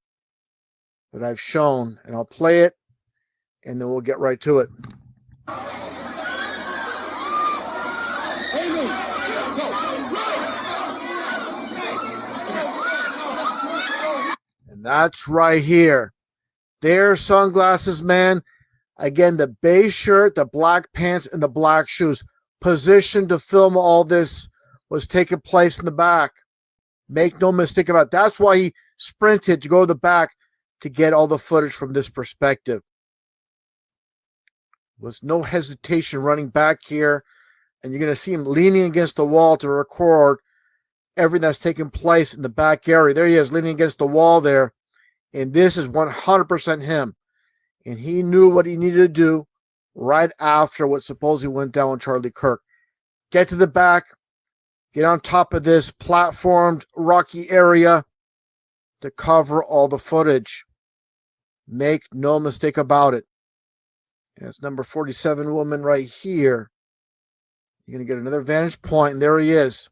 that I've shown. And I'll play it, and then we'll get right to it. And that's right here. There's Sunglasses Man. Again, the beige shirt, the black pants, and the black shoes. Positioned to film all this was taking place in the back. Make no mistake about it. That's why he sprinted to go to the back to get all the footage from this perspective. Was no hesitation running back here. And you're going to see him leaning against the wall to record everything that's taking place in the back area. There he is, leaning against the wall there. And this is 100% him. And he knew what he needed to do right after what supposedly went down with Charlie Kirk. Get to the back. Get on top of this platformed rocky area to cover all the footage. Make no mistake about it. That's number 47 woman right here. You're going to get another vantage point, and there he is.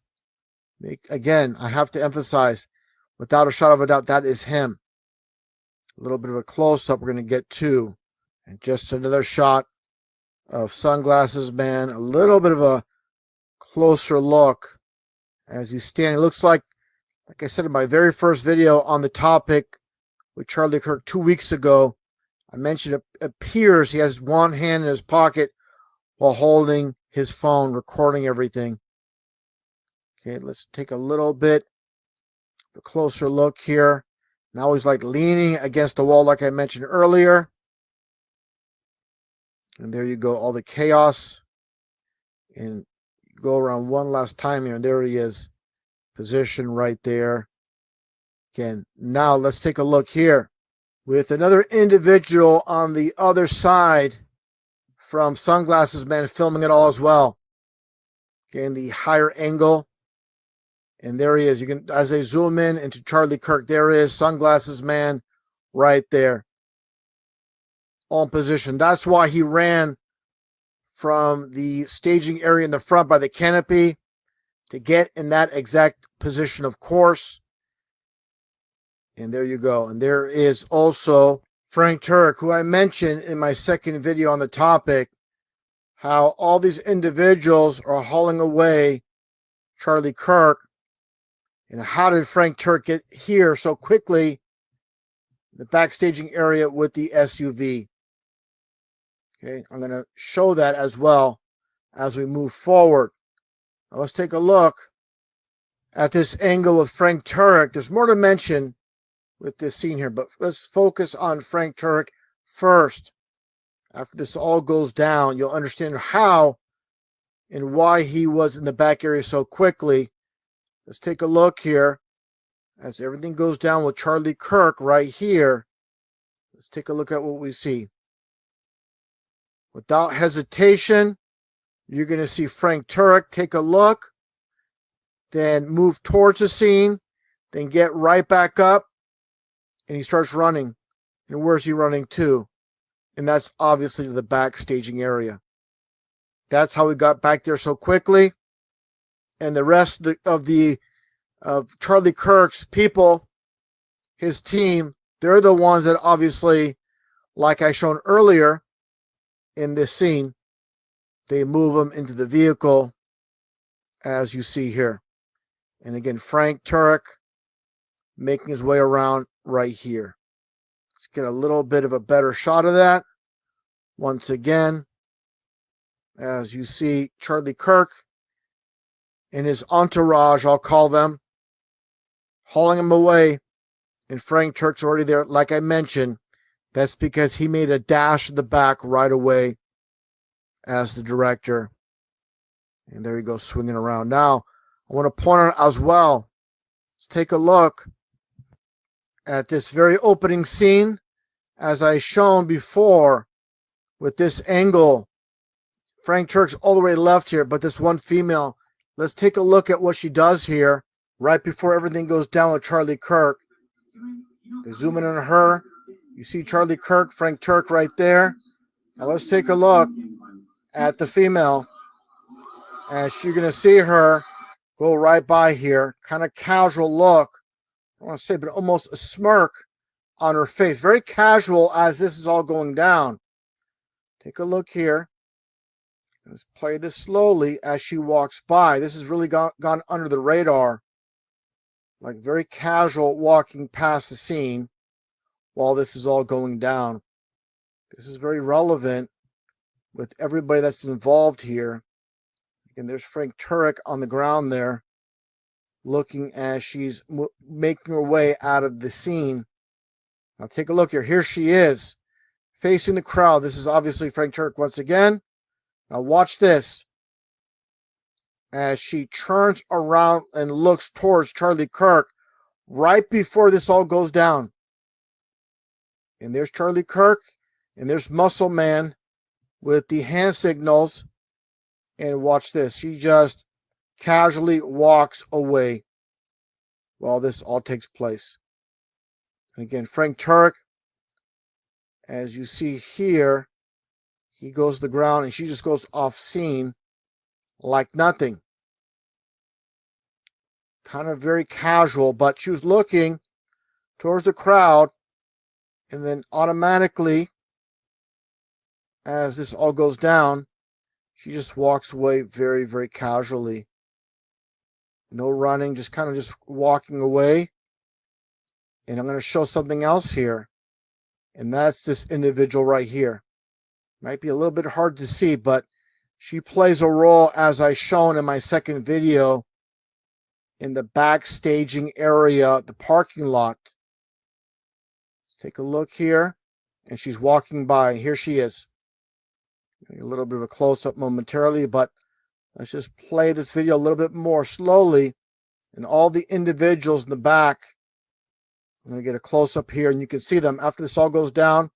Again, I have to emphasize, without a shot of a doubt, that is him. A little bit of a close-up we're going to get to. And just another shot of Sunglasses Man. A little bit of a closer look as he's standing. Looks like I said in my very first video on the topic with Charlie Kirk 2 weeks ago, I mentioned it appears he has one hand in his pocket while holding his phone, recording everything. Okay, let's take a little bit of a closer look here. Now he's like leaning against the wall like I mentioned earlier. And there you go, all the chaos. And go around one last time here, and there he is. Position right there. Again, now let's take a look here with another individual on the other side from Sunglasses Man filming it all as well. Again, the higher angle. And there he is. You can, as I zoom in into Charlie Kirk, there is Sunglasses Man right there. all in position. That's why he ran from the staging area in the front by the canopy to get in that exact position, of course. And there you go. And there is also Frank Turek, who I mentioned in my second video on the topic, how all these individuals are hauling away Charlie Kirk. And how did Frank Turek get here so quickly, the backstaging area with the SUV? Okay, I'm going to show that as well as we move forward. Now let's take a look at this angle with Frank Turek. There's more to mention with this scene here, but let's focus on Frank Turek first. After this all goes down, you'll understand how and why he was in the back area so quickly. Let's take a look here as everything goes down with Charlie Kirk right here. Let's take a look at what we see. Without hesitation, you're going to see Frank Turek take a look, then move towards the scene, then get right back up, and he starts running. And where's he running to? And that's obviously to the back staging area. That's how we got back there so quickly. And the rest of Charlie Kirk's people, his team, they're the ones that obviously, like I shown earlier in this scene, they move him into the vehicle, as you see here. And again, Frank Turek making his way around right here. Let's get a little bit of a better shot of that. Once again, as you see Charlie Kirk and his entourage, I'll call them, hauling him away. And Frank Turek's already there. Like I mentioned, that's because he made a dash to the back right away as the director. And there he goes, swinging around. Now, I want to point out as well, let's take a look at this very opening scene, as I shown before, with this angle. Frank Turek's all the way left here, but this one female, let's take a look at what she does here right before everything goes down with Charlie Kirk. They zoom in on her. You see Charlie Kirk, Frank Turek right there. Now let's take a look at the female. As you're going to see her go right by here. Kind of casual look. I don't want to say, but almost a smirk on her face. Very casual as this is all going down. Take a look here. Let's play this slowly as she walks by. This has really gone under the radar. Like very casual walking past the scene while this is all going down. This is very relevant with everybody that's involved here. And there's Frank Turek on the ground there, looking as she's making her way out of the scene. Now take a look here. Here she is, facing the crowd. This is obviously Frank Turek once again. Now watch this. As she turns around and looks towards Charlie Kirk right before this all goes down. And there's Charlie Kirk, and there's Muscle Man with the hand signals. And watch this. She just casually walks away while this all takes place. And again, Frank Turek, as you see here, he goes to the ground and she just goes off scene like nothing. Kind of very casual, but she was looking towards the crowd, and then automatically, as this all goes down, she just walks away very, very casually. No running, just kind of just walking away. And I'm going to show something else here. And that's this individual right here. Might be a little bit hard to see, but she plays a role, as I shown in my second video, in the backstaging area, the parking lot. Let's take a look here. And she's walking by. Here she is. A little bit of a close-up momentarily, but let's just play this video a little bit more slowly. And all the individuals in the back, I'm going to get a close-up here, and you can see them after this all goes down.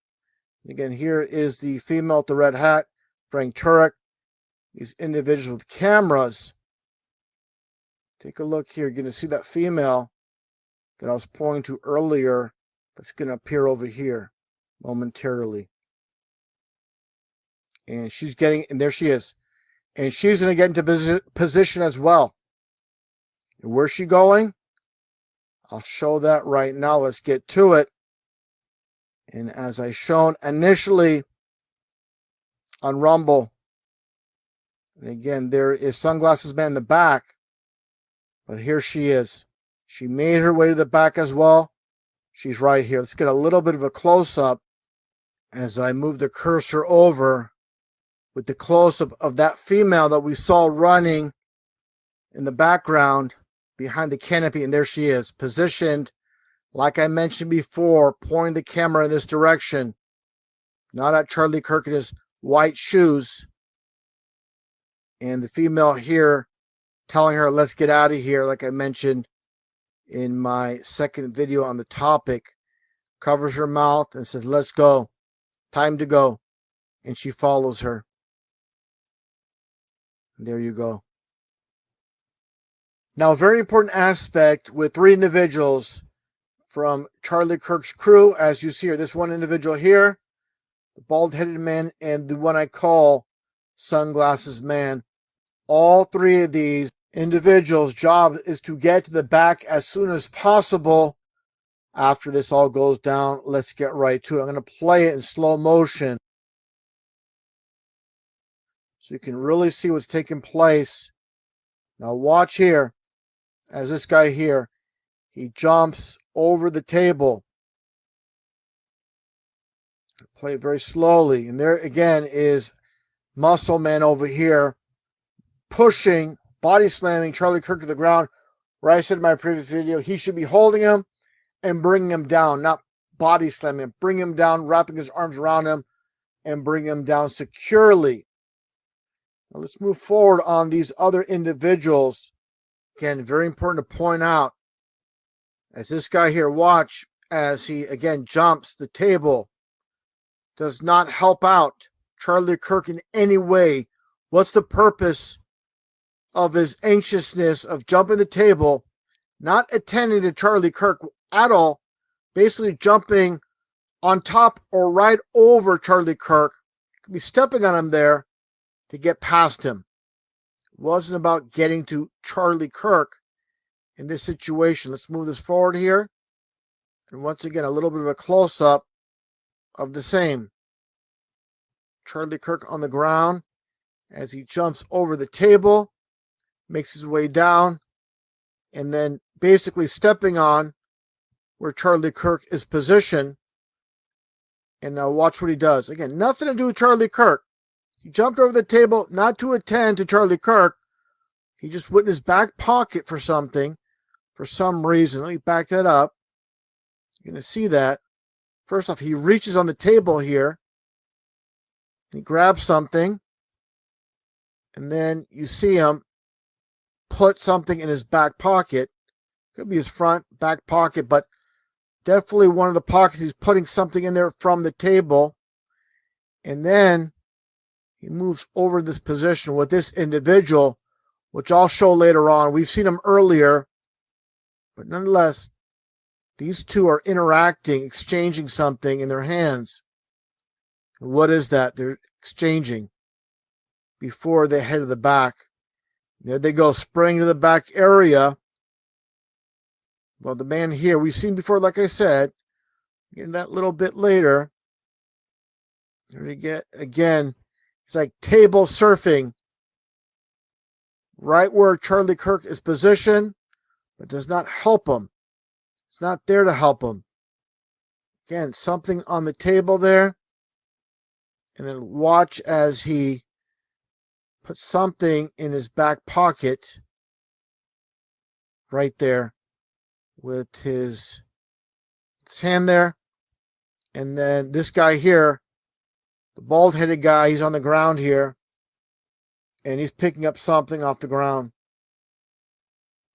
Again, here is the female with the red hat, Frank Turek. These individuals with cameras. Take a look here. You're going to see that female that I was pointing to earlier that's going to appear over here momentarily. And she's getting, and there she is. And she's going to get into position as well. And where's she going? I'll show that right now. Let's get to it. And as I shown initially on Rumble, and again, there is Sunglasses Man in the back, but here she is. She made her way to the back as well. She's right here. Let's get a little bit of a close-up as I move the cursor over with the close-up of that female that we saw running in the background behind the canopy. And there she is, positioned, like I mentioned before, pointing the camera in this direction, not at Charlie Kirk in his white shoes. And the female here telling her, let's get out of here, like I mentioned in my second video on the topic, covers her mouth and says, let's go, time to go. And she follows her. And there you go. Now, a very important aspect with three individuals from Charlie Kirk's crew, as you see here, this one individual here, the bald-headed man, and the one I call Sunglasses Man. All three of these individuals' job is to get to the back as soon as possible after this all goes down. Let's get right to it. I'm going to play it in slow motion so you can really see what's taking place. Now watch here as this guy here, he jumps over the table. Play it very slowly. And there again is Muscle Man over here pushing, body slamming Charlie Kirk to the ground. Where I said in my previous video, he should be holding him and bringing him down, not body slamming him. Bring him down, wrapping his arms around him and bring him down securely. Now let's move forward on these other individuals. Again, very important to point out, as this guy here, watch as he again jumps the table, does not help out Charlie Kirk in any way. What's the purpose of his anxiousness of jumping the table, not attending to Charlie Kirk at all, basically jumping on top or right over Charlie Kirk, could be stepping on him there to get past him. It wasn't about getting to Charlie Kirk in this situation. Let's move this forward here. And once again, a little bit of a close-up of the same. Charlie Kirk on the ground as he jumps over the table, makes his way down, and then basically stepping on where Charlie Kirk is positioned. And now watch what he does. Again, nothing to do with Charlie Kirk. He jumped over the table not to attend to Charlie Kirk. He just went in his back pocket for something, for some reason. Let me back that up. You're going to see that. First off, he reaches on the table here. He grabs something. And then you see him put something in his back pocket. Could be his front, back pocket, but definitely one of the pockets. He's putting something in there from the table. And then he moves over this position with this individual, which I'll show later on. We've seen him earlier, but nonetheless, these two are interacting, exchanging something in their hands. What is that? They're exchanging before they head to the back. There they go, spraying to the back area. Well, the man here, we've seen before, like I said, getting that little bit later. There we get, again, it's like table surfing. Right where Charlie Kirk is positioned, but does not help him. It's not there to help him. Again, something on the table there. And then watch as he puts something in his back pocket. Right there. With his hand there. And then this guy here, the bald-headed guy, he's on the ground here. And he's picking up something off the ground.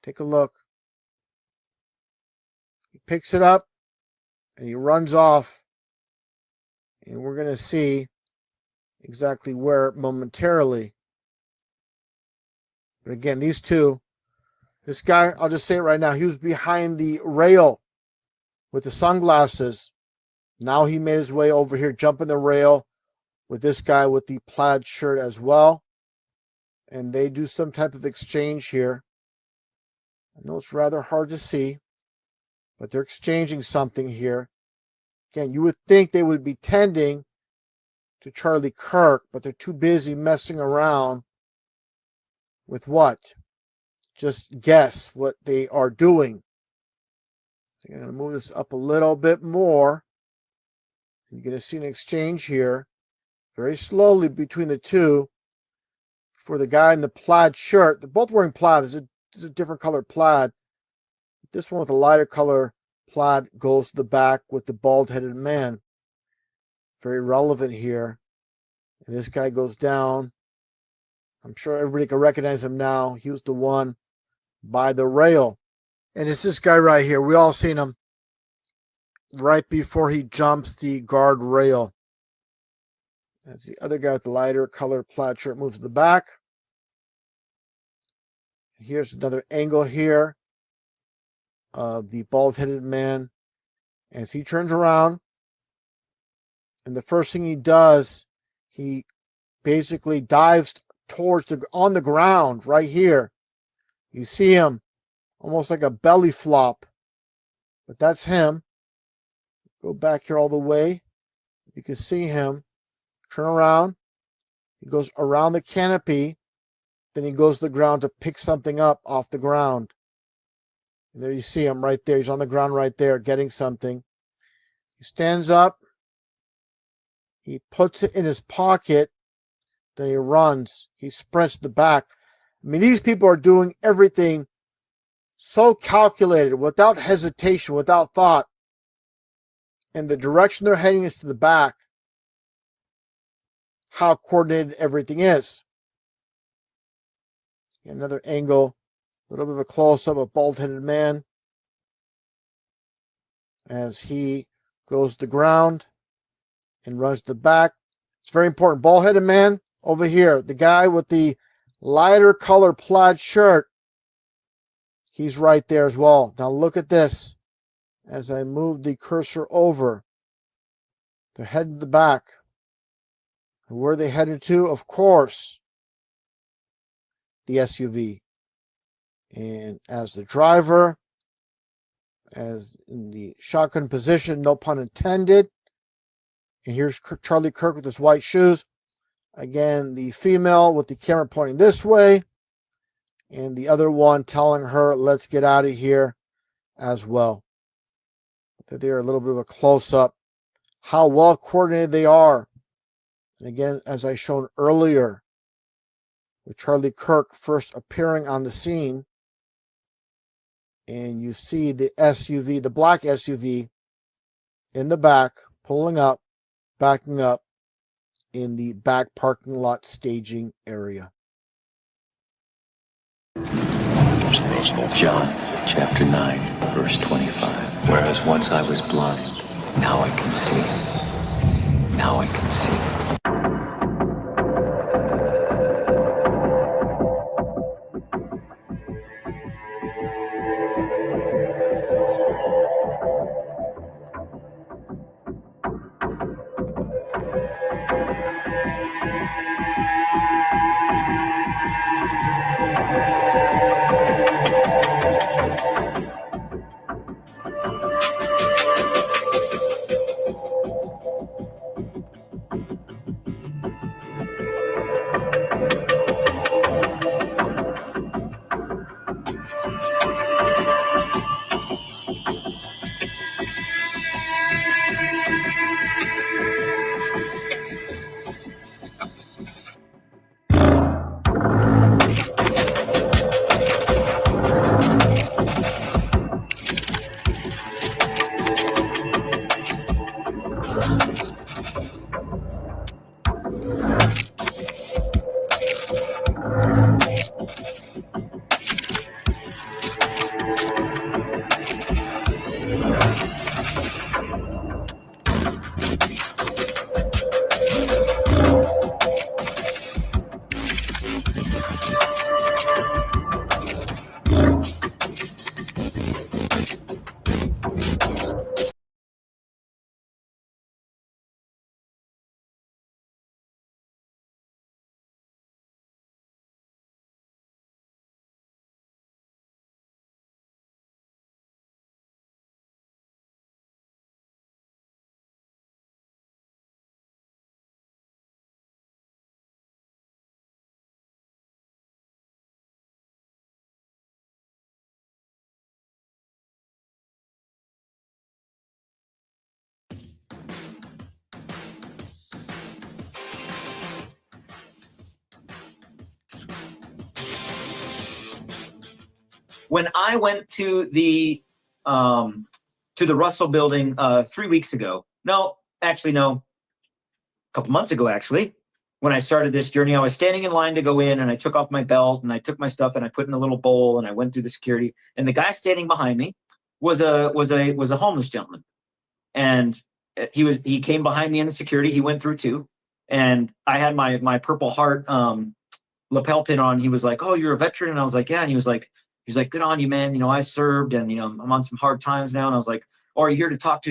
Take a look. He picks it up and he runs off. And we're going to see exactly where momentarily. But again, these two, this guy, I'll just say it right now, he was behind the rail with the sunglasses. Now he made his way over here, jumping the rail with this guy with the plaid shirt as well. And they do some type of exchange here. I know it's rather hard to see, but they're exchanging something here. Again, you would think they would be tending to Charlie Kirk, but they're too busy messing around with what? Just guess what they are doing. So I'm going to move this up a little bit more. You're going to see an exchange here very slowly between the two. For the guy in the plaid shirt, they're both wearing plaid. There's a different color plaid. This one with a lighter color plaid goes to the back with the bald-headed man. Very relevant here. And this guy goes down. I'm sure everybody can recognize him now. He was the one by the rail. And it's this guy right here. We all seen him right before he jumps the guard rail. As the other guy with the lighter colored plaid shirt moves to the back. Here's another angle here of the bald-headed man as he turns around. And the first thing he does, he basically dives towards on the ground right here. You see him almost like a belly flop, but that's him. Go back here all the way. You can see him turn around. He goes around the canopy. Then he goes to the ground to pick something up off the ground. And there you see him right there. He's on the ground right there getting something. He stands up. He puts it in his pocket. Then he runs. He sprints to the back. I mean, these people are doing everything so calculated, without hesitation, without thought. And the direction they're heading is to the back. How coordinated everything is. Another angle, a little bit of a close-up of a bald-headed man as he goes to the ground and runs to the back. It's very important. Bald-headed man over here. The guy with the lighter color plaid shirt. He's right there as well. Now look at this. As I move the cursor over, they're heading to the back. And where are they headed to? Of course, the SUV. And as the driver, as in the shotgun position, no pun intended. And here's Charlie Kirk with his white shoes. Again, the female with the camera pointing this way. And the other one telling her, let's get out of here as well. They're a little bit of a close-up. How well coordinated they are. And again, as I shown earlier, with Charlie Kirk first appearing on the scene. And you see the SUV, the black SUV, in the back, pulling up, backing up in the back parking lot staging area. John chapter 9, verse 25. Whereas once I was blind, now I can see. Now I can see. When I went to the Russell building 3 weeks ago, no, a couple months ago, actually, when I started this journey, I was standing in line to go in, and I took off my belt and I took my stuff and I put in a little bowl and I went through the security. And the guy standing behind me was a homeless gentleman, and he came behind me in the security. He went through too, and I had my Purple Heart lapel pin on. He was like, "Oh, you're a veteran," and I was like, "Yeah." And he was like, "Good on you, man. You know, I served, and I'm on some hard times now." And I was like, "Oh, are you here to talk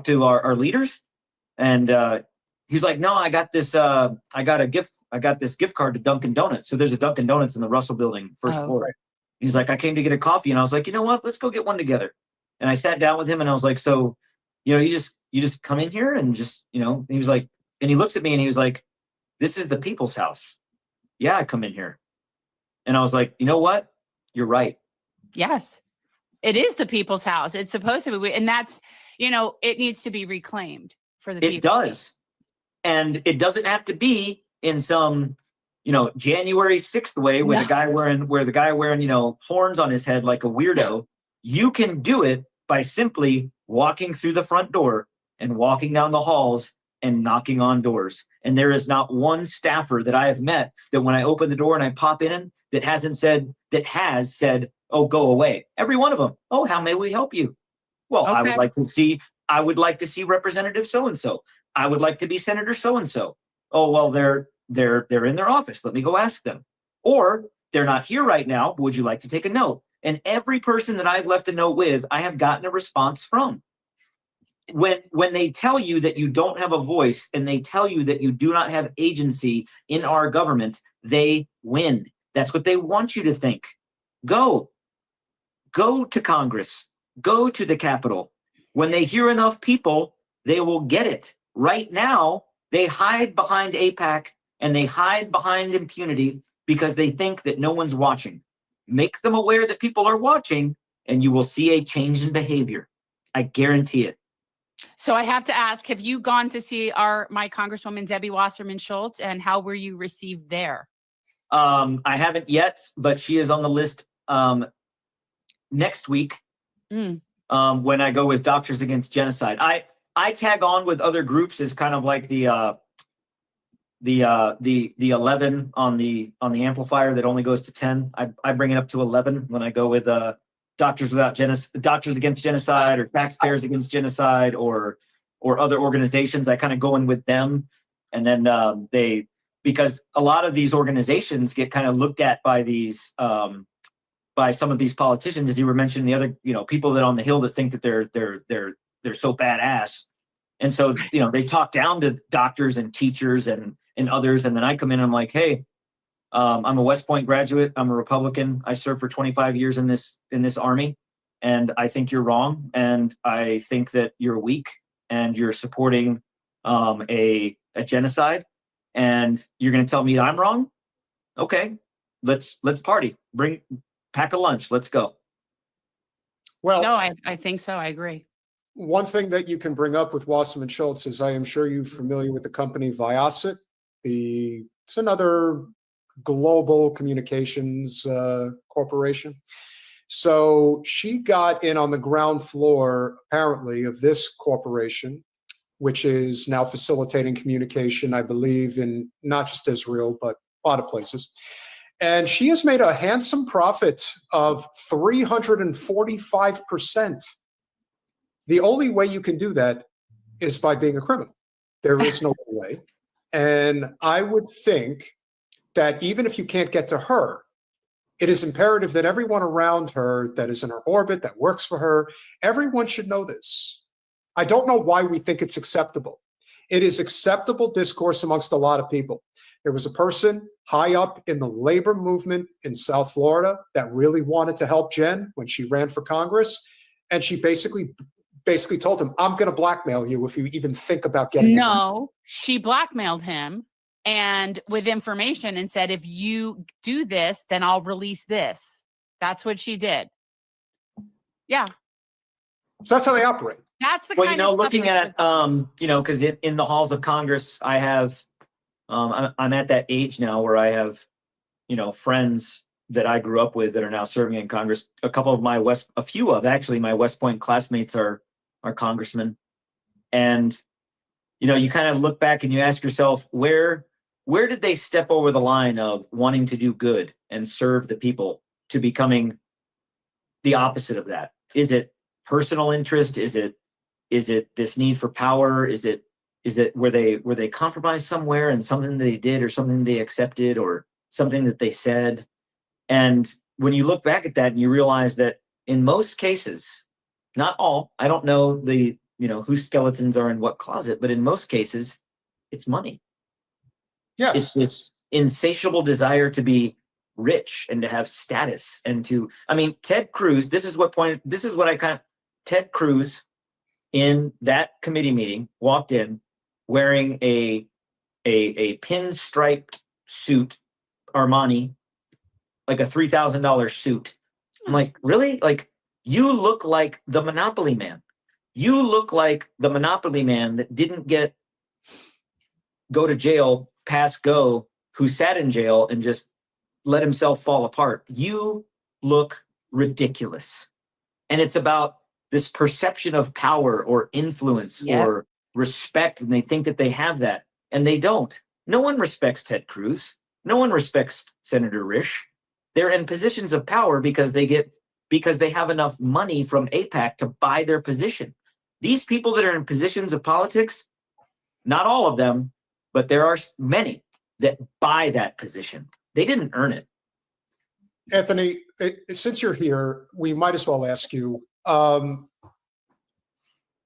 to our leaders?" And he's like, "No, I got this gift card to Dunkin' Donuts." So there's a Dunkin' Donuts in the Russell building, first floor. He's like, "I came to get a coffee," and I was like, "You know what? Let's go get one together." And I sat down with him, and I was like, "So, you just come in here and just, And he was like, and he looks at me and he was like, "This is the people's house." Yeah, I come in here. And I was like, "You know what? You're right." Yes. It is the people's house. It's supposed to be. And that's, it needs to be reclaimed for the people. It does. And it doesn't have to be in some, January 6th way with the guy wearing, horns on his head like a weirdo. You can do it by simply walking through the front door and walking down the halls and knocking on doors. And there is not one staffer that I have met that when I open the door and I pop in that has said, "Oh, go away." Every one of them. "Oh, how may we help you?" "Well, okay. I would like to see Representative so-and-so. I would like to be Senator so-and-so." "Oh, well, they're in their office. Let me go ask them." Or, "They're not here right now. Would you like to take a note?" And every person that I've left a note with, I have gotten a response from. When they tell you that you don't have a voice and they tell you that you do not have agency in our government, they win. That's what they want you to think. Go to Congress. Go to the Capitol. When they hear enough people, they will get it. Right now, they hide behind AIPAC and they hide behind impunity because they think that no one's watching. Make them aware that people are watching, and you will see a change in behavior. I guarantee it. So I have to ask, have you gone to see my Congresswoman Debbie Wasserman Schultz, and how were you received there? I haven't yet, but she is on the list next week when I go with Doctors Against Genocide. I tag on with other groups as kind of like the 11 on the amplifier that only goes to 10. I bring it up to 11 when I go with Doctors Against Genocide or Taxpayers Against Genocide or other organizations. I kind of go in with them, and then because a lot of these organizations get kind of looked at by these by some of these politicians, as you were mentioning, the other people that on the Hill that think that they're so badass, and so they talk down to doctors and teachers and others, and then I come in and I'm like, "Hey, I'm a West Point graduate. I'm a Republican. I served for 25 years in this army, and I think you're wrong, and I think that you're weak, and you're supporting a genocide, and you're going to tell me I'm wrong? Okay, let's party. Pack a lunch. Let's go." Well, no, I think so. I agree. One thing that you can bring up with Wasserman Schultz is, I am sure you're familiar with the company Viasat. It's another global communications corporation. So she got in on the ground floor, apparently, of this corporation, which is now facilitating communication, I believe, in not just Israel, but a lot of places. And she has made a handsome profit of 345%. The only way you can do that is by being a criminal. There is no other way. And I would think that even if you can't get to her, it is imperative that everyone around her that is in her orbit, that works for her, everyone should know this. I don't know why we think it's acceptable. It is acceptable discourse amongst a lot of people. There was a person high up in the labor movement in South Florida that really wanted to help Jen when she ran for Congress. And she basically told him, "I'm going to blackmail you if you even think about getting." No, she blackmailed him and with information and said, "If you do this, then I'll release this." That's what she did. Yeah. So that's how they operate. That's the kind of looking at because in the halls of Congress, I have I'm at that age now where I have friends that I grew up with that are now serving in Congress. A few of my West Point classmates are congressmen. And, you know, you kind of look back and you ask yourself, where did they step over the line of wanting to do good and serve the people to becoming the opposite of that? Is it personal interest? Is it this need for power? Is it where they compromised somewhere and something they did or something they accepted or something that they said? And when you look back at that and you realize that in most cases, not all, I don't know whose skeletons are in what closet, but in most cases, it's money. Yes. It's this insatiable desire to be rich and to have status and Ted Cruz, Ted Cruz in that committee meeting walked in wearing a pinstriped suit, Armani, like a $3,000 suit. I'm like, really? Like, you look like the Monopoly man. You look like the Monopoly man that didn't go to jail, pass go, who sat in jail and just let himself fall apart. You look ridiculous. And it's about this perception of power or influence or respect, and they think that they have that, and they don't. No one respects Ted Cruz. No one respects Senator Risch. They're in positions of power because they have enough money from AIPAC to buy their position. These people that are in positions of politics, not all of them, but there are many that buy that position. They didn't earn it. Anthony, since you're here, we might as well ask you.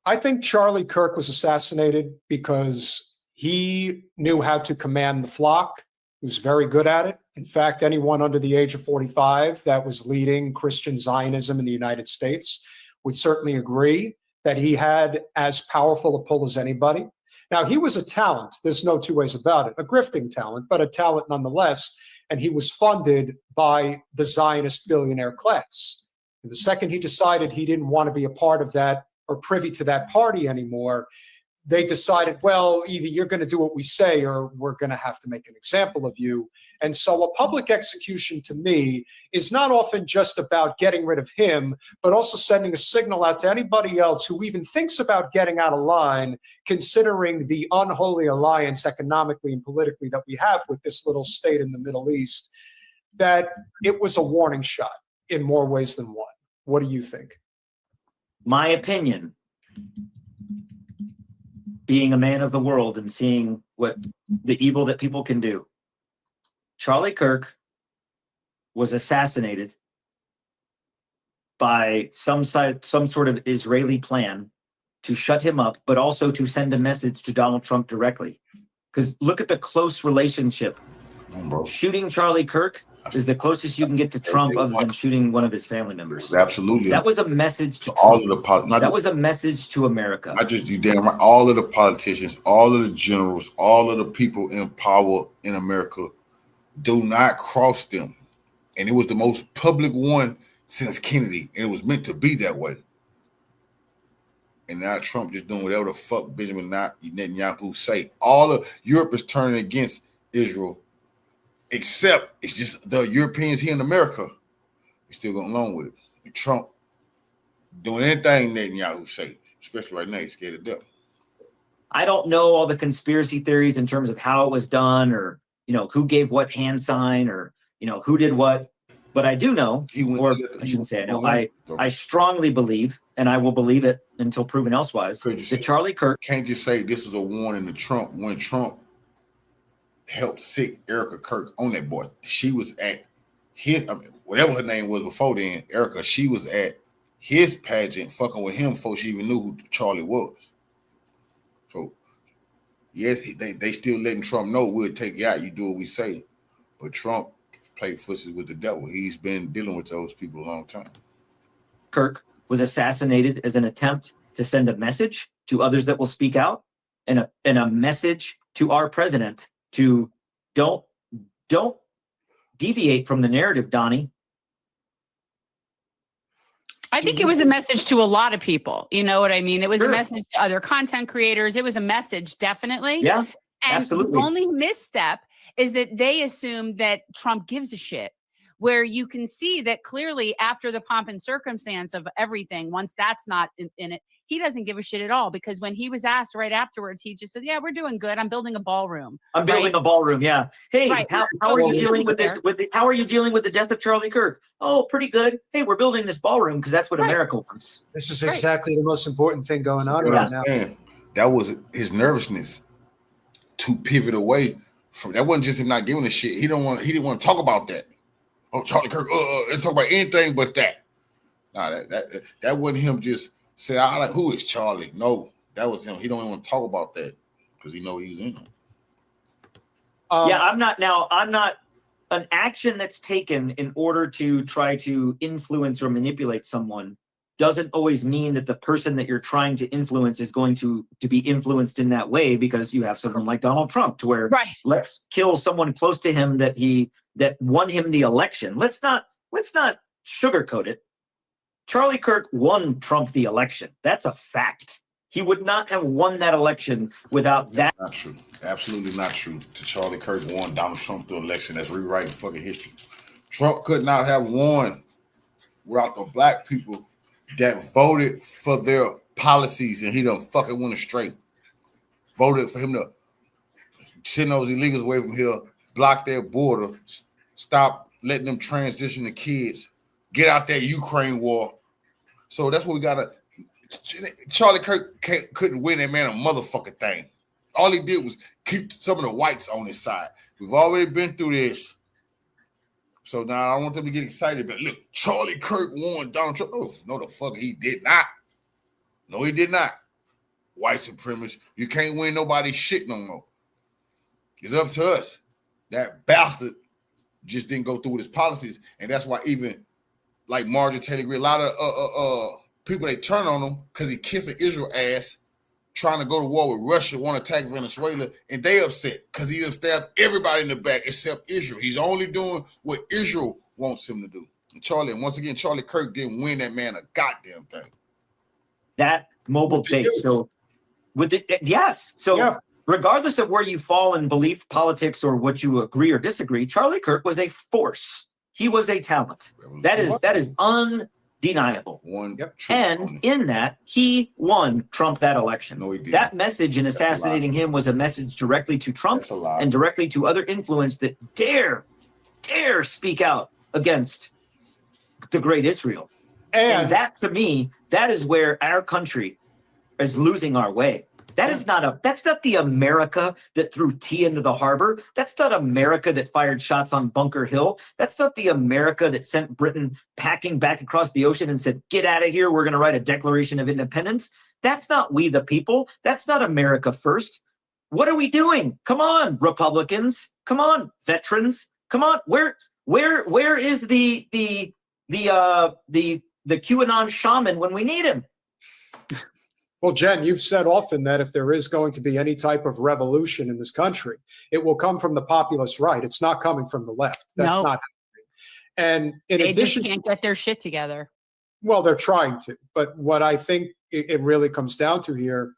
I think Charlie Kirk was assassinated because he knew how to command the flock. He was very good at it. In fact, anyone under the age of 45 that was leading Christian Zionism in the United States would certainly agree that he had as powerful a pull as anybody. Now, he was a talent. There's no two ways about it. A grifting talent, but a talent nonetheless. And he was funded by the Zionist billionaire class. And the second he decided he didn't want to be a part of that or privy to that party anymore, they decided, well, either you're going to do what we say or we're going to have to make an example of you. And so a public execution to me is not often just about getting rid of him, but also sending a signal out to anybody else who even thinks about getting out of line, considering the unholy alliance economically and politically that we have with this little state in the Middle East, that it was a warning shot in more ways than one. What do you think? My opinion, being a man of the world and seeing what the evil that people can do. Charlie Kirk was assassinated by some sort of Israeli plan to shut him up, but also to send a message to Donald Trump directly. Because look at the close relationship. Shooting Charlie Kirk is the closest you can get to Trump other than shooting one of his family members. Absolutely. That was a message to all Trump. of the that was a message to America. Not just you, damn right. All of the politicians, all of the generals, all of the people in power in America, do not cross them. And it was the most public one since Kennedy, and it was meant to be that way. And now Trump just doing whatever the fuck Benjamin Netanyahu say. All of Europe is turning against Israel, except it's just the Europeans here in America. We're still going along with it. And Trump doing anything Netanyahu say, especially right now, he's scared to death. I don't know all the conspiracy theories in terms of how it was done, or who gave what hand sign, or who did what. But I do know, or I shouldn't say I know. I strongly believe, and I will believe it until proven elsewise, that Charlie Kirk can't just say this was a warning to Trump when Trump helped sick Erika Kirk on that boy. She was at his, whatever her name was before then, Erika, she was at his pageant fucking with him before she even knew who Charlie was. So, yes, they still letting Trump know we'll take you out. You do what we say. But Trump played footsie with the devil. He's been dealing with those people a long time. Kirk was assassinated as an attempt to send a message to others that will speak out, and a message to our president to don't deviate from the narrative, Donnie. I think it was a message to a lot of people. You know what I mean? It was a message to other content creators. It was a message, definitely. Yeah, and absolutely. The only misstep is that they assume that Trump gives a shit, where you can see that clearly after the pomp and circumstance of everything, once that's not in it, he doesn't give a shit at all, because when he was asked right afterwards, he just said, yeah, we're doing good. I'm building a ballroom. I'm building a ballroom. Yeah. Hey, Right. how So are you he dealing doesn't with this? care. How are you dealing with the death of Charlie Kirk? Oh, pretty good. Hey, we're building this ballroom because that's what America wants. This is exactly the most important thing going on right now. That was his nervousness to pivot away from that. Wasn't just him not giving a shit. He didn't want to talk about that. Oh, Charlie Kirk, let's talk about anything but that. Nah, that wasn't him just say, I like, who is Charlie? No, that was him. He don't even want to talk about that because he know he's in them. Yeah, I'm not an action that's taken in order to try to influence or manipulate someone doesn't always mean that the person that you're trying to influence is going to be influenced in that way, because you have someone like Donald Trump to where let's kill someone close to him that won him the election. Let's not sugarcoat it. Charlie Kirk won Trump the election. That's a fact. He would not have won that election without that. Not true. Absolutely not true. Charlie Kirk won Donald Trump the election. That's rewriting fucking history. Trump could not have won without the black people that voted for their policies, and he done fucking went astray. Voted for him to send those illegals away from here, block their border, stop letting them transition the kids, get out that Ukraine war. So that's what we gotta. Charlie Kirk couldn't win that man a motherfucking thing. All he did was keep some of the whites on his side. We've already been through this. So now I don't want them to get excited. But look, Charlie Kirk won Donald Trump. Oh, no, the fuck he did not. No, he did not. White supremacist. You can't win nobody's shit no more. It's up to us. That bastard just didn't go through with his policies. And that's why even like Marjorie Taylor Greene, a lot of people, they turn on him because he kissed an Israel ass, trying to go to war with Russia, want to attack Venezuela, and they upset because he done stabbed everybody in the back except Israel. He's only doing what Israel wants him to do. And once again, Charlie Kirk didn't win that man a goddamn thing. That mobile base. So regardless of where you fall in belief, politics, or what you agree or disagree, Charlie Kirk was a force. He was a talent. That is undeniable. And in that, he won Trump that election. No, he didn't. That message in assassinating him was a message directly to Trump and directly to other influence that dare speak out against the great Israel. And that, to me, that is where our country is losing our way. That's not the America that threw tea into the harbor. That's not America that fired shots on Bunker Hill. That's not the America that sent Britain packing back across the ocean and said, get out of here, we're going to write a Declaration of Independence. That's not we the people. That's not America first. What are we doing? Come on, Republicans. Come on, veterans. Come on. Where is the QAnon shaman when we need him? Well, Jen, you've said often that if there is going to be any type of revolution in this country, it will come from the populist right. It's not coming from the left. That's not happening. And in addition, they just can't get their shit together. Well, they're trying to. But what I think it really comes down to here,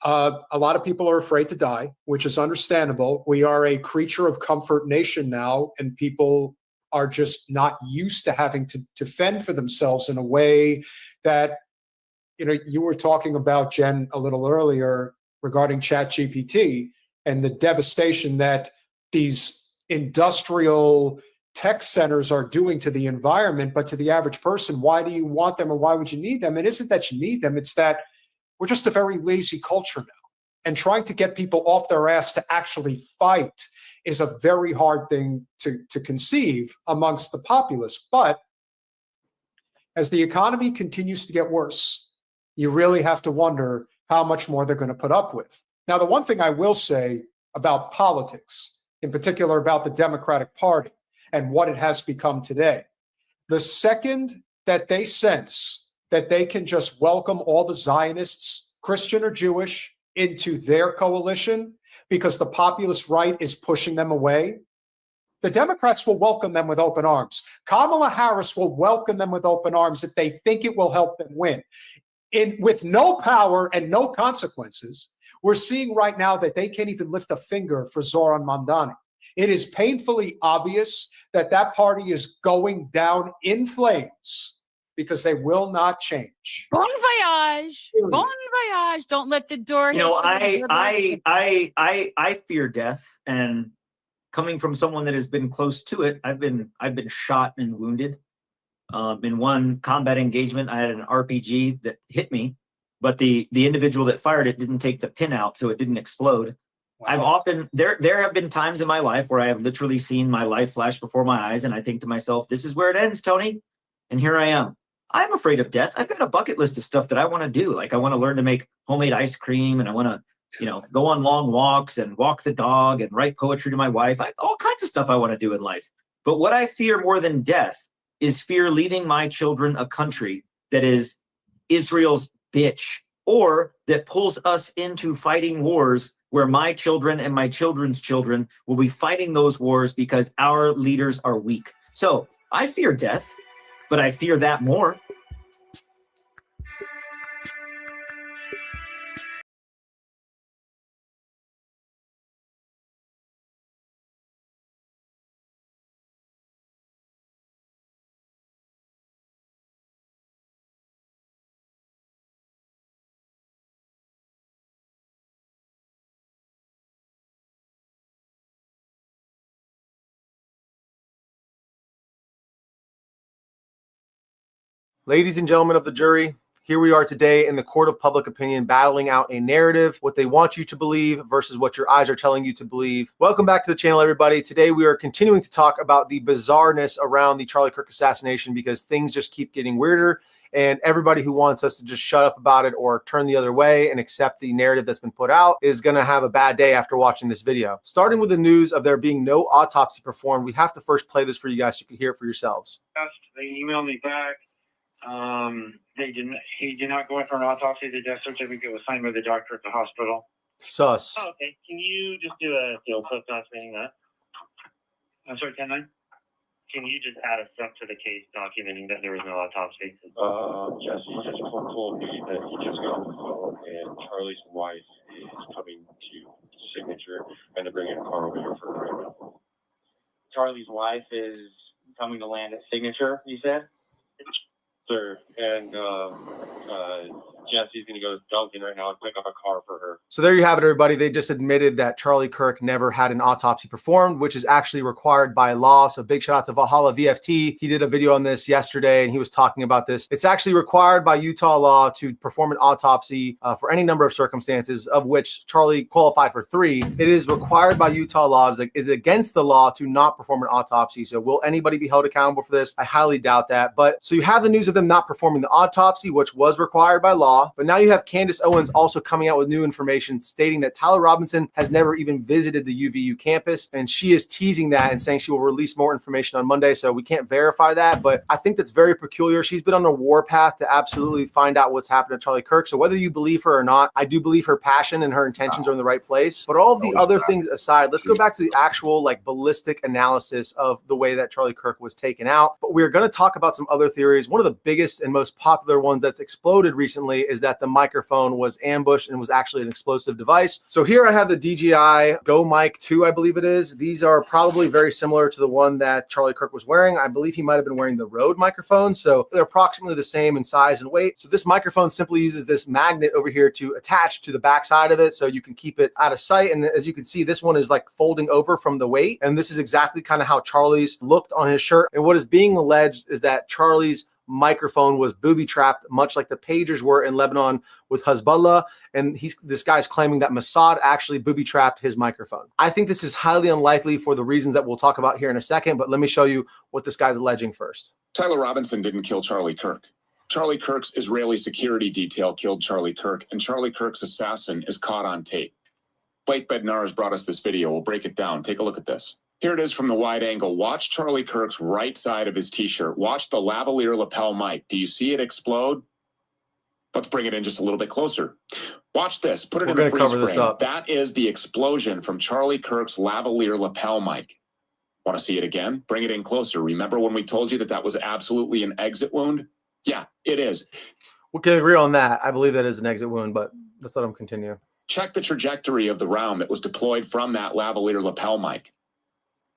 a lot of people are afraid to die, which is understandable. We are a creature of comfort nation now, and people are just not used to having to fend for themselves in a way that, you were talking about, Jen, a little earlier regarding ChatGPT and the devastation that these industrial tech centers are doing to the environment. But to the average person, why do you want them, or why would you need them? It isn't that you need them. It's that we're just a very lazy culture now. And trying to get people off their ass to actually fight is a very hard thing to conceive amongst the populace. But as the economy continues to get worse, you really have to wonder how much more they're going to put up with. Now, the one thing I will say about politics, in particular about the Democratic Party and what it has become today, the second that they sense that they can just welcome all the Zionists, Christian or Jewish, into their coalition because the populist right is pushing them away, the Democrats will welcome them with open arms. Kamala Harris will welcome them with open arms if they think it will help them win. With no power and no consequences, we're seeing right now that they can't even lift a finger for Zoran Mamdani. It is painfully obvious that that party is going down in flames because they will not change. Bon voyage. Bon voyage. Don't let the door You hit know, you. I fear death, and coming from someone that has been close to it, I've been shot and wounded. In one combat engagement, I had an RPG that hit me, but the individual that fired it didn't take the pin out, so it didn't explode. I've often there have been times in my life where I have literally seen my life flash before my eyes, and I think to myself, "This is where it ends, Tony." And here I am. I'm afraid of death. I've got a bucket list of stuff that I want to do. Like I want to learn to make homemade ice cream, and I want to, go on long walks and walk the dog and write poetry to my wife. All kinds of stuff I want to do in life. But what I fear more than death is fear leaving my children a country that is Israel's bitch, or that pulls us into fighting wars where my children and my children's children will be fighting those wars because our leaders are weak. So I fear death, but I fear that more. Ladies and gentlemen of the jury, here we are today in the court of public opinion, battling out a narrative, what they want you to believe versus what your eyes are telling you to believe. Welcome back to the channel, everybody. Today we are continuing to talk about the bizarreness around the Charlie Kirk assassination because things just keep getting weirder, and everybody who wants us to just shut up about it or turn the other way and accept the narrative that's been put out is going to have a bad day after watching this video. Starting with the news of there being no autopsy performed, we have to first play this for you guys so you can hear it for yourselves. They emailed me back. He did not go in for an autopsy. The death certificate was signed by the doctor at the hospital. Sus. Oh, okay. Can you just do a field clip documenting that? I'm sorry, 10-9? Can you just add a step to the case documenting that there was no autopsy? Jesse just told me that he just got on the phone and Charlie's wife is coming to signature and they're bringing a car over here for her right now. Charlie's wife is coming to land at signature, you said? Sir, and Jesse's going to go to Duncan right now and pick up a car for her. So there you have it, everybody. They just admitted that Charlie Kirk never had an autopsy performed, which is actually required by law. So big shout out to Valhalla VFT. He did a video on this yesterday and he was talking about this. It's actually required by Utah law to perform an autopsy for any number of circumstances, of which Charlie qualified for 3. It is required by Utah law. It's against the law to not perform an autopsy. So will anybody be held accountable for this? I highly doubt that. But so you have the news of them not performing the autopsy, which was required by law. But now you have Candace Owens also coming out with new information stating that Tyler Robinson has never even visited the UVU campus, and she is teasing that and saying she will release more information on Monday. So we can't verify that, but I think that's very peculiar. She's been on a warpath to absolutely find out what's happened to Charlie Kirk. So whether you believe her or not, I do believe her passion and her intentions are in the right place. But all of the other things aside, let's go back to the actual ballistic analysis of the way that Charlie Kirk was taken out. But we're going to talk about some other theories. One of the biggest and most popular ones that's exploded recently is that the microphone was ambushed and was actually an explosive device. So here I have the DJI Go Mic 2, I believe it is. These are probably very similar to the one that Charlie Kirk was wearing. I believe he might have been wearing the Rode microphone. So they're approximately the same in size and weight. So this microphone simply uses this magnet over here to attach to the back side of it so you can keep it out of sight. And as you can see, this one is folding over from the weight. And this is exactly kind of how Charlie's looked on his shirt. And what is being alleged is that Charlie's microphone was booby-trapped, much like the pagers were in Lebanon with Hezbollah. And this guy's claiming that Mossad actually booby-trapped his microphone. I think this is highly unlikely for the reasons that we'll talk about here in a second, but let me show you what this guy's alleging first. Tyler Robinson didn't kill Charlie Kirk. Charlie Kirk's Israeli security detail killed Charlie Kirk, and Charlie Kirk's assassin is caught on tape. Blake Bednar has brought us this video. We'll break it down. Take a look at this. Here it is from the wide angle. Watch Charlie Kirk's right side of his t-shirt. Watch the lavalier lapel mic. Do you see it explode? Let's bring it in just a little bit closer. Watch this. Put it in the freeze frame. That is the explosion from Charlie Kirk's lavalier lapel mic. Want to see it again? Bring it in closer. Remember when we told you that that was absolutely an exit wound? Yeah, it is. We can agree on that. I believe that is an exit wound, but let's let him continue. Check the trajectory of the round that was deployed from that lavalier lapel mic.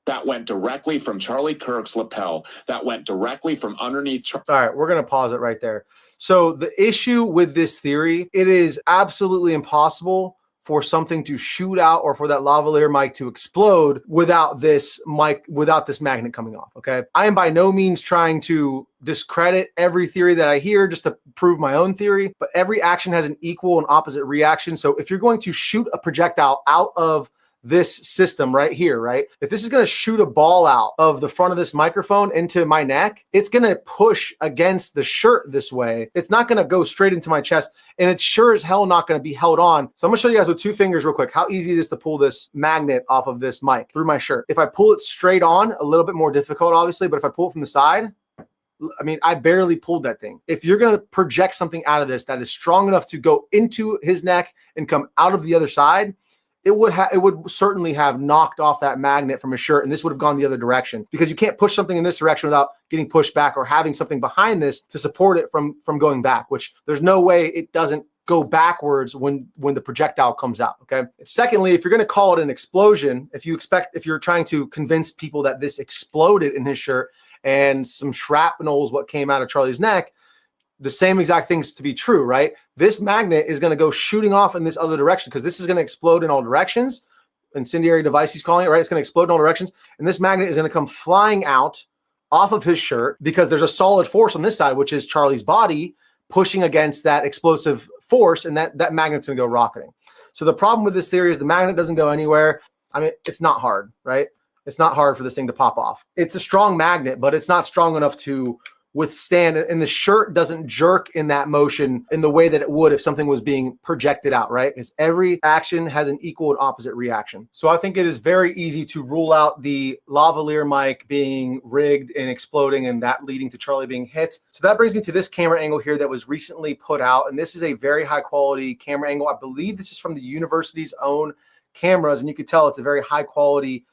That went directly from Charlie Kirk's lapel. That went directly from underneath. All right, we're going to pause it right there. So the issue with this theory, it is absolutely impossible for something to shoot out or for that lavalier mic to explode without this magnet coming off, okay? I am by no means trying to discredit every theory that I hear just to prove my own theory, but every action has an equal and opposite reaction. So if you're going to shoot a projectile out of this system right here, right? If this is going to shoot a ball out of the front of this microphone into my neck, it's going to push against the shirt this way. It's not going to go straight into my chest, and it's sure as hell not going to be held on. So I'm going to show you guys with 2 fingers real quick how easy it is to pull this magnet off of this mic through my shirt. If I pull it straight on, a little bit more difficult, obviously, but if I pull it from the side, I mean, I barely pulled that thing. If you're going to project something out of this that is strong enough to go into his neck and come out of the other side, it would certainly have knocked off that magnet from his shirt, and this would have gone the other direction, because you can't push something in this direction without getting pushed back or having something behind this to support it from going back, which there's no way it doesn't go backwards when the projectile comes out, okay? Secondly, if you're going to call it an explosion, if you're trying to convince people that this exploded in his shirt and some shrapnel is what came out of Charlie's neck, the same exact things to be true, right? This magnet is going to go shooting off in this other direction, because this is going to explode in all directions. Incendiary device, he's calling it, right? It's going to explode in all directions. And this magnet is going to come flying out off of his shirt, because there's a solid force on this side, which is Charlie's body pushing against that explosive force, and that magnet's going to go rocketing. So the problem with this theory is the magnet doesn't go anywhere. I mean, it's not hard, right? It's not hard for this thing to pop off. It's a strong magnet, but it's not strong enough to withstand, and the shirt doesn't jerk in that motion in the way that it would if something was being projected out, right? Because every action has an equal and opposite reaction. So I think it is very easy to rule out the lavalier mic being rigged and exploding and that leading to Charlie being hit. So that brings me to this camera angle here that was recently put out, and this is a very high quality camera angle. I believe this is from the university's own cameras, and you can tell it's a very high quality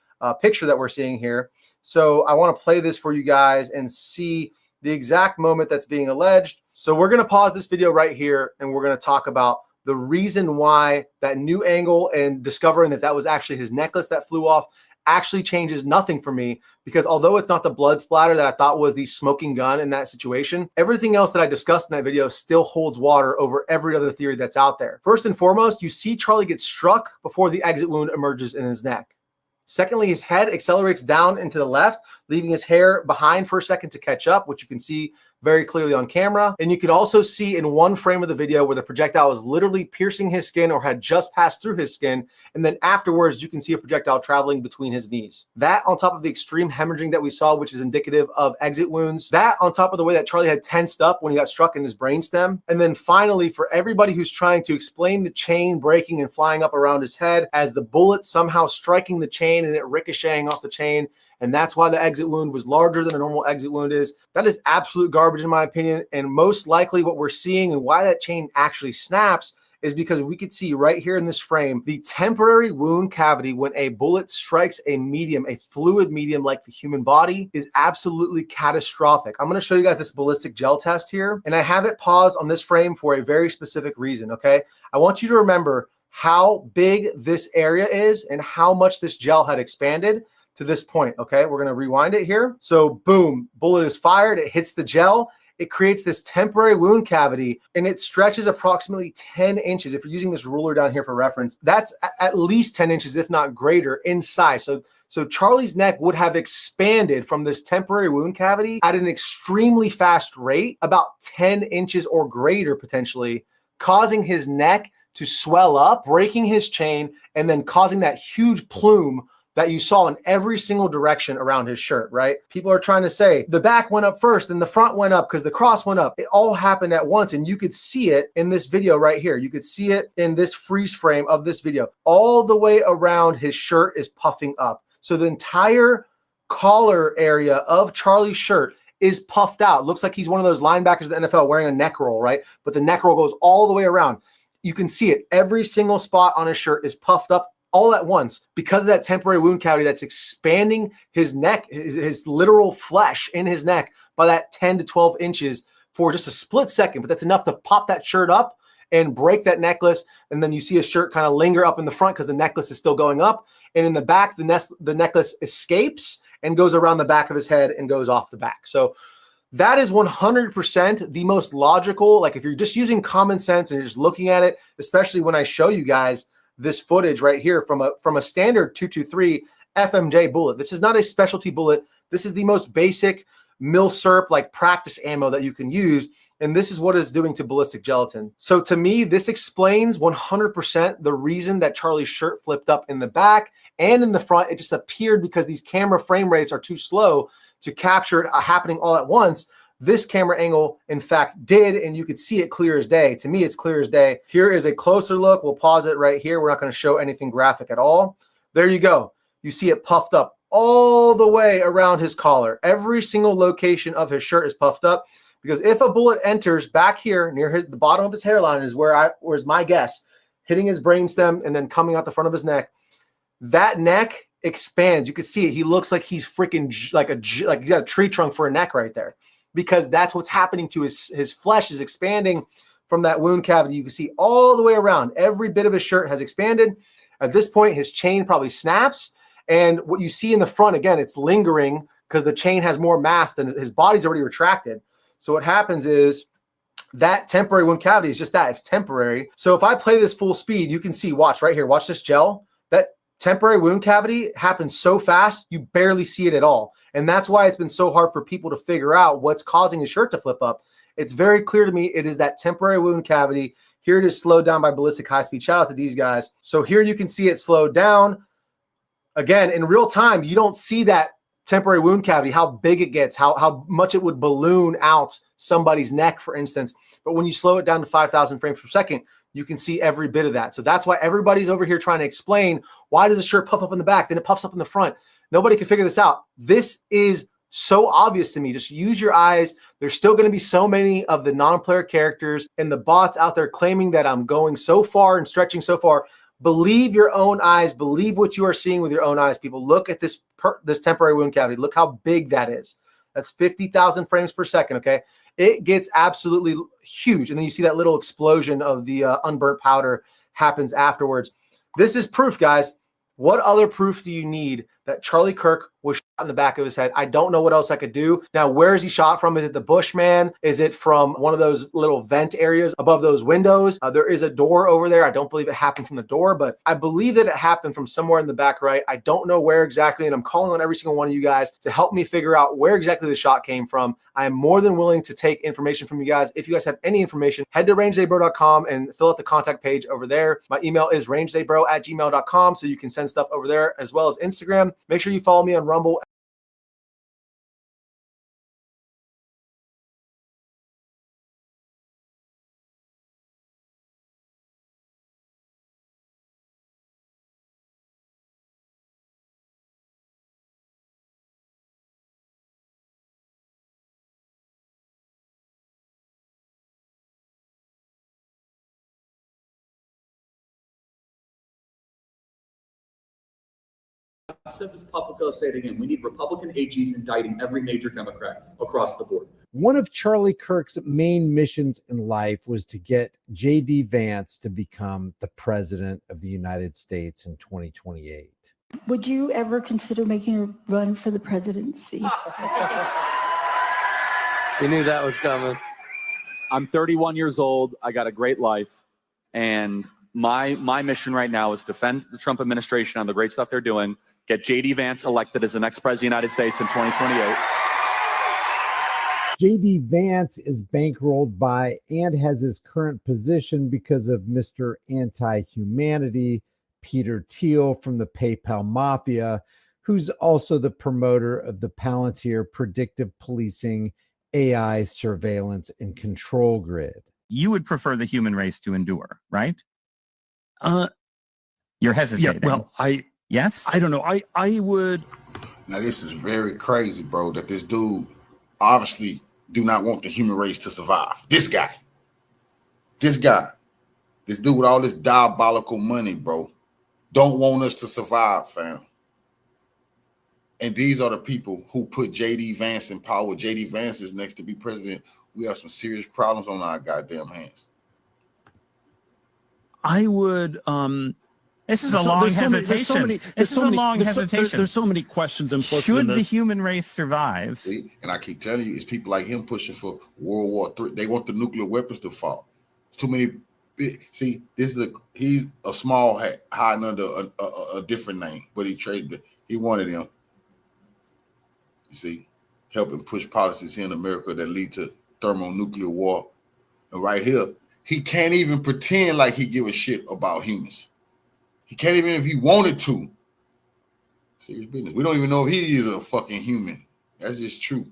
picture that we're seeing here. So I want to play this for you guys and see the exact moment that's being alleged. So we're going to pause this video right here, and we're going to talk about the reason why that new angle and discovering that was actually his necklace that flew off actually changes nothing for me, because although it's not the blood splatter that I thought was the smoking gun in that situation, everything else that I discussed in that video still holds water over every other theory that's out there. First and foremost, you see Charlie get struck before the exit wound emerges in his neck. Secondly, his head accelerates down into the left, leaving his hair behind for a second to catch up, which you can see very clearly on camera. And you could also see in one frame of the video where the projectile was literally piercing his skin or had just passed through his skin. And then afterwards, you can see a projectile traveling between his knees. That on top of the extreme hemorrhaging that we saw, which is indicative of exit wounds. That on top of the way that Charlie had tensed up when he got struck in his brainstem. And then finally, for everybody who's trying to explain the chain breaking and flying up around his head as the bullet somehow striking the chain and it ricocheting off the chain, and that's why the exit wound was larger than a normal exit wound is. That is absolute garbage in my opinion. And most likely what we're seeing and why that chain actually snaps is because we could see right here in this frame, the temporary wound cavity when a bullet strikes a medium, a fluid medium like the human body, is absolutely catastrophic. I'm going to show you guys this ballistic gel test here, and I have it paused on this frame for a very specific reason, okay? I want you to remember how big this area is and how much this gel had expanded to this point, okay? We're going to rewind it here. So boom, bullet is fired, it hits the gel, it creates this temporary wound cavity, and it stretches approximately 10 inches. If you're using this ruler down here for reference, that's at least 10 inches, if not greater, in size. So Charlie's neck would have expanded from this temporary wound cavity at an extremely fast rate, about 10 inches or greater potentially, causing his neck to swell up, breaking his chain, and then causing that huge plume that you saw in every single direction around his shirt, right? People are trying to say the back went up first and the front went up because the cross went up. It all happened at once, and you could see it in this video right here. You could see it in this freeze frame of this video. All the way around his shirt is puffing up. So the entire collar area of Charlie's shirt is puffed out. Looks like he's one of those linebackers of the NFL wearing a neck roll, right? But the neck roll goes all the way around. You can see it. Every single spot on his shirt is puffed up all at once because of that temporary wound cavity that's expanding his neck, his literal flesh in his neck by that 10 to 12 inches for just a split second. But that's enough to pop that shirt up and break that necklace. And then you see a shirt kind of linger up in the front because the necklace is still going up. And in the back, the necklace escapes and goes around the back of his head and goes off the back. So that is 100% the most logical. Like if you're just using common sense and you're just looking at it, especially when I show you guys this footage right here from a standard 223 FMJ bullet. This is not a specialty bullet. This is the most basic mil-serp like practice ammo that you can use. And this is what it's doing to ballistic gelatin. So to me, this explains 100% the reason that Charlie's shirt flipped up in the back and in the front. It just appeared because these camera frame rates are too slow to capture it happening all at once. This camera angle, in fact, did, and you could see it clear as day. To me, it's clear as day. Here is a closer look. We'll pause it right here. We're not going to show anything graphic at all. There you go. You see it puffed up all the way around his collar. Every single location of his shirt is puffed up because if a bullet enters back here near the bottom of his hairline is where's my guess, hitting his brainstem and then coming out the front of his neck, that neck expands. You can see it. He looks like he's freaking like he's got a tree trunk for a neck right there, because that's what's happening to his flesh is expanding from that wound cavity. You can see all the way around. Every bit of his shirt has expanded. At this point, his chain probably snaps. And what you see in the front, again, it's lingering because the chain has more mass than his body's already retracted. So what happens is that temporary wound cavity is just that. It's temporary. So if I play this full speed, you can see, watch right here. Watch this gel. That temporary wound cavity happens so fast, you barely see it at all. And that's why it's been so hard for people to figure out what's causing his shirt to flip up. It's very clear to me it is that temporary wound cavity. Here it is slowed down by ballistic high speed. Shout out to these guys. So here you can see it slowed down. Again, in real time, you don't see that temporary wound cavity, how big it gets, how much it would balloon out somebody's neck, for instance. But when you slow it down to 5,000 frames per second, you can see every bit of that. So that's why everybody's over here trying to explain, why does the shirt puff up in the back, then it puffs up in the front? Nobody can figure this out. This is so obvious to me. Just use your eyes. There's still going to be so many of the non-player characters and the bots out there claiming that I'm going so far and stretching so far. Believe your own eyes. Believe what you are seeing with your own eyes, people. Look at this temporary wound cavity. Look how big that is. That's 50,000 frames per second, okay? It gets absolutely huge. And then you see that little explosion of the unburnt powder happens afterwards. This is proof, guys. What other proof do you need that Charlie Kirk was shot in the back of his head? I don't know what else I could do. Now, where is he shot from? Is it the Bushman? Is it from one of those little vent areas above those windows? There is a door over there. I don't believe it happened from the door, but I believe that it happened from somewhere in the back right. I don't know where exactly, and I'm calling on every single one of you guys to help me figure out where exactly the shot came from. I am more than willing to take information from you guys. If you guys have any information, head to rangedaybro.com and fill out the contact page over there. My email is rangedaybro@gmail.com, so you can send stuff over there, as well as Instagram. Make sure you follow me on Rumble. I've said this publicly, I'll say it again. We need Republican AGs indicting every major Democrat across the board. One of Charlie Kirk's main missions in life was to get J.D. Vance to become the president of the United States in 2028. Would you ever consider making a run for the presidency? You knew that was coming. I'm 31 years old. I got a great life. And my mission right now is defend the Trump administration on the great stuff they're doing, get J.D. Vance elected as the next president of the United States in 2028. J.D. Vance is bankrolled by and has his current position because of Mr. Anti-Humanity, Peter Thiel from the PayPal Mafia, who's also the promoter of the Palantir Predictive Policing AI Surveillance and Control Grid. You would prefer the human race to endure, right? You're hesitating. Yeah, well, yes? I don't know. I would. Now, this is very crazy, bro, that this dude obviously do not want the human race to survive. This guy, this dude with all this diabolical money, bro, don't want us to survive, fam. And these are the people who put J.D. Vance in power. J.D. Vance is next to be president. We have some serious problems on our goddamn hands. I would. This is a long hesitation. This is a long hesitation. There's so many questions implicit Should in the this. human race survive? See? And I keep telling you, it's people like him pushing for World War III. They want the nuclear weapons to fall. Too many. See, he's a small hat hiding under a different name, but he wanted them. You see, helping push policies here in America that lead to thermonuclear war. And right here, he can't even pretend like he give a shit about humans. He can't even if he wanted to. Serious business. We don't even know if he is a fucking human. That's just true.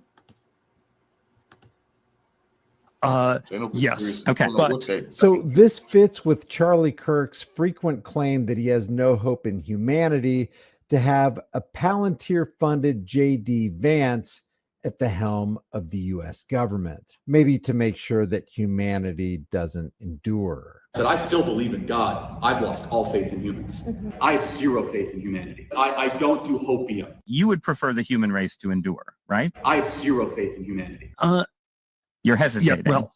Yes. Okay. So this fits with Charlie Kirk's frequent claim that he has no hope in humanity to have a Palantir-funded J.D. Vance at the helm of the U.S. government, maybe to make sure that humanity doesn't endure. Said, I still believe in God. I've lost all faith in humans. I have zero faith in humanity. I don't do hopium. You would prefer the human race to endure, right? I have zero faith in humanity. You're hesitating. Yeah, well,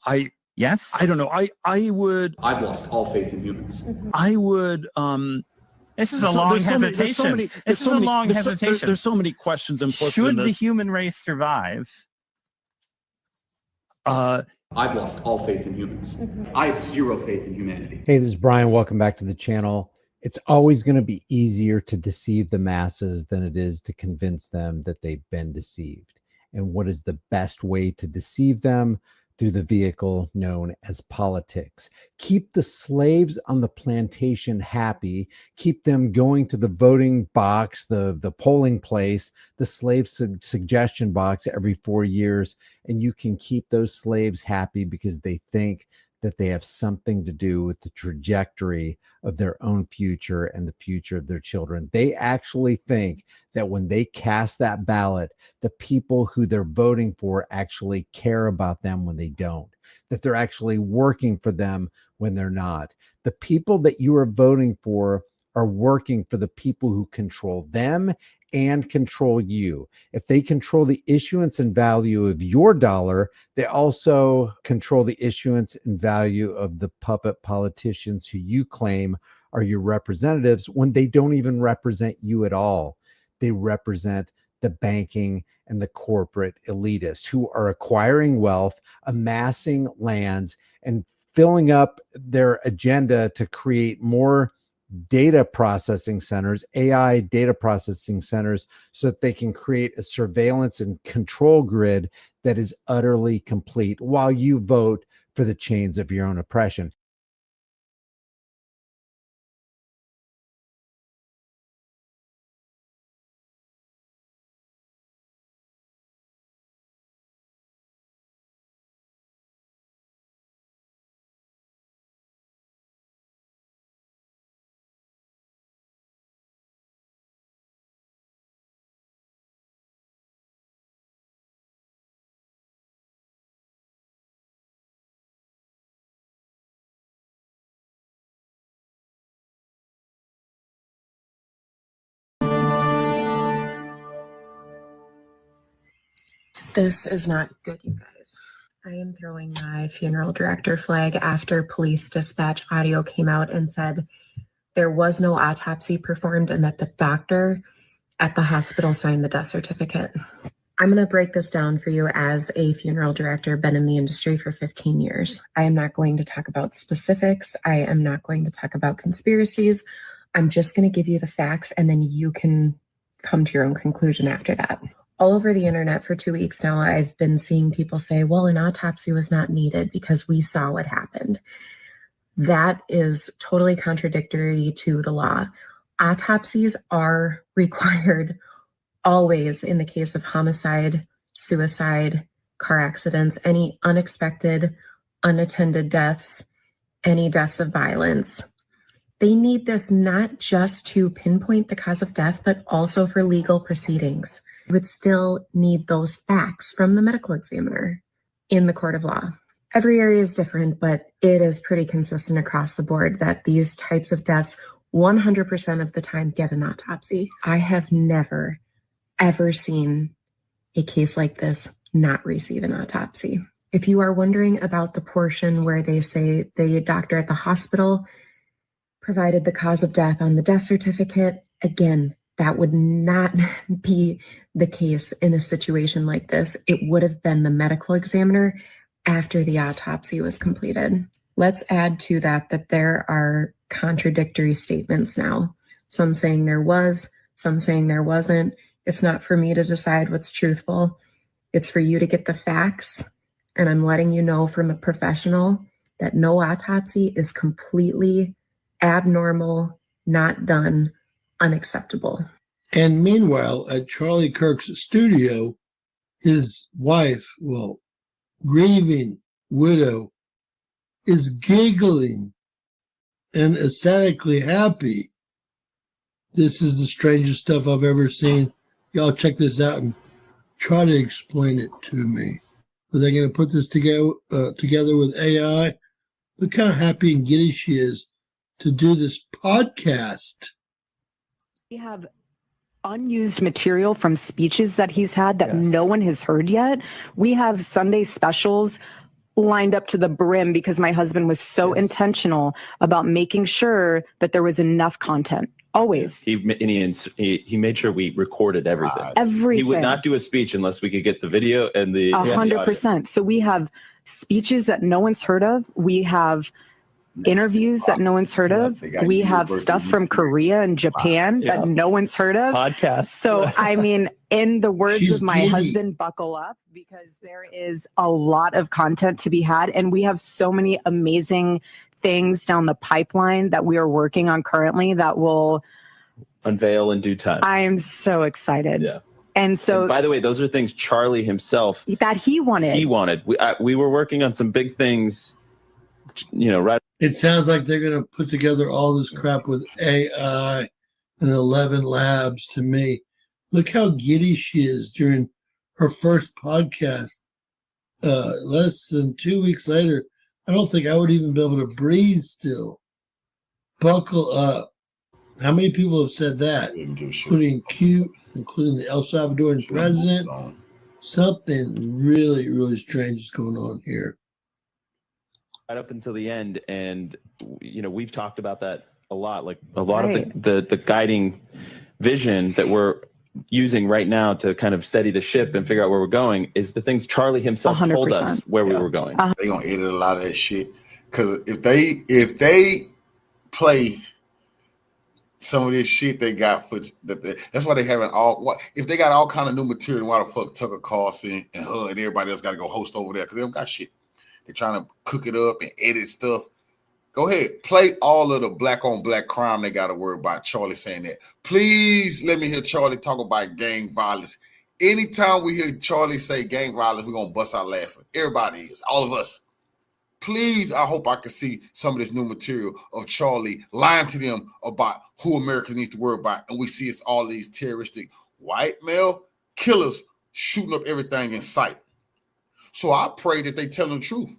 yes. I don't know. I would. I've lost all faith in humans. I would. This is a long hesitation. This is a long hesitation. There's so many questions implicit Should in this. the human race survive? I've lost all faith in humans. I have zero faith in humanity. Hey, this is Brian. Welcome back to the channel. It's always going to be easier to deceive the masses than it is to convince them that they've been deceived. And what is the best way to deceive them? Through the vehicle known as politics. Keep the slaves on the plantation happy. Keep them going to the voting box, the polling place, the slave suggestion box every 4 years. And you can keep those slaves happy because they think that they have something to do with the trajectory of their own future and the future of their children. They actually think that when they cast that ballot, the people who they're voting for actually care about them when they don't, that they're actually working for them when they're not. The people that you are voting for are working for the people who control them and control you. If they control the issuance and value of your dollar, they also control the issuance and value of the puppet politicians who you claim are your representatives when they don't even represent you at all. They represent the banking and the corporate elitists who are acquiring wealth, amassing lands, and filling up their agenda to create more data processing centers, AI data processing centers, so that they can create a surveillance and control grid that is utterly complete while you vote for the chains of your own oppression. This is not good, you guys. I am throwing my funeral director flag after police dispatch audio came out and said there was no autopsy performed and that the doctor at the hospital signed the death certificate. I'm going to break this down for you as a funeral director, been in the industry for 15 years. I am not going to talk about specifics. I am not going to talk about conspiracies. I'm just going to give you the facts and then you can come to your own conclusion after that. All over the internet for 2 weeks now, I've been seeing people say, well, an autopsy was not needed because we saw what happened. That is totally contradictory to the law. Autopsies are required always in the case of homicide, suicide, car accidents, any unexpected, unattended deaths, any deaths of violence. They need this not just to pinpoint the cause of death, but also for legal proceedings. You would still need those facts from the medical examiner in the court of law. Every area is different, but it is pretty consistent across the board that these types of deaths 100% of the time get an autopsy. I have never, ever seen a case like this not receive an autopsy. If you are wondering about the portion where they say the doctor at the hospital provided the cause of death on the death certificate. Again, that would not be the case in a situation like this. It would have been the medical examiner after the autopsy was completed. Let's add to that there are contradictory statements now. Some saying there was, some saying there wasn't. It's not for me to decide what's truthful. It's for you to get the facts. And I'm letting you know from a professional that no autopsy is completely abnormal, not done, unacceptable. And meanwhile, at Charlie Kirk's studio, his wife, grieving widow, is giggling and ecstatically happy. This is the strangest stuff I've ever seen. Y'all check this out and try to explain it to me. Are they going to put this together with AI? Look how happy and giddy she is to do this podcast. We have unused material from speeches that he's had that no one has heard yet. We have Sunday specials lined up to the brim because my husband was so intentional about making sure that there was enough content. Always. He made sure we recorded everything. Everything. He would not do a speech unless we could get the video and the 100%. So we have speeches that no one's heard of. We have interviews that no one's heard of. We have stuff from Korea and Japan that no one's heard of. Podcasts. So, I mean, in the words of my husband, buckle up, because there is a lot of content to be had. And we have so many amazing things down the pipeline that we are working on currently that will unveil in due time. I am so excited. Yeah. And so, and by the way, those are things Charlie himself that he wanted. We were working on some big things, right. It sounds like they're going to put together all this crap with AI and 11 labs to me. Look how giddy she is during her first podcast. Less than 2 weeks later, I don't think I would even be able to breathe still. Buckle up. How many people have said that? Including Q, including the El Salvadoran president. Something really, really strange is going on here. Right up until the end, and we've talked about that a lot. Like a lot of the guiding vision that we're using right now to kind of steady the ship and figure out where we're going is the things Charlie himself 100%. Told us where we were going. They're gonna edit a lot of that shit, because if they play some of this shit they got for that's why they having if they got all kind of new material, why the fuck Tucker Carlson and HUD and everybody else got to go host over there, because they don't got shit. They're trying to cook it up and edit stuff. Go ahead, play all of the black on black crime they got to worry about. Charlie saying that. Please let me hear Charlie talk about gang violence. Anytime we hear Charlie say gang violence, we're going to bust out laughing. Everybody is, all of us. Please, I hope I can see some of this new material of Charlie lying to them about who America needs to worry about. And we see it's all these terroristic white male killers shooting up everything in sight. So I pray that they tell the truth.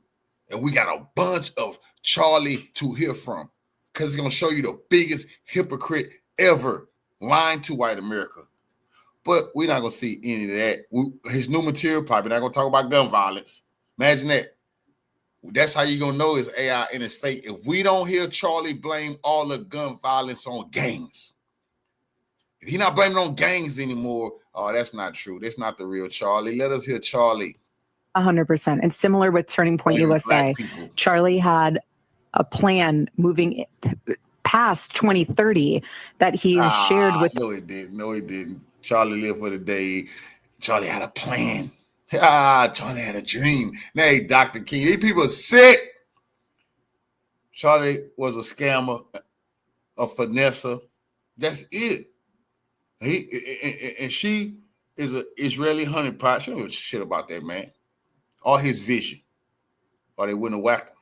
And we got a bunch of Charlie to hear from, because it's going to show you the biggest hypocrite ever lying to white America. But we're not going to see any of that. His new material, probably not going to talk about gun violence. Imagine that. That's how you're going to know it's AI and it's fake. If we don't hear Charlie blame all the gun violence on gangs. If he's not blaming on gangs anymore, that's not true. That's not the real Charlie. Let us hear Charlie. 100%. And similar with Turning Point USA, Charlie had a plan moving past 2030 that he's shared with. No, he didn't. No, he didn't. Charlie lived for the day. Charlie had a plan. Charlie had a dream. Hey, Dr. King, these people are sick. Charlie was a scammer, a finesser. That's it. And she is an Israeli honeypot. She don't give a shit about that man. Or his vision, or they wouldn't have whacked him.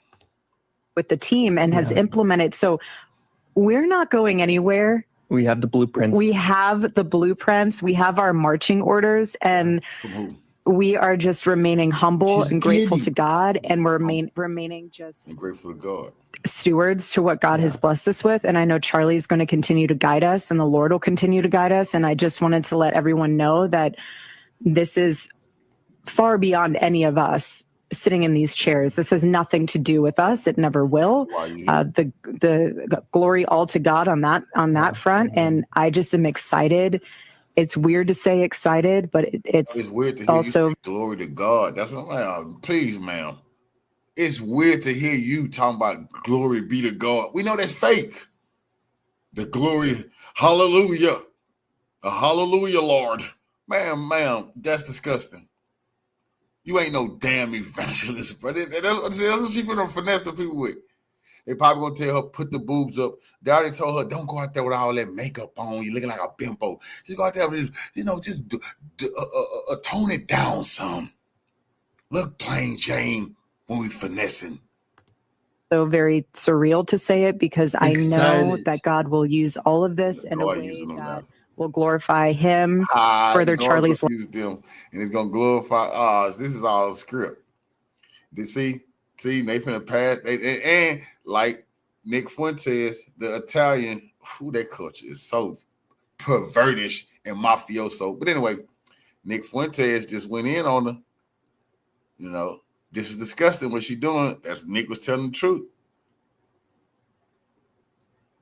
With the team and has implemented. So we're not going anywhere. We have the blueprints. We have the blueprints. We have our marching orders, and we are just remaining humble and grateful to God, and we're remaining just grateful to God, stewards to what God has blessed us with. And I know Charlie is going to continue to guide us, and the Lord will continue to guide us. And I just wanted to let everyone know that this is far beyond any of us. sitting in these chairs. This has nothing to do with us. It never will. The glory all to God on that front. And I just am excited. It's weird to say excited, but it's weird to hear also you say glory to God. That's what I'm please, ma'am. It's weird to hear you talking about glory be to God. We know that's fake. The glory, hallelujah. Hallelujah, Lord. Ma'am, that's disgusting. You ain't no damn evangelist, but that's what she finna finesse the people with. They probably gonna tell her, put the boobs up. They already told her, don't go out there with all that makeup on. You looking like a bimbo. Just go out there with, just tone it down some. Look plain Jane when we finessing. so very surreal to say it because I know Excited. that God will use all of this in a way that will glorify Him, further Charlie's life. Use them, and it's gonna glorify us. This is all script. See, they finna pass. And like Nick Fuentes, the Italian, their culture is so pervertish and mafioso. But anyway, Nick Fuentes just went in on her. This is disgusting what she doing. That's Nick was telling the truth.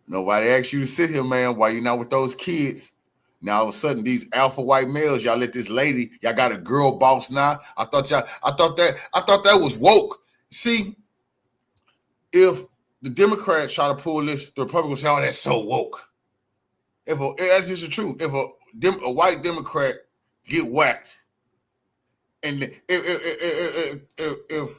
Nobody asked you to sit here, man. Why you not with those kids? Now all of a sudden, these alpha white males, y'all let this lady, y'all got a girl boss now. I thought that was woke. See, if the Democrats try to pull this, the Republicans say, "Oh, that's so woke." That's just the truth. If a white Democrat get whacked, and if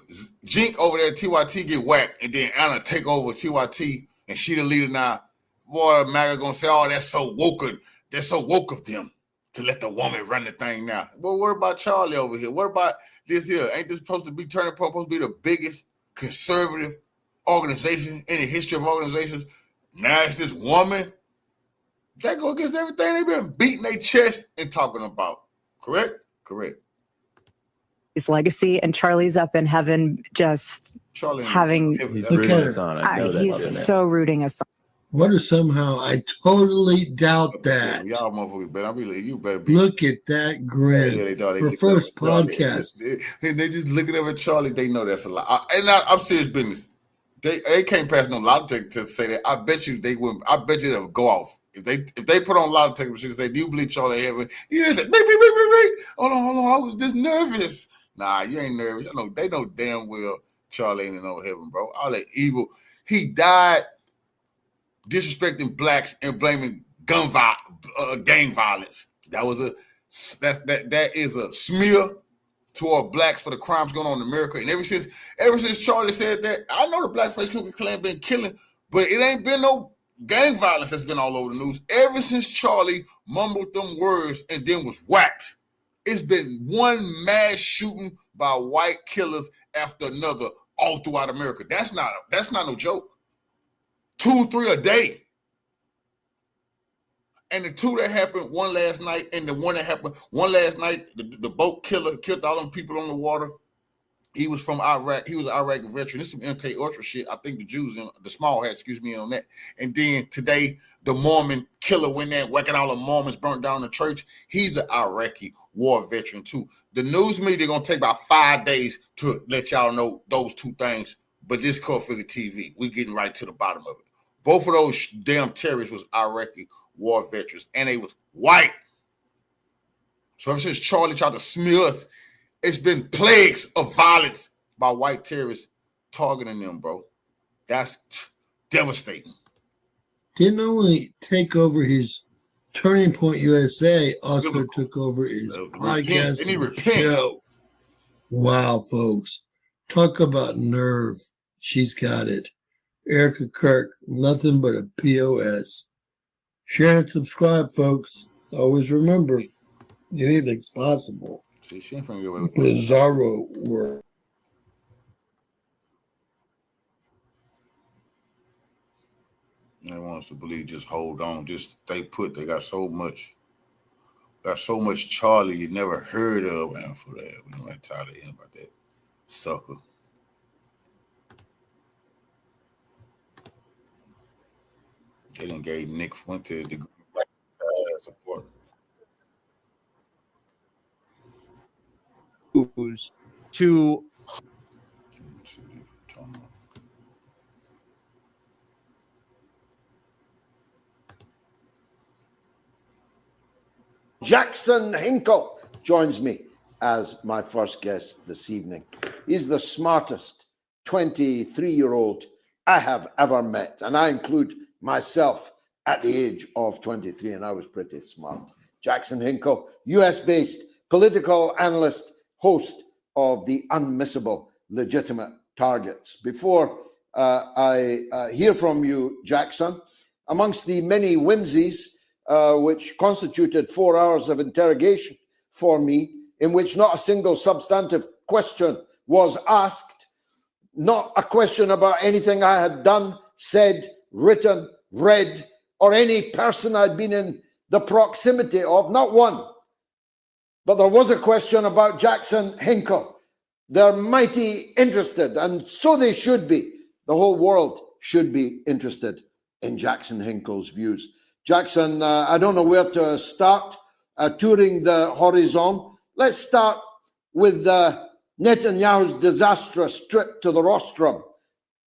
Jink over there at TYT get whacked, and then Anna take over TYT, and she the leader now, boy, MAGA gonna say, "Oh, that's so woke. That's so woke of them to let the woman run the thing now." Well, what about Charlie over here? What about this here? Ain't this supposed to be Turning Point? Supposed to be the biggest conservative organization in the history of organizations? Now it's this woman that go against everything they've been beating their chest and talking about. Correct? Correct. His legacy, and Charlie's up in heaven just having. He's rooting us on. I know that. He's so rooting us on. What if somehow I totally doubt that? Y'all motherfuckers better. You better be. Look at that grin. Yeah, For first podcast. And they just looking at Charlie. They know that's a lie. I'm serious business. They can't pass no Logitech to say that. I bet you they wouldn't. I bet you they'll go off if they put on Logitech machine and say, "Do you believe Charlie heaven?" Yeah, beep, beep, beep, beep, beep. Hold on. I was just nervous. Nah, you ain't nervous. I know they know damn well Charlie ain't in no heaven, bro. All that evil. He died disrespecting blacks and blaming gang violence. That is a smear toward blacks for the crimes going on in America. And ever since Charlie said that, I know the Blackface Ku Klux Klan been killing, but it ain't been no gang violence that's been all over the news. Ever since Charlie mumbled them words and then was whacked, it's been one mass shooting by white killers after another all throughout America. That's not no joke. 2, 3 a day. And the two that happened one last night, and the one that happened one last night, the boat killer killed all them people on the water. He was from Iraq. He was an Iraq veteran. This is some MK Ultra shit. I think the Jews in the small hat, excuse me, on that. And then today, the Mormon killer went there whacking all the Mormons, burnt down the church. He's an Iraqi war veteran too. The news media gonna take about 5 days to let y'all know those two things. But this Court Figure TV, we getting right to the bottom of it. Both of those damn terrorists was Iraqi war veterans, and they was white. So ever since Charlie tried to smear us, it's been plagues of violence by white terrorists targeting them, bro. That's devastating. Didn't only take over his Turning Point USA, also took over his podcast show. Wow, folks. Talk about nerve. She's got it. Erika Kirk, nothing but a POS. Share and subscribe, folks. Always remember, anything's possible. See, she ain't finna get away with Bizarro world. They want us to believe, just hold on, just stay put. They got so much Charlie you never heard of, man, for that. We don't have tired of hearing about that sucker. They done gave Nick Fuentes the support. To Jackson Hinkle joins me as my first guest this evening. He's the smartest 23-year-old I have ever met, and I include myself at the age of 23, and I was pretty smart. Jackson Hinkle, US-based political analyst, host of the unmissable Legitimate Targets. Before I hear from you, Jackson, amongst the many whimsies which constituted 4 hours of interrogation for me, in which not a single substantive question was asked, not a question about anything I had done, said, written, read, or any person I'd been in the proximity of, not one. But there was a question about Jackson Hinkle. They're mighty interested, and so they should be. The whole world should be interested in Jackson Hinkle's views. Jackson, I don't know where to start touring the horizon. Let's start with Netanyahu's disastrous trip to the rostrum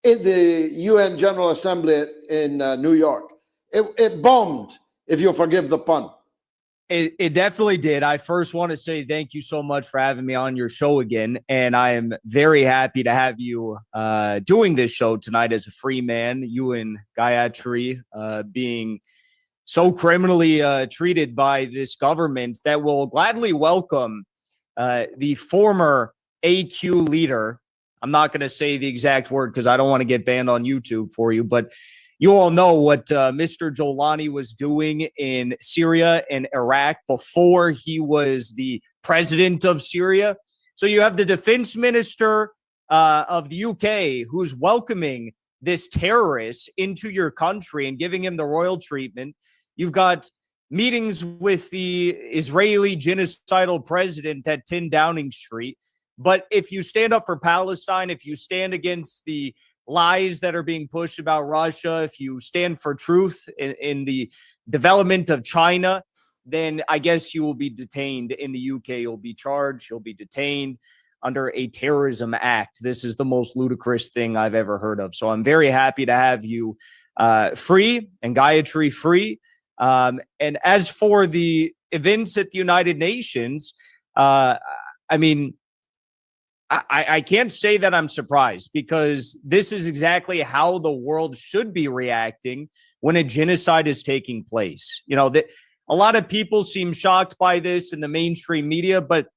in the UN General Assembly in New York. It bombed, if you'll forgive the pun. It definitely did. I first want to say thank you so much for having me on your show again. And I am very happy to have you doing this show tonight as a free man. You and Gayatri being so criminally treated by this government that will gladly welcome the former AQ leader. I'm not going to say the exact word because I don't want to get banned on YouTube for you, but you all know what Mr. Jolani was doing in Syria and Iraq before he was the president of Syria. So you have the defense minister of the UK who's welcoming this terrorist into your country and giving him the royal treatment. You've got meetings with the Israeli genocidal president at 10 Downing Street. But if you stand up for Palestine, if you stand against the lies that are being pushed about Russia, if you stand for truth in the development of China, then I guess you will be detained in the UK. You'll be charged. You'll be detained under a terrorism act. This is the most ludicrous thing I've ever heard of. So I'm very happy to have you free and Gayatri free. And as for the events at the United Nations, I mean, I can't say that I'm surprised because this is exactly how the world should be reacting when a genocide is taking place. You know, a lot of people seem shocked by this in the mainstream media, but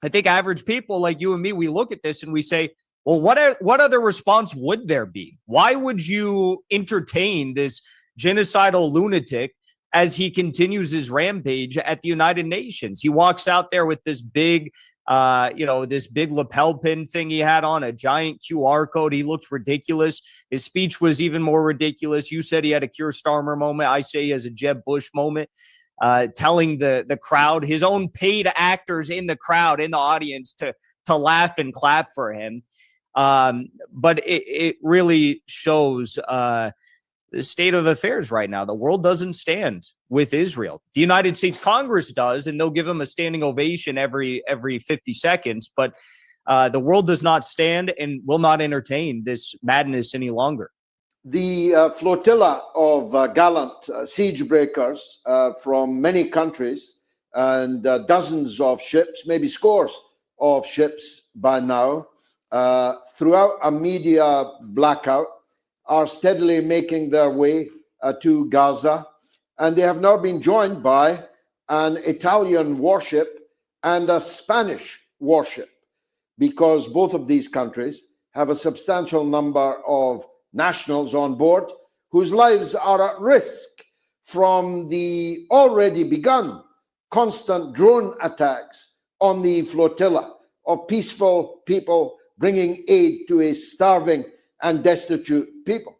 I think average people like you and me, we look at this and we say, well, what other response would there be? Why would you entertain this genocidal lunatic as he continues his rampage at the United Nations? He walks out there with this big this big lapel pin thing he had on, a giant QR code. He looked ridiculous. His speech was even more ridiculous. You said he had a Keir Starmer moment. I say he has a Jeb Bush moment, telling the crowd, his own paid actors in the crowd, in the audience, to laugh and clap for him. But it really shows the state of affairs right now. The world doesn't stand with Israel. The United States Congress does, and they'll give them a standing ovation every 50 seconds. But the world does not stand and will not entertain this madness any longer. The flotilla of gallant siege breakers from many countries and dozens of ships, maybe scores of ships by now, throughout a media blackout, are steadily making their way to Gaza. And they have now been joined by an Italian warship and a Spanish warship, because both of these countries have a substantial number of nationals on board whose lives are at risk from the already begun constant drone attacks on the flotilla of peaceful people bringing aid to a starving and destitute people.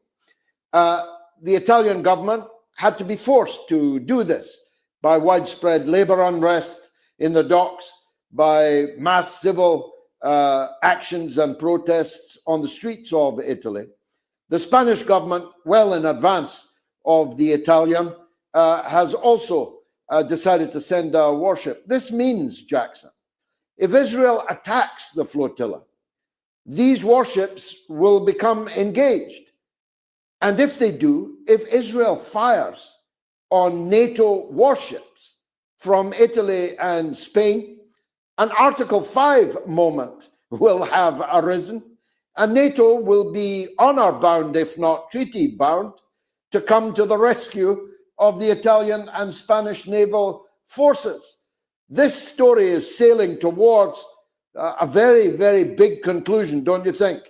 The Italian government had to be forced to do this by widespread labor unrest in the docks, by mass civil actions and protests on the streets of Italy. The Spanish government, well in advance of the Italian, has also decided to send a warship. This means, Jackson, if Israel attacks the flotilla, these warships will become engaged. And if they do, if Israel fires on NATO warships, from Italy and Spain, an Article 5 moment will have arisen, and NATO will be honor-bound, if not treaty-bound, to come to the rescue of the Italian and Spanish naval forces. This story is sailing towards a very, very big conclusion, don't you think?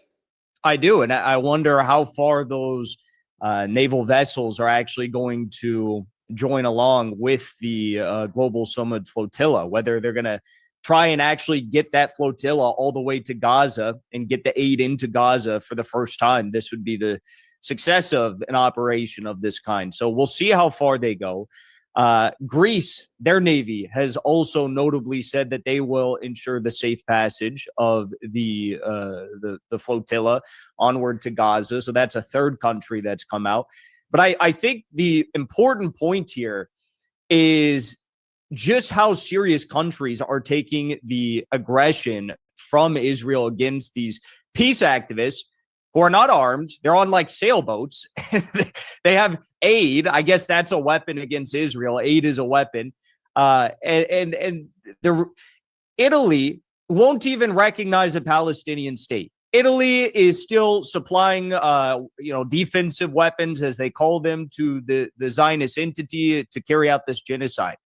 I do, and I wonder how far those naval vessels are actually going to join along with the Global Summit flotilla, whether they're going to try and actually get that flotilla all the way to Gaza and get the aid into Gaza for the first time. This would be the success of an operation of this kind. So we'll see how far they go. Greece, their Navy, has also notably said that they will ensure the safe passage of the flotilla onward to Gaza. So that's a third country that's come out. But I think the important point here is just how serious countries are taking the aggression from Israel against these peace activists who are not armed. They're on like sailboats. They have aid. I guess that's a weapon against Israel. Aid is a weapon. And Italy won't even recognize a Palestinian state. Italy is still supplying, defensive weapons, as they call them, to the Zionist entity to carry out this genocide.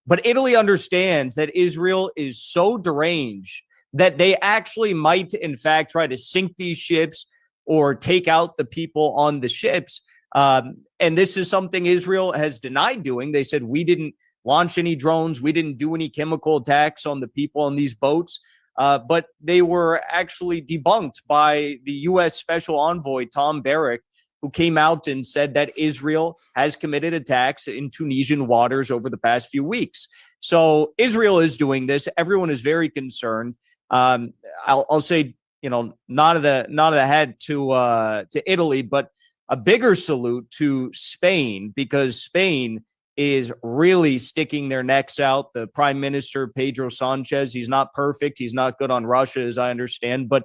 But Italy understands that Israel is so deranged that they actually might, in fact, try to sink these ships or take out the people on the ships. And this is something Israel has denied doing. They said, we didn't launch any drones. We didn't do any chemical attacks on the people on these boats. But they were actually debunked by the U.S. Special Envoy, Tom Barrack, who came out and said that Israel has committed attacks in Tunisian waters over the past few weeks. So Israel is doing this. Everyone is very concerned. I'll say, nod of the head to Italy, but a bigger salute to Spain, because Spain is really sticking their necks out. The Prime Minister, Pedro Sanchez, he's not perfect. He's not good on Russia, as I understand. But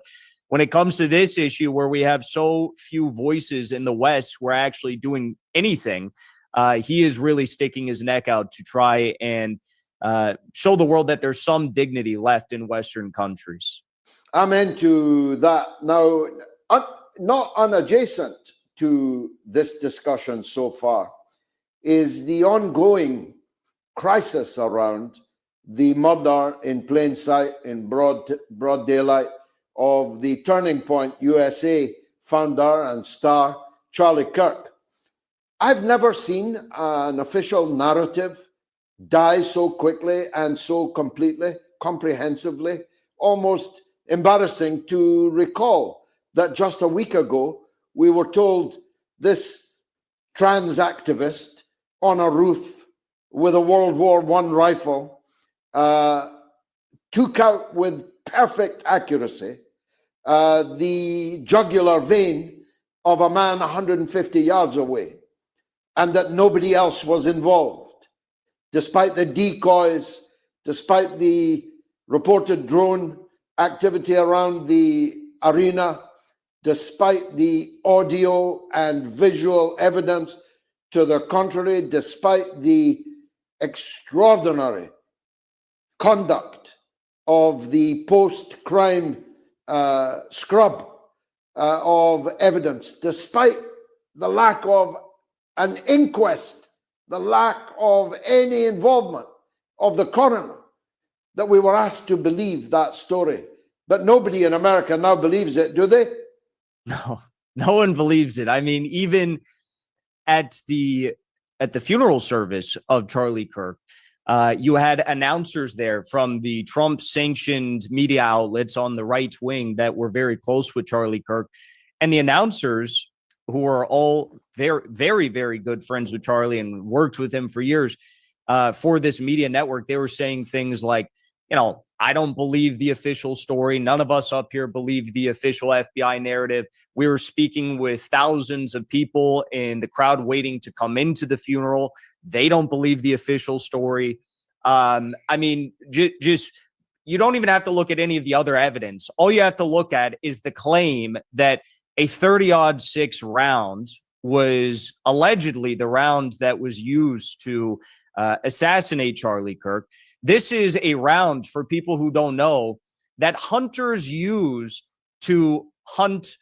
when it comes to this issue where we have so few voices in the West who are actually doing anything, he is really sticking his neck out to try and show the world that there's some dignity left in Western countries. I'm into that. Now, not unadjacent to this discussion so far is the ongoing crisis around the murder in plain sight, in broad daylight, of the Turning Point USA founder and star, Charlie Kirk. I've never seen an official narrative die so quickly and so completely, comprehensively, almost embarrassing to recall that just a week ago, we were told this trans activist on a roof with a World War I rifle took out with perfect accuracy the jugular vein of a man 150 yards away, and that nobody else was involved, despite the decoys, despite the reported drone activity around the arena, despite the audio and visual evidence to the contrary, despite the extraordinary conduct of the post-crime scrub of evidence, despite the lack of an inquest, the lack of any involvement of the coroner, that we were asked to believe that story. But nobody in America now believes it, do they? No one believes it. I mean, even at the funeral service of Charlie Kirk, you had announcers there from the Trump-sanctioned media outlets on the right wing that were very close with Charlie Kirk. And the announcers, who are all very, very, very good friends with Charlie and worked with him for years for this media network, they were saying things like, I don't believe the official story. None of us up here believe the official FBI narrative. We were speaking with thousands of people in the crowd waiting to come into the funeral. They don't believe the official story. I mean, just you don't even have to look at any of the other evidence. All you have to look at is the claim that a 30-06 round was allegedly the round that was used to assassinate Charlie Kirk. This is a round, for people who don't know, that hunters use to hunt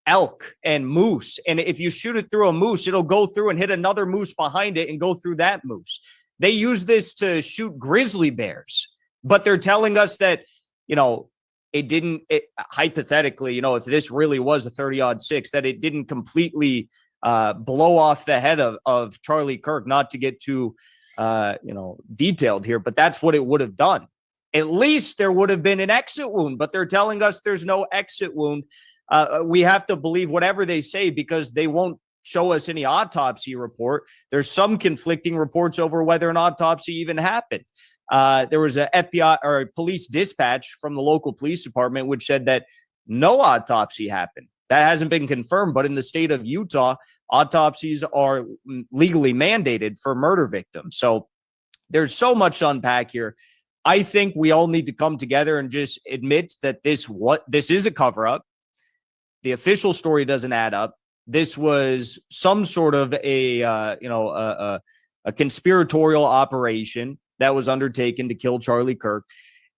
elk and moose. And if you shoot it through a moose, it'll go through and hit another moose behind it and go through that moose. They use this to shoot grizzly bears, but they're telling us that, hypothetically, if this really was a 30-06, that it didn't completely blow off the head of Charlie Kirk. Not to get too, detailed here, but that's what it would have done. At least there would have been an exit wound, but they're telling us there's no exit wound. We have to believe whatever they say because they won't show us any autopsy report. There's some conflicting reports over whether an autopsy even happened. There was a FBI or a police dispatch from the local police department which said that no autopsy happened. That hasn't been confirmed, but in the state of Utah, autopsies are legally mandated for murder victims. So there's so much to unpack here. I think we all need to come together and just admit that this is a cover-up. The official story doesn't add up. This was some sort of a conspiratorial operation that was undertaken to kill Charlie Kirk.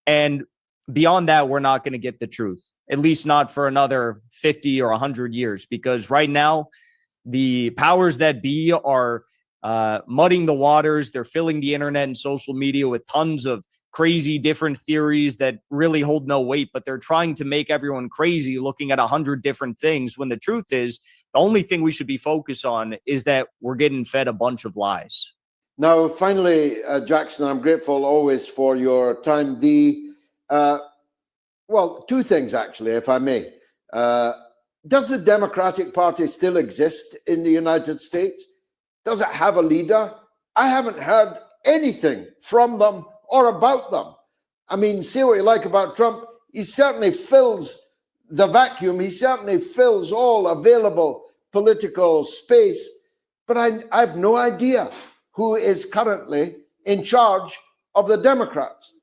And beyond that, we're not going to get the truth, at least not for another 50 or 100 years, because right now the powers that be are muddying the waters. They're filling the internet and social media with tons of crazy different theories that really hold no weight, but they're trying to make everyone crazy looking at 100 different things, when the truth is the only thing we should be focused on is that we're getting fed a bunch of lies. Now, finally, Jackson, I'm grateful always for your time. Two things, actually, if I may. Does the Democratic Party still exist in the United States? Does it have a leader? I haven't heard anything from them or about them. I mean, say what you like about Trump, he certainly fills the vacuum. He certainly fills all available political space, but I have no idea who is currently in charge of the Democrats.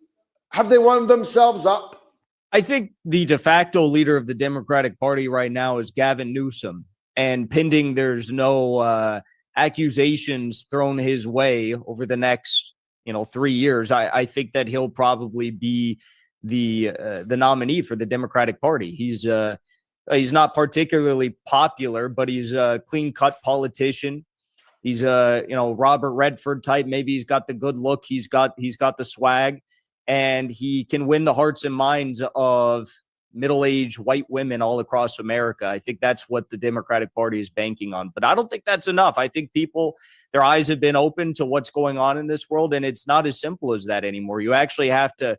Have they wound themselves up? I think the de facto leader of the Democratic Party right now is Gavin Newsom, and pending there's no accusations thrown his way over the next 3 years, I think that he'll probably be the nominee for the Democratic Party. He's not particularly popular, but he's a clean-cut politician. He's a Robert Redford type. Maybe he's got the good look. He's got the swag, and he can win the hearts and minds of middle-aged white women all across America. I think that's what the Democratic Party is banking on. But I don't think that's enough. I think their eyes have been open to what's going on in this world, and it's not as simple as that anymore. You actually have to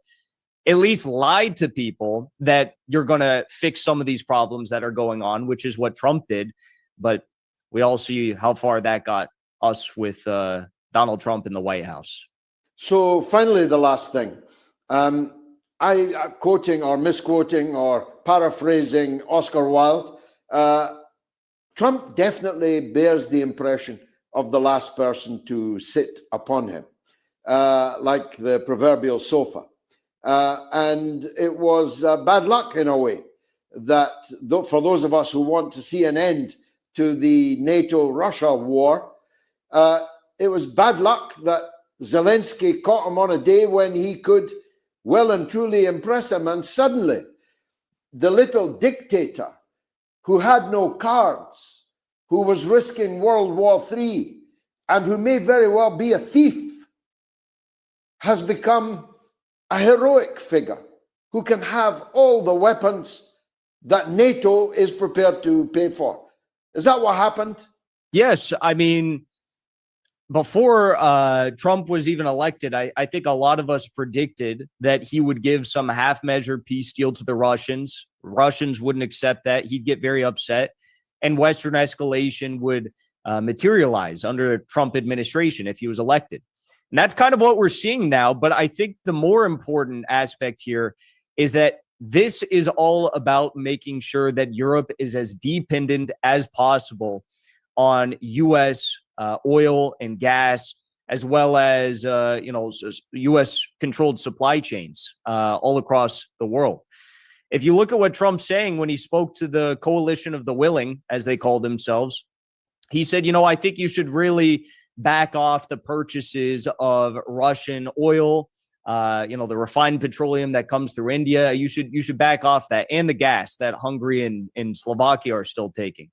at least lie to people that you're going to fix some of these problems that are going on, which is what Trump did. But we all see how far that got us with Donald Trump in the White House. So finally, the last thing. I quoting or misquoting or paraphrasing Oscar Wilde, Trump definitely bears the impression of the last person to sit upon him, like the proverbial sofa. And it was bad luck in a way that for those of us who want to see an end to the NATO-Russia war, it was bad luck that Zelensky caught him on a day when he could well and truly impress him. And suddenly, the little dictator who had no cards, who was risking World War III, and who may very well be a thief, has become a heroic figure who can have all the weapons that NATO is prepared to pay for. Is that what happened? Yes. I mean, before Trump was even elected, I think a lot of us predicted that he would give some half-measure peace deal to the Russians. Russians wouldn't accept that. He'd get very upset, and Western escalation would materialize under the Trump administration if he was elected. And that's kind of what we're seeing now. But I think the more important aspect here is that this is all about making sure that Europe is as dependent as possible on U.S. Oil and gas, as well as U.S. controlled supply chains all across the world. If you look at what Trump's saying when he spoke to the coalition of the willing, as they called themselves, he said, I think you should really back off the purchases of Russian oil, the refined petroleum that comes through India. You should back off that, and the gas that Hungary and Slovakia are still taking.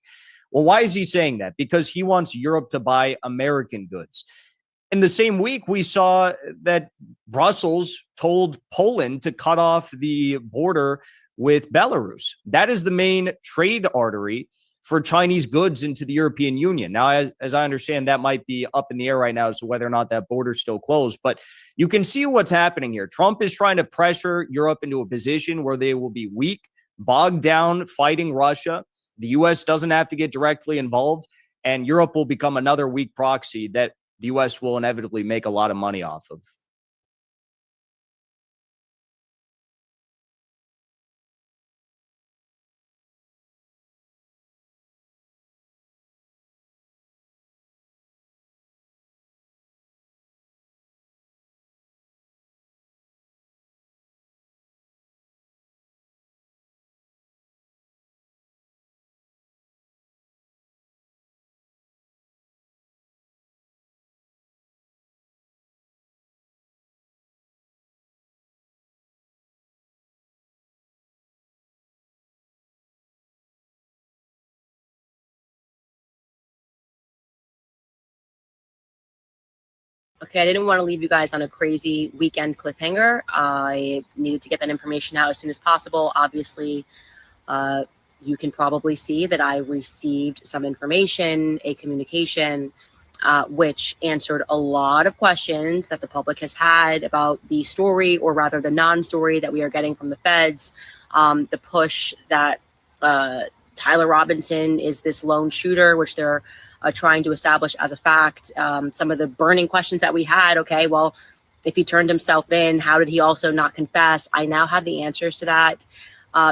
Well, why is he saying that? Because he wants Europe to buy American goods. In the same week, we saw that Brussels told Poland to cut off the border with Belarus. That is the main trade artery for Chinese goods into the European Union. Now, as I understand, that might be up in the air right now as to whether or not that border is still closed. But you can see what's happening here. Trump is trying to pressure Europe into a position where they will be weak, bogged down, fighting Russia. The U.S. doesn't have to get directly involved, and Europe will become another weak proxy that the U.S. will inevitably make a lot of money off of. Okay, I didn't want to leave you guys on a crazy weekend cliffhanger. I needed to get that information out as soon as possible. Obviously, you can probably see that I received some information, a communication, which answered a lot of questions that the public has had about the story, or rather the non-story that we are getting from the feds. The push that Tyler Robinson is this lone shooter, which they're trying to establish as a fact. Some of the burning questions that we had, okay, well, if he turned himself in, how did he also not confess? I now have the answers to that.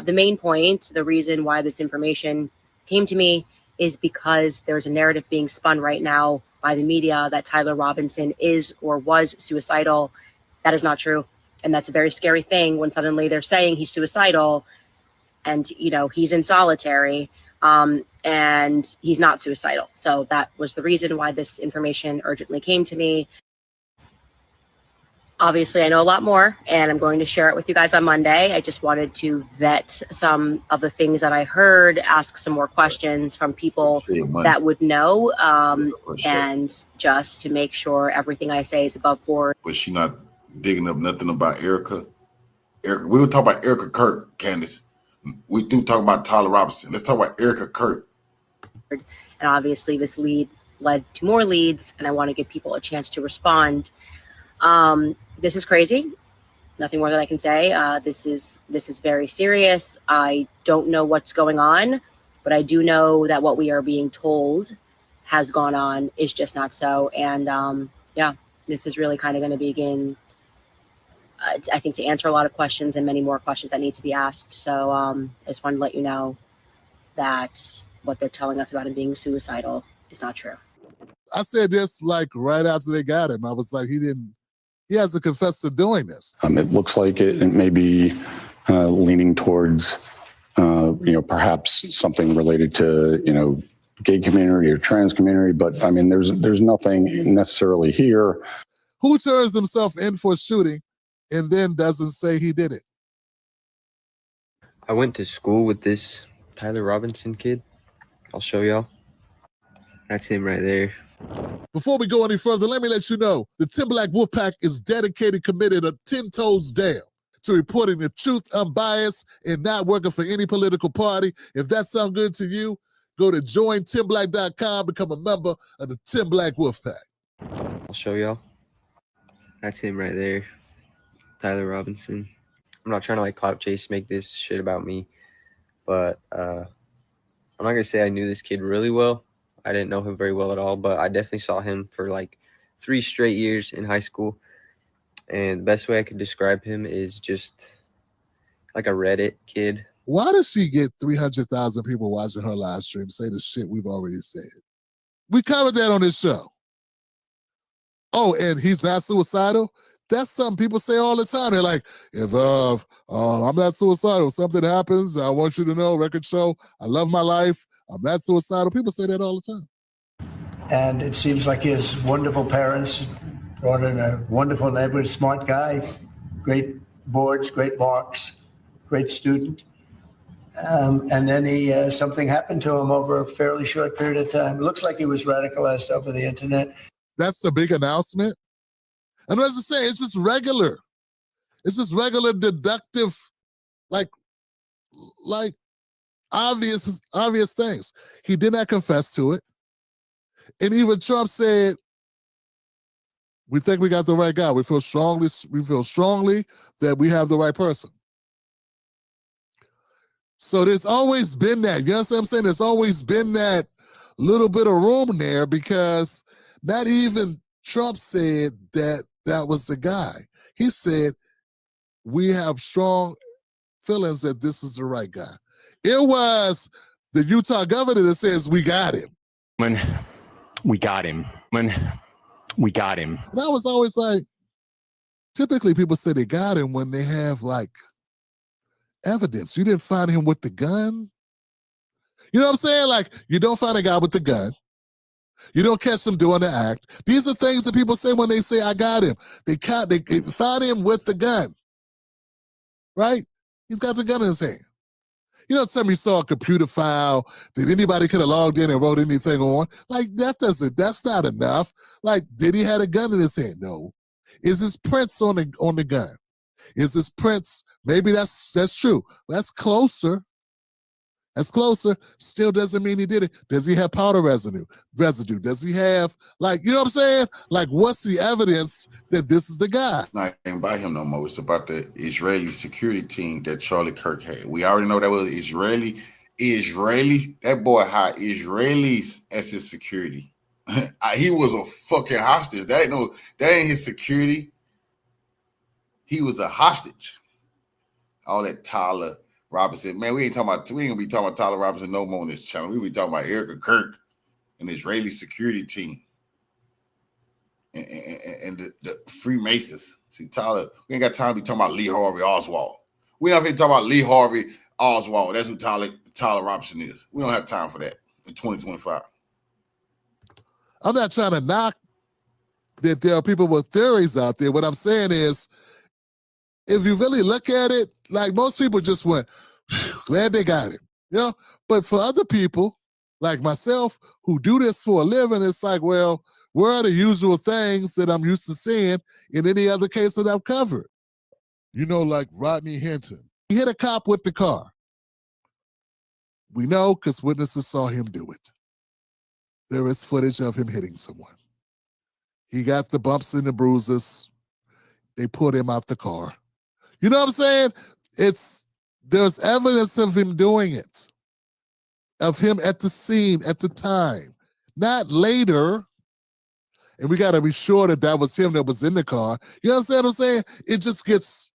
The main point, the reason why this information came to me, is because there's a narrative being spun right now by the media that Tyler Robinson is or was suicidal. That is not true. And that's a very scary thing when suddenly they're saying he's suicidal and, he's in solitary. And he's not suicidal. So that was the reason why this information urgently came to me. Obviously, I know a lot more, and I'm going to share it with you guys on Monday. I just wanted to vet some of the things that I heard, ask some more questions from people that would know, and just to make sure everything I say is above board. But she not digging up nothing about Erika. We were talking about Erika Kirk, Candace. We do talk about Tyler Robinson. Let's talk about Erika Kirk. And obviously this lead led to more leads, and I want to give people a chance to respond. This is crazy. Nothing more that I can say. This is very serious. I don't know what's going on, but I do know that what we are being told has gone on is just not so. And this is really kind of going to begin, I think, to answer a lot of questions and many more questions that need to be asked. So I just wanted to let you know that what they're telling us about him being suicidal is not true. I said this like right after they got him. I was like, he has to confess to doing this. It looks like it may be leaning towards, perhaps something related to, gay community or trans community. But I mean, there's nothing necessarily here. Who turns himself in for shooting and then doesn't say he did it? I went to school with this Tyler Robinson kid. I'll show y'all. That's him right there. Before we go any further, let me let you know the Tim Black Wolfpack is dedicated, committed, 10 toes down to reporting the truth, unbiased, and not working for any political party. If that sounds good to you, go to jointimblack.com, become a member of the Tim Black Wolfpack. I'll show y'all. That's him right there. Tyler Robinson. I'm not trying to clout chase, make this shit about me, but I'm not gonna say I knew this kid really well. I didn't know him very well at all, but I definitely saw him for 3 straight years in high school. And the best way I could describe him is just like a Reddit kid. Why does she get 300,000 people watching her live stream say the shit we've already said? We covered that on this show. Oh, and he's not suicidal? That's something people say all the time. They're like, if I'm not suicidal, something happens, I want you to know, record show, I love my life, I'm not suicidal. People say that all the time. And it seems like he has wonderful parents, brought in a wonderful neighborhood, smart guy, great boards, great marks, great student. And then something happened to him over a fairly short period of time. It looks like he was radicalized over the internet. That's a big announcement. And as I say, it's just regular. It's just regular deductive, like obvious things. He did not confess to it. And even Trump said, we think we got the right guy. We feel strongly that we have the right person. So there's always been that. You know what I'm saying? There's always been that little bit of room there, because not even Trump said that was the guy. He said, we have strong feelings that this is the right guy. It was the Utah governor that says, we got him. When we got him. And I was always like, typically people say they got him when they have like evidence. You didn't find him with the gun. You know what I'm saying? Like, you don't find a guy with the gun. You don't catch him doing the act. These are things that people say when they say, I got him. They found him with the gun. Right? He's got the gun in his hand. You know, somebody saw a computer file that anybody could have logged in and wrote anything on. Like, that's not enough. Like, did he have a gun in his hand? No. Is his prints on the gun? Is his prints? Maybe that's true. That's closer. That's closer. Still doesn't mean he did it. Does he have powder residue? Does he have, like, you know what I'm saying? Like, what's the evidence that this is the guy? Not about him no more. It's about the Israeli security team that Charlie Kirk had. We already know that was Israeli. That boy hired Israelis as his security. He was a fucking hostage. That ain't his security. He was a hostage. All that Tyler Robinson, man, we ain't gonna be talking about Tyler Robinson no more on this channel. We be talking about Erika Kirk and the Israeli security team and the Freemasons. See, Tyler, we ain't got time to be talking about Lee Harvey Oswald. We don't have to talk about Lee Harvey Oswald. That's who Tyler Robinson is. We don't have time for that in 2025. I'm not trying to knock that there are people with theories out there. What I'm saying is, if you really look at it, like, most people just went, glad they got him, you know? But for other people, like myself, who do this for a living, it's like, well, where are the usual things that I'm used to seeing in any other case that I've covered? You know, like Rodney Hinton. He hit a cop with the car. We know because witnesses saw him do it. There is footage of him hitting someone. He got the bumps and the bruises. They put him out the car. You know what I'm saying? There's evidence of him doing it, of him at the scene, at the time, not later. And we got to be sure that was him that was in the car. You know what I'm saying? It just gets,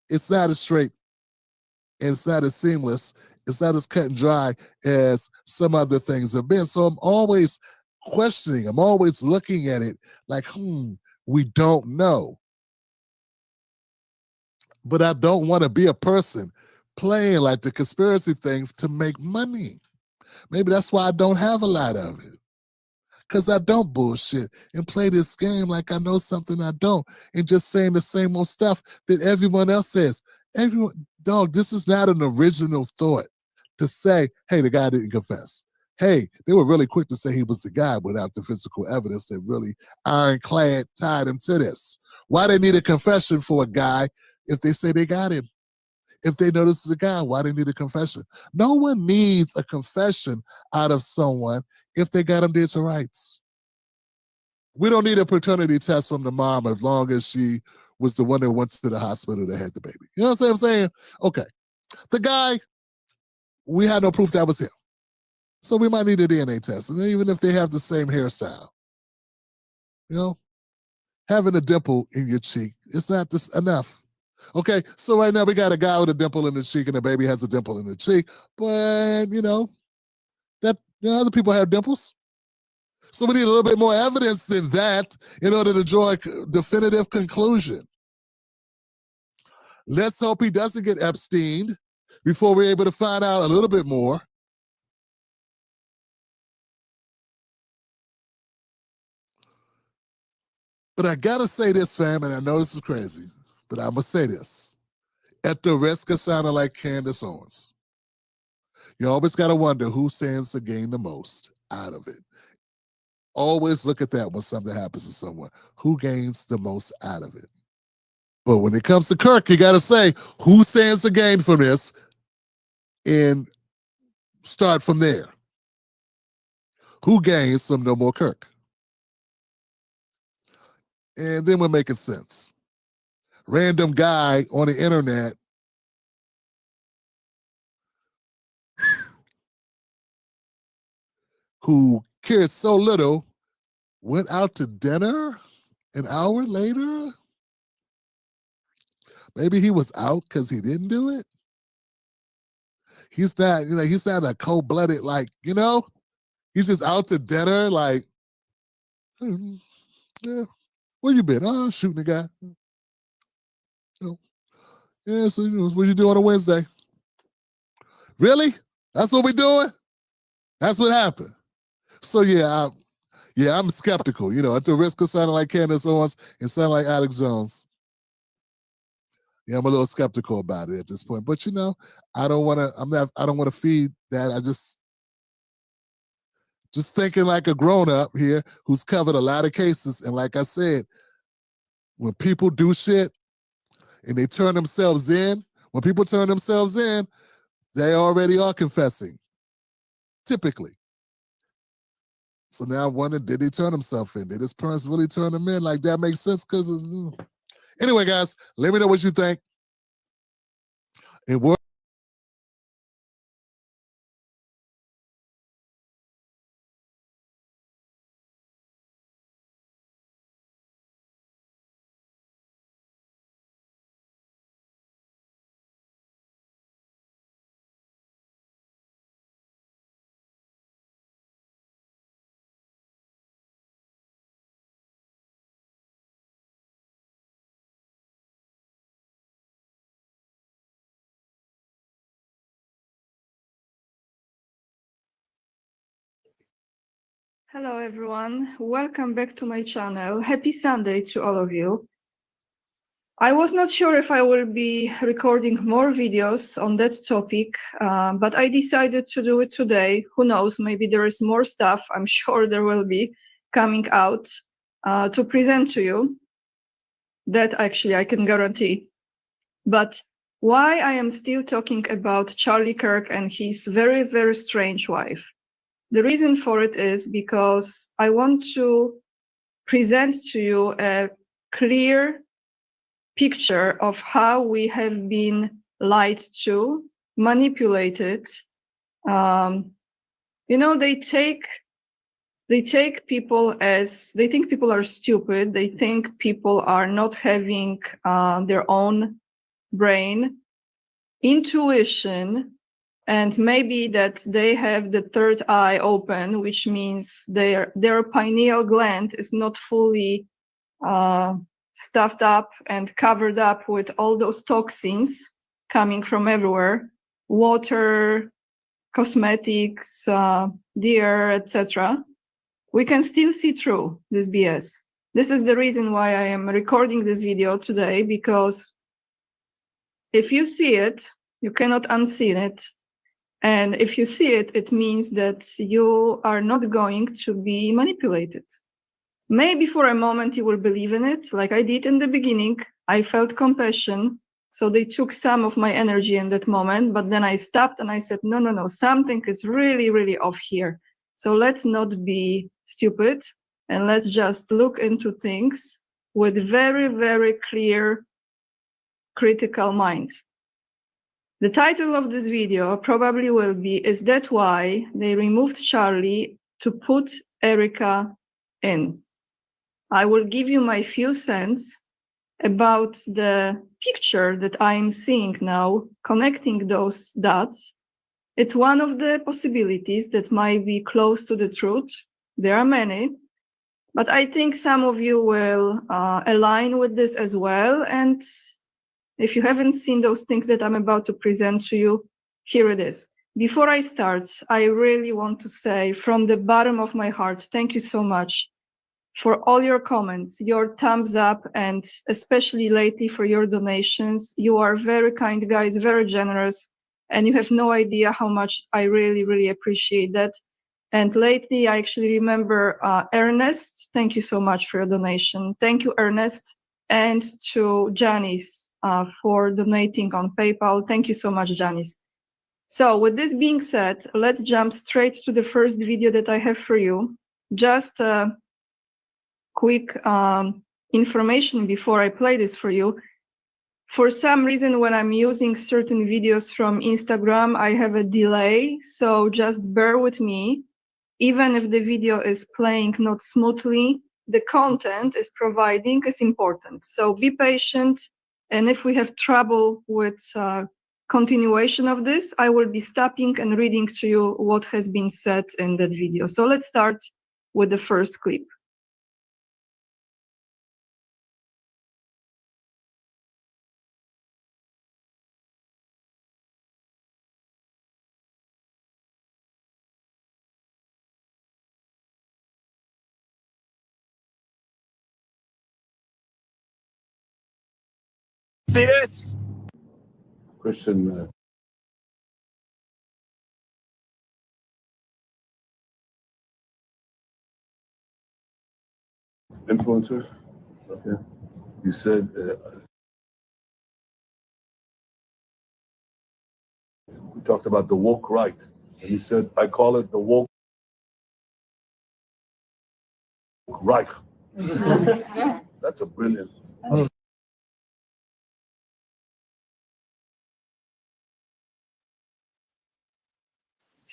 it's not as straight, and it's not as seamless. It's not as cut and dry as some other things have been. So I'm always questioning. I'm always looking at it like, we don't know. But I don't want to be a person playing like the conspiracy thing to make money. Maybe that's why I don't have a lot of it. Because I don't bullshit and play this game like I know something I don't, and just saying the same old stuff that everyone else says. Dog, this is not an original thought to say, hey, the guy didn't confess. Hey, they were really quick to say he was the guy without the physical evidence that really ironclad tied him to this. Why they need a confession for a guy if they say they got him? If they know this is a guy, why they need a confession? No one needs a confession out of someone if they got him dead to rights. We don't need a paternity test from the mom as long as she was the one that went to the hospital that had the baby. You know what I'm saying? Okay. The guy, we had no proof that was him. So we might need a DNA test. And even if they have the same hairstyle, you know, having a dimple in your cheek, it's not this enough. Okay, so right now we got a guy with a dimple in the cheek and a baby has a dimple in the cheek, but other people have dimples. So we need a little bit more evidence than that in order to draw a definitive conclusion. Let's hope he doesn't get Epsteined before we're able to find out a little bit more. But I gotta say this, fam, and I know this is crazy, but I'm gonna say this. At the risk of sounding like Candace Owens, you always gotta wonder who stands to gain the most out of it. Always look at that when something happens to someone. Who gains the most out of it? But when it comes to Kirk, you gotta say who stands to gain from this and start from there. Who gains from no more Kirk? And then we're making sense. Random guy on the internet who cared so little went out to dinner an hour later. Maybe he was out because he didn't do it. He's not, he's not a cold-blooded, he's just out to dinner, yeah, where you been? Oh, shooting a guy. Yeah, so what you do on a Wednesday? Really? That's what we're doing? That's what happened. So yeah, I'm skeptical, at the risk of sounding like Candace Owens and sounding like Alex Jones. Yeah, I'm a little skeptical about it at this point. But I don't want to feed that. I just thinking like a grown-up here who's covered a lot of cases. And like I said, when people do shit and they turn themselves in, when people turn themselves in, they already are confessing. Typically. So now I wonder, did he turn himself in? Did his parents really turn him in? Like that makes sense because anyway, guys, let me know what you think. And we're Hello everyone, welcome back to my channel. Happy Sunday to all of you. I was not sure if I will be recording more videos on that topic, but I decided to do it today. Who knows, maybe there is more stuff, I'm sure there will be, coming out to present to you. That actually I can guarantee. But why I am still talking about Charlie Kirk and his very, very strange wife? The reason for it is because I want to present to you a clear picture of how we have been lied to, manipulated. They take people as, they think people are stupid. They think people are not having their own brain, intuition, and maybe that they have the third eye open, which means their pineal gland is not fully stuffed up and covered up with all those toxins coming from everywhere, water, cosmetics, the air, etc. We can still see through this BS. This is the reason why I am recording this video today, because if you see it, you cannot unsee it. And if you see it, it means that you are not going to be manipulated. Maybe for a moment you will believe in it, like I did in the beginning. I felt compassion, so they took some of my energy in that moment, but then I stopped and I said, no, something is really, really off here. So let's not be stupid and let's just look into things with very, very clear, critical mind. The title of this video probably will be, is that why they removed Charlie to put Erika in? I will give you my few cents about the picture that I am seeing now, connecting those dots. It's one of the possibilities that might be close to the truth. There are many, but I think some of you will align with this as well. And if you haven't seen those things that I'm about to present to you, here it is. Before I start, I really want to say from the bottom of my heart, thank you so much for all your comments, your thumbs up, and especially lately for your donations. You are very kind guys, very generous, and you have no idea how much I really, really appreciate that. And lately, I actually remember Ernest. Thank you so much for your donation. Thank you, Ernest, and to Janice for donating on PayPal. Thank you so much, Janice. So with this being said, let's jump straight to the first video that I have for you. Just quick information before I play this for you. For some reason, when I'm using certain videos from Instagram, I have a delay, so just bear with me. Even if the video is playing not smoothly, the content is providing is important. So be patient, and if we have trouble with continuation of this, I will be stopping and reading to you what has been said in that video. So let's start with the first clip. See this? Christian influencers. Okay. You said we talked about the woke right, and you said I call it the woke right. That's a brilliant.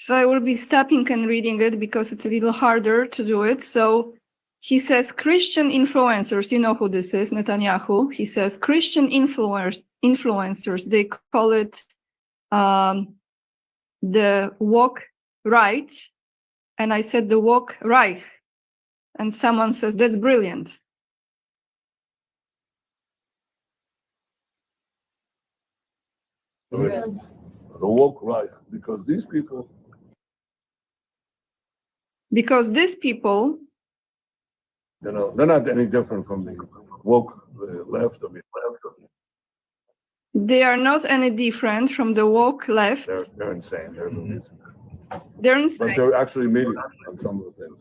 So I will be stopping and reading it because it's a little harder to do it. So he says Christian influencers, you know who this is, Netanyahu. He says Christian influencers, they call it the woke right. And I said the woke right. And someone says, that's brilliant. The woke right, because these people. Because these people, you know, they're not any different from the woke left. I mean, they are not any different from the woke left. They're insane. They're insane. But they're actually meeting on some of the things.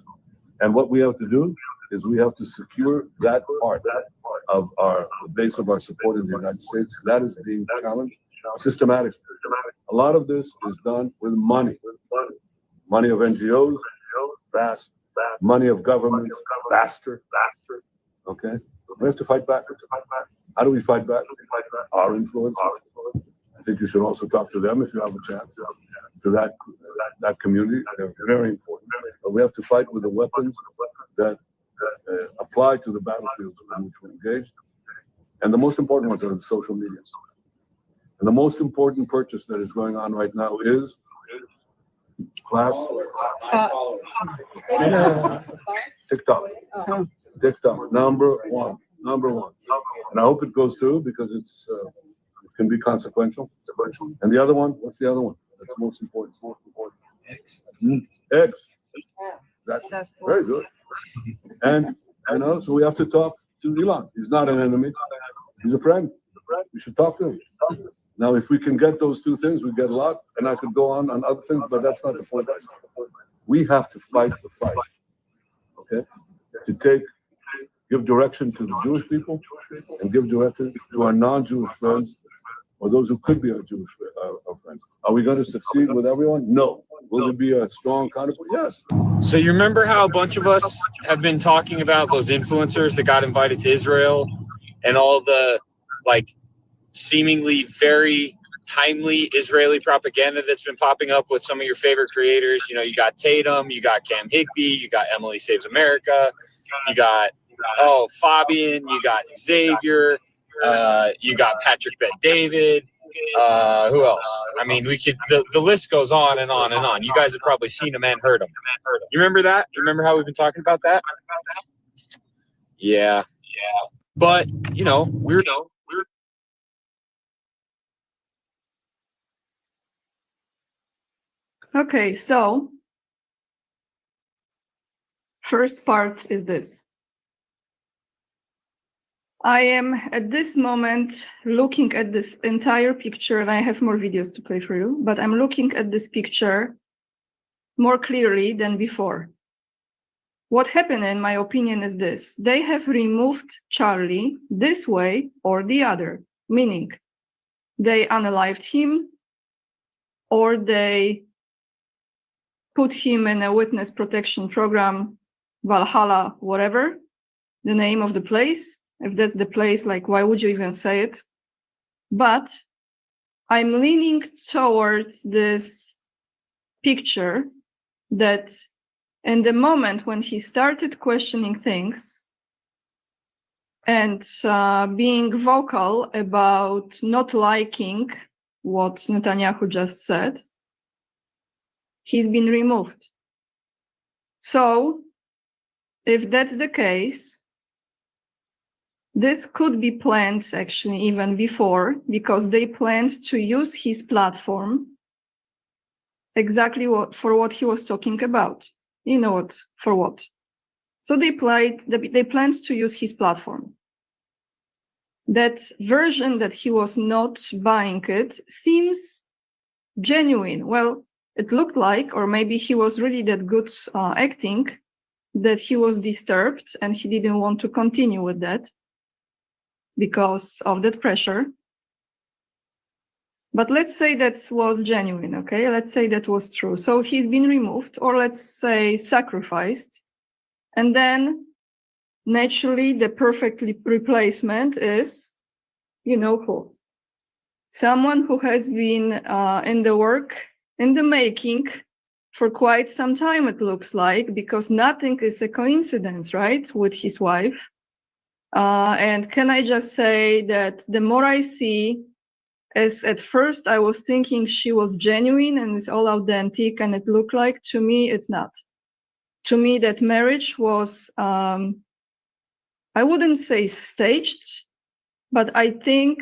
And what we have to do is we have to secure that part of the base of our support in the United States. That is being challenged systematically. A lot of this is done with money. Money of NGOs, fast. Money of governments, faster. Okay? We have to fight back. How do we fight back? Our influence. I think you should also talk to them if you have a chance. To that community. They're very important. But we have to fight with the weapons that apply to the battlefields in which we're engaged. And the most important ones are the social media. And the most important purchase that is going on right now is class TikTok, number one. And I hope it goes through because it can be consequential. And the other one, what's the other one? That's most important. X. That's very good. And you know, so we have to talk to Elon. He's not an enemy. He's a friend. We should talk to him. Now, if we can get those two things, we get a lot. And I could go on other things, but that's not the point. We have to fight the fight. Okay? To give direction to the Jewish people and give direction to our non-Jewish friends or those who could be our Jewish our friends. Are we going to succeed with everyone? No. Will there be a strong counterpoint? Yes. So you remember how a bunch of us have been talking about those influencers that got invited to Israel and all the seemingly very timely Israeli propaganda that's been popping up with some of your favorite creators? You know, you got Tatum, you got Cam Higby, you got Emily Saves America, you got Fabian, you got Xavier, you got Patrick Bet-David. Who else? I mean, the list goes on and on and on. You guys have probably seen them and heard them. You remember that? You remember how we've been talking about that? Yeah. But, you know, we're okay, so first part is this. I am at this moment looking at this entire picture, and I have more videos to play for you, but I'm looking at this picture more clearly than before. What happened, in my opinion, is this. They have removed Charlie this way or the other, meaning they unalived him or they put him in a witness protection program, Valhalla, whatever, the name of the place. If that's the place, like, why would you even say it? But I'm leaning towards this picture that in the moment when he started questioning things and being vocal about not liking what Netanyahu just said, he's been removed. So if that's the case, this could be planned actually even before, because they planned to use his platform exactly for what he was talking about. You know what, for what. So they planned to use his platform. That version that he was not buying it seems genuine. Well, it looked like, or maybe he was really that good acting, that he was disturbed and he didn't want to continue with that because of that pressure. But let's say that was genuine, okay? Let's say that was true. So he's been removed, or let's say sacrificed. And then naturally the perfect replacement is, you know who? Someone who has been in the work, in the making for quite some time, it looks like, because nothing is a coincidence, right, with his wife. And can I just say that the more I see, as at first I was thinking she was genuine and is all authentic, and it looked like, to me, it's not. To me, that marriage was, I wouldn't say staged, but I think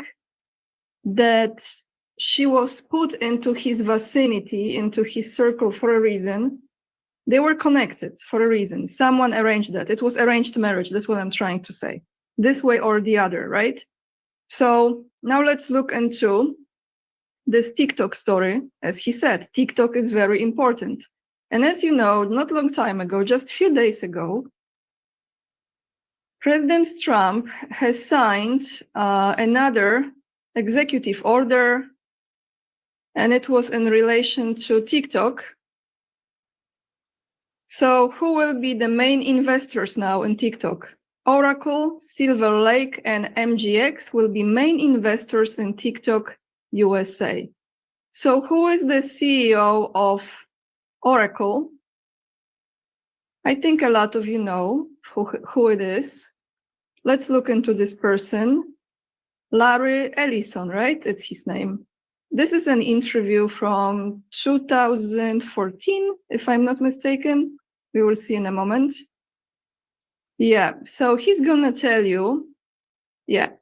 that she was put into his vicinity, into his circle for a reason. They were connected for a reason. Someone arranged that. It was arranged marriage. That's what I'm trying to say. This way or the other, right? So now let's look into this TikTok story. As he said, TikTok is very important. And as you know, not a long time ago, just a few days ago, President Trump has signed another executive order, and it was in relation to TikTok. So who will be the main investors now in TikTok? Oracle, Silver Lake, and MGX will be main investors in TikTok USA. So who is the CEO of Oracle? I think a lot of you know who it is. Let's look into this person. Larry Ellison, right? It's his name. This is an interview from 2014, if I'm not mistaken. We will see in a moment. Yeah, so he's gonna tell you, yeah,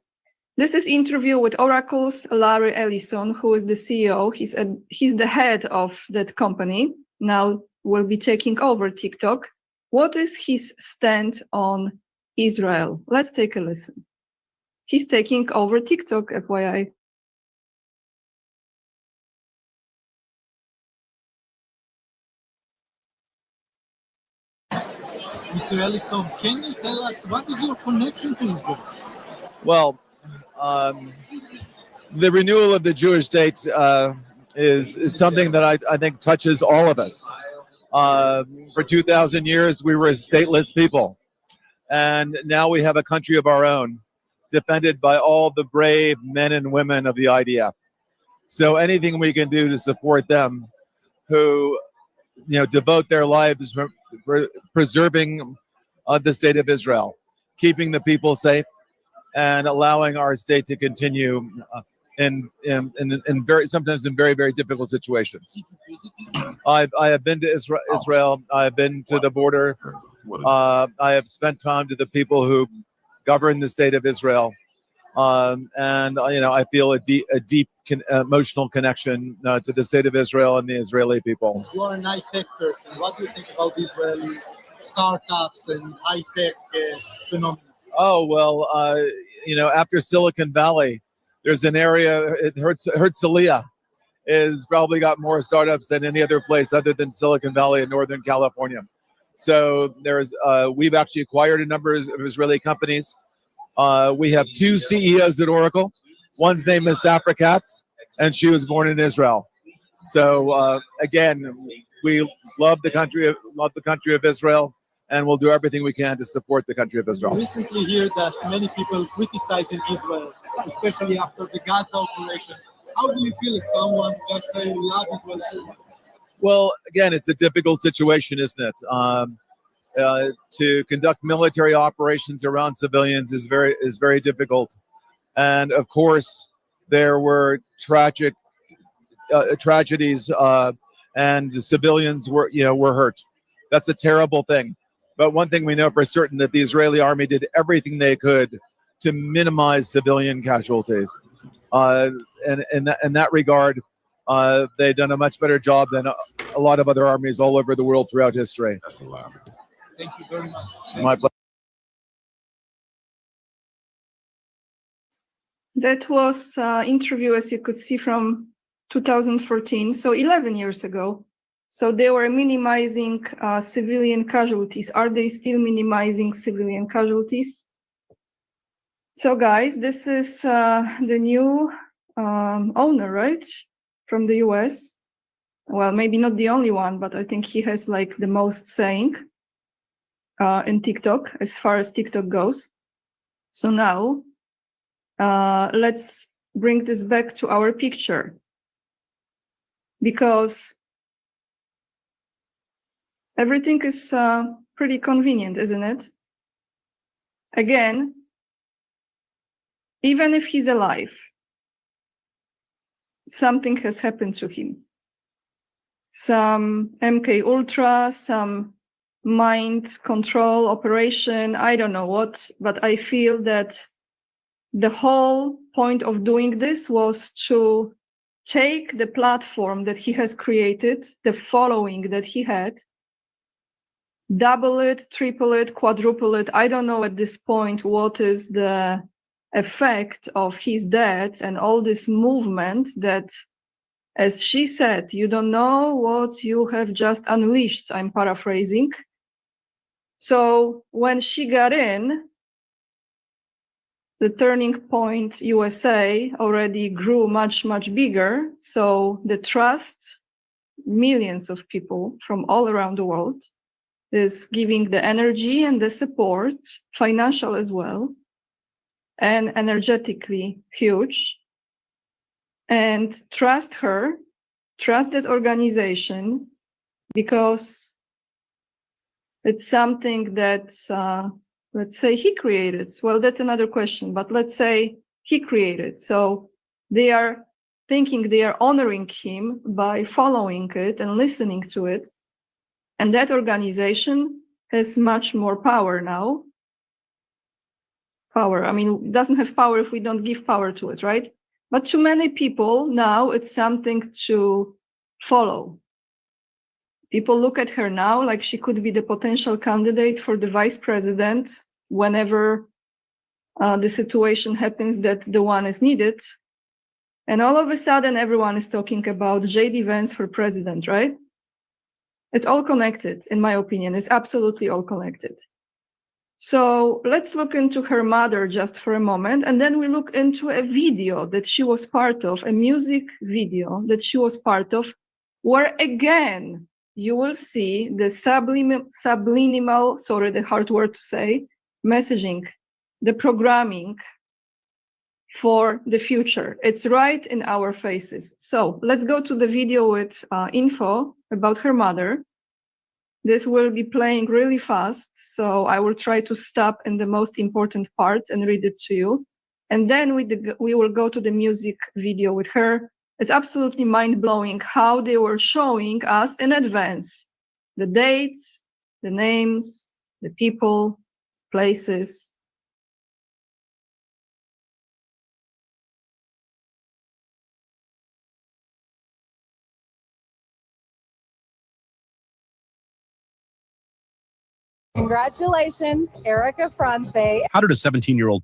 this is interview with Oracle's Larry Ellison, who is the CEO. He's the head of that company. Now will be taking over TikTok. What is his stand on Israel? Let's take a listen. He's taking over TikTok, FYI. Mr. Ellison, can you tell us what is your connection to Israel? Well, the renewal of the Jewish state is something that I think touches all of us. For 2,000 years, we were a stateless people. And now we have a country of our own, defended by all the brave men and women of the IDF. So anything we can do to support them, who devote their lives for preserving the state of Israel, keeping the people safe, and allowing our state to continue in very sometimes in very, very difficult situations. I have been to Israel. I've been to the border. I have spent time to the people who govern the state of Israel, and I feel a deep emotional connection to the state of Israel and the Israeli people. You are an high-tech person. What do you think about Israeli startups and high-tech phenomena? Oh, well, after Silicon Valley, there's an area, Herzliya is probably got more startups than any other place other than Silicon Valley in Northern California. So we've actually acquired a number of Israeli companies. We have 2 CEOs at Oracle. One's name is Safra Katz, and she was born in Israel. So again, we love the country of Israel, and we'll do everything we can to support the country of We Israel. recently hear that many people criticizing Israel, especially after the Gaza operation. How do you feel as someone just saying we love Israel so much? Well, again, it's a difficult situation, isn't it? To conduct military operations around civilians is very difficult, and of course, there were tragedies, and civilians were hurt. That's a terrible thing. But one thing we know for certain, that the Israeli army did everything they could to minimize civilian casualties. And in that regard, they've done a much better job than a lot of other armies all over the world throughout history. That's a lot. Thank you very much. My pleasure. That was interview, as you could see, from 2014, so 11 years ago. So they were minimizing civilian casualties. Are they still minimizing civilian casualties? So guys, this is the new owner, right? From the US. Well, maybe not the only one, but I think he has like the most saying in TikTok, as far as TikTok goes. So now, let's bring this back to our picture, because everything is pretty convenient, isn't it? Again, even if he's alive, something has happened to him. Some MK Ultra, some mind control operation, I don't know what, but I feel that the whole point of doing this was to take the platform that he has created, the following that he had, double it, triple it, quadruple it. I don't know at this point what is the effect of his death and all this movement that, as she said, you don't know what you have just unleashed. I'm paraphrasing. So when she got in, the Turning Point USA already grew much, much bigger. So the trust, millions of people from all around the world, is giving the energy and the support, financial as well, and energetically huge. And trust her, trust that organization, because it's something that, let's say he created. Well, that's another question, but let's say he created. So they are thinking they are honoring him by following it and listening to it. And that organization has much more power now. Power, I mean, it doesn't have power if we don't give power to it, right? But to many people now, it's something to follow. People look at her now like she could be the potential candidate for the vice president whenever the situation happens that the one is needed. And all of a sudden, everyone is talking about J.D. Vance for president, right? It's all connected, in my opinion. It's absolutely all connected. So let's look into her mother just for a moment, and then we look into a video that she was part of, a music video that she was part of, where again, you will see the subliminal, sorry, the hard word to say, messaging, the programming for the future. It's right in our faces. So let's go to the video with info about her mother. This will be playing really fast, so I will try to stop in the most important parts and read it to you. And then we will go to the music video with her. It's absolutely mind-blowing how they were showing us in advance the dates, the names, the people, places. Congratulations, Erika Kirk. How did a 17-year-old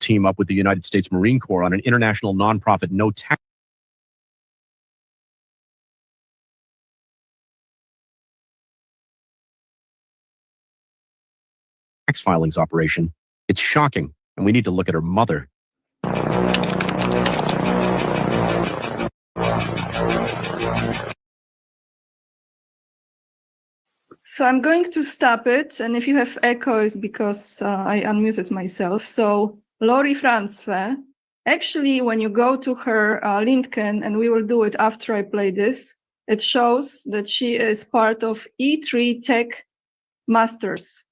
team up with the United States Marine Corps on an international nonprofit no tax filings operation. It's shocking, and we need to look at her mother. So I'm going to stop it, and if you have echoes, because I unmuted myself. So Lori Franzwe, actually, when you go to her LinkedIn, and we will do it after I play this, it shows that she is part of E3 Tech Masters.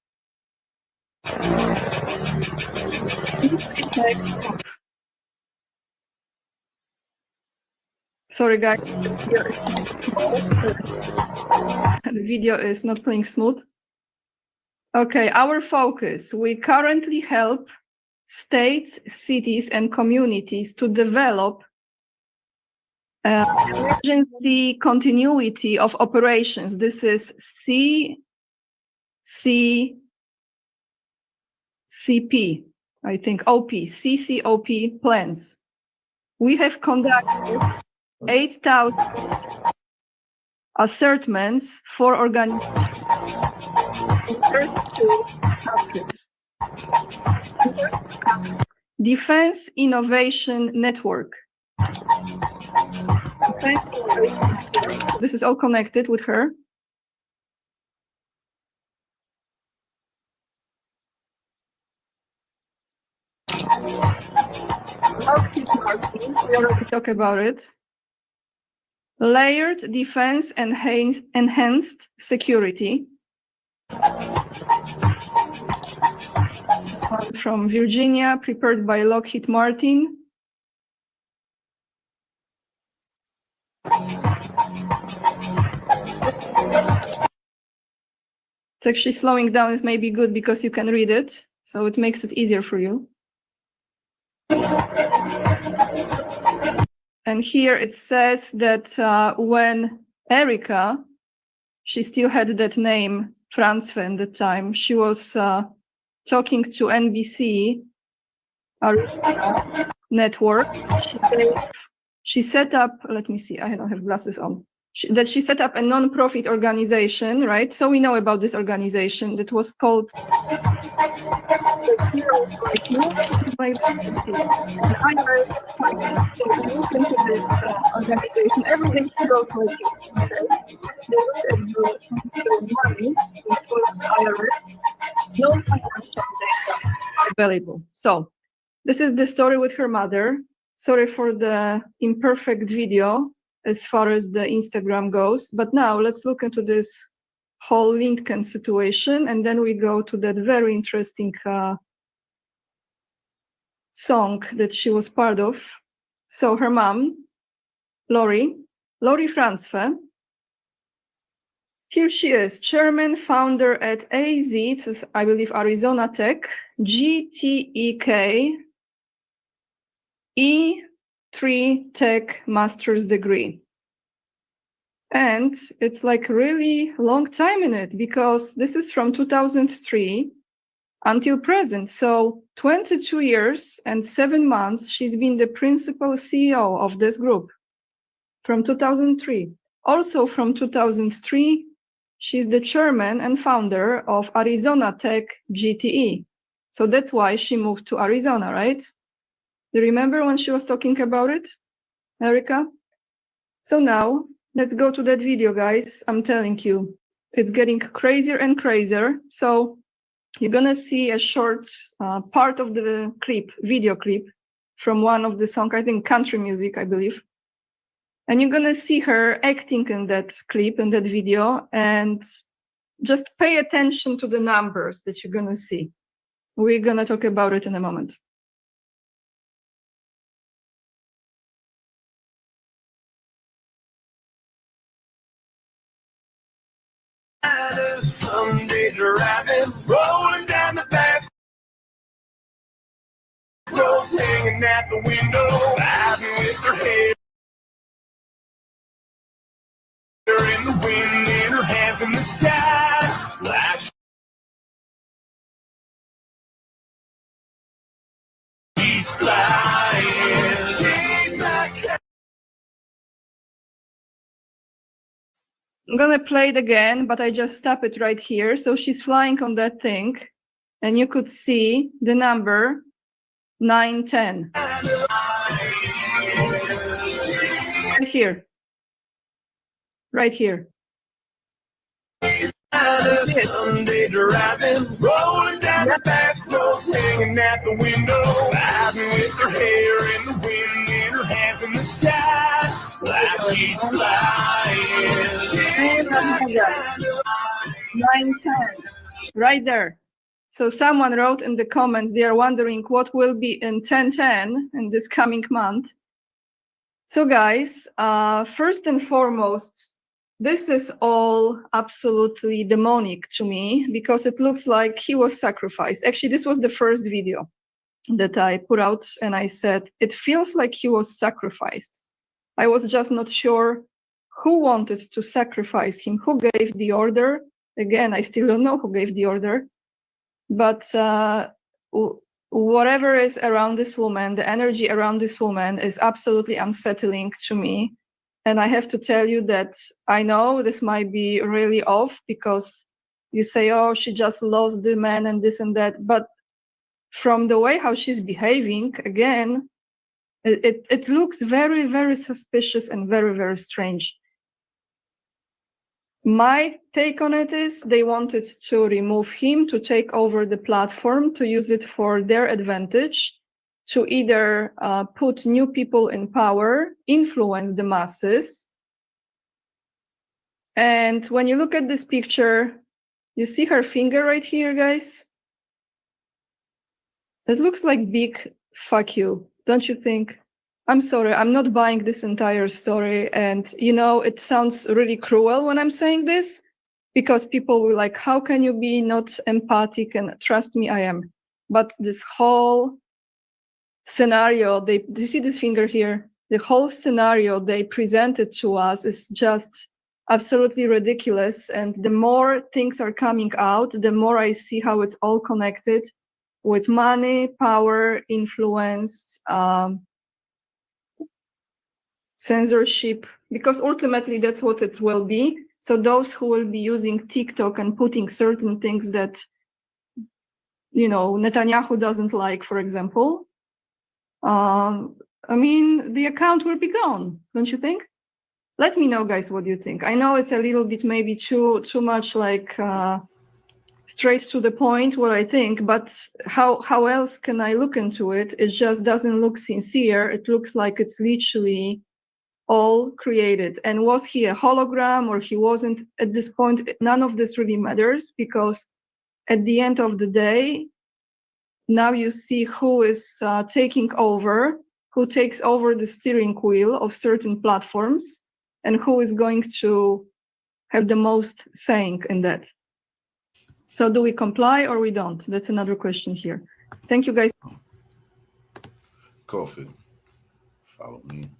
Sorry, guys. The video is not playing smooth. Okay, our focus. We currently help states, cities, and communities to develop emergency continuity of operations. This is CCP, I think, CCOP plans. We have conducted 8,000 assertments for organizations in 32 countries. Defense Innovation Network. This is all connected with her. We already talked about it. Layered defense and enhanced security. From Virginia, prepared by Lockheed Martin. It's actually slowing down is maybe good because you can read it, so it makes it easier for you. And here it says that when Erika, she still had that name, Franzwe at the time, she was talking to NBC network. She set up, let me see, I don't have glasses on. She set up a non-profit organization, right? So we know about this organization that was called Everything goes like no financial data available. So this is the story with her mother. Sorry for the imperfect video as far as the Instagram goes, but now let's look into this whole LinkedIn situation, and then we go to that very interesting song that she was part of. So her mom, Lori Franzwe, here she is, chairman, founder at AZ, it says, I believe Arizona Tech, GTEK, E3 Tech master's degree. And it's like really long time in it because this is from 2003 until present. So 22 years and 7 months, she's been the principal CEO of this group from 2003. Also from 2003, she's the chairman and founder of Arizona Tech GTE. So that's why she moved to Arizona, right? Do you remember when she was talking about it, Erika? So now, let's go to that video, guys. I'm telling you, it's getting crazier and crazier. So you're gonna see a short part of the video clip from one of the songs, I think country music, I believe. And you're gonna see her acting in that clip, in that video, and just pay attention to the numbers that you're gonna see. We're gonna talk about it in a moment. Sunday driving, rolling down the back roads, hanging at the window, vibing with her hair in the wind, in her hands in the sky. Like I'm gonna play it again, but I just stop it right here. So she's flying on that thing, and you could see the number 910. Right here. Right here. Sunday driving, rolling down the back roads, hanging at the window, riding with her hair in the wind and her hands in the sky, like she's flying. 910. Right there. So someone wrote in the comments, they are wondering what will be in 1010 in this coming month. So guys, first and foremost, this is all absolutely demonic to me because it looks like he was sacrificed. Actually, this was the first video that I put out, and I said, it feels like he was sacrificed. I was just not sure who wanted to sacrifice him, who gave the order. Again, I still don't know who gave the order. But whatever is around this woman, the energy around this woman is absolutely unsettling to me. And I have to tell you that I know this might be really off because you say, oh, she just lost the man and this and that. But from the way how she's behaving, again, it looks very, very suspicious and very, very strange. My take on it is they wanted to remove him, to take over the platform, to use it for their advantage, to either put new people in power, influence the masses. And when you look at this picture, you see her finger right here, guys? It looks like big fuck you, don't you think? I'm sorry, I'm not buying this entire story. And, you know, it sounds really cruel when I'm saying this, because people were like, how can you be not empathic? And trust me, I am. But this whole scenario, do you see this finger here? The whole scenario they presented to us is just absolutely ridiculous. And the more things are coming out, the more I see how it's all connected with money, power, influence, censorship, because ultimately that's what it will be. So those who will be using TikTok and putting certain things that, you know, Netanyahu doesn't like, for example, I mean, the account will be gone, don't you think? Let me know, guys, what you think. I know it's a little bit maybe too much like straight to the point what I think, but how else can I look into it? It just doesn't look sincere. It looks like it's literally all created. And was he a hologram or he wasn't? At this point, none of this really matters, because at the end of the day, now you see who is taking over, who takes over the steering wheel of certain platforms, and who is going to have the most saying in that. So do we comply or we don't? That's another question here. Thank you, guys. Coffee. Follow me.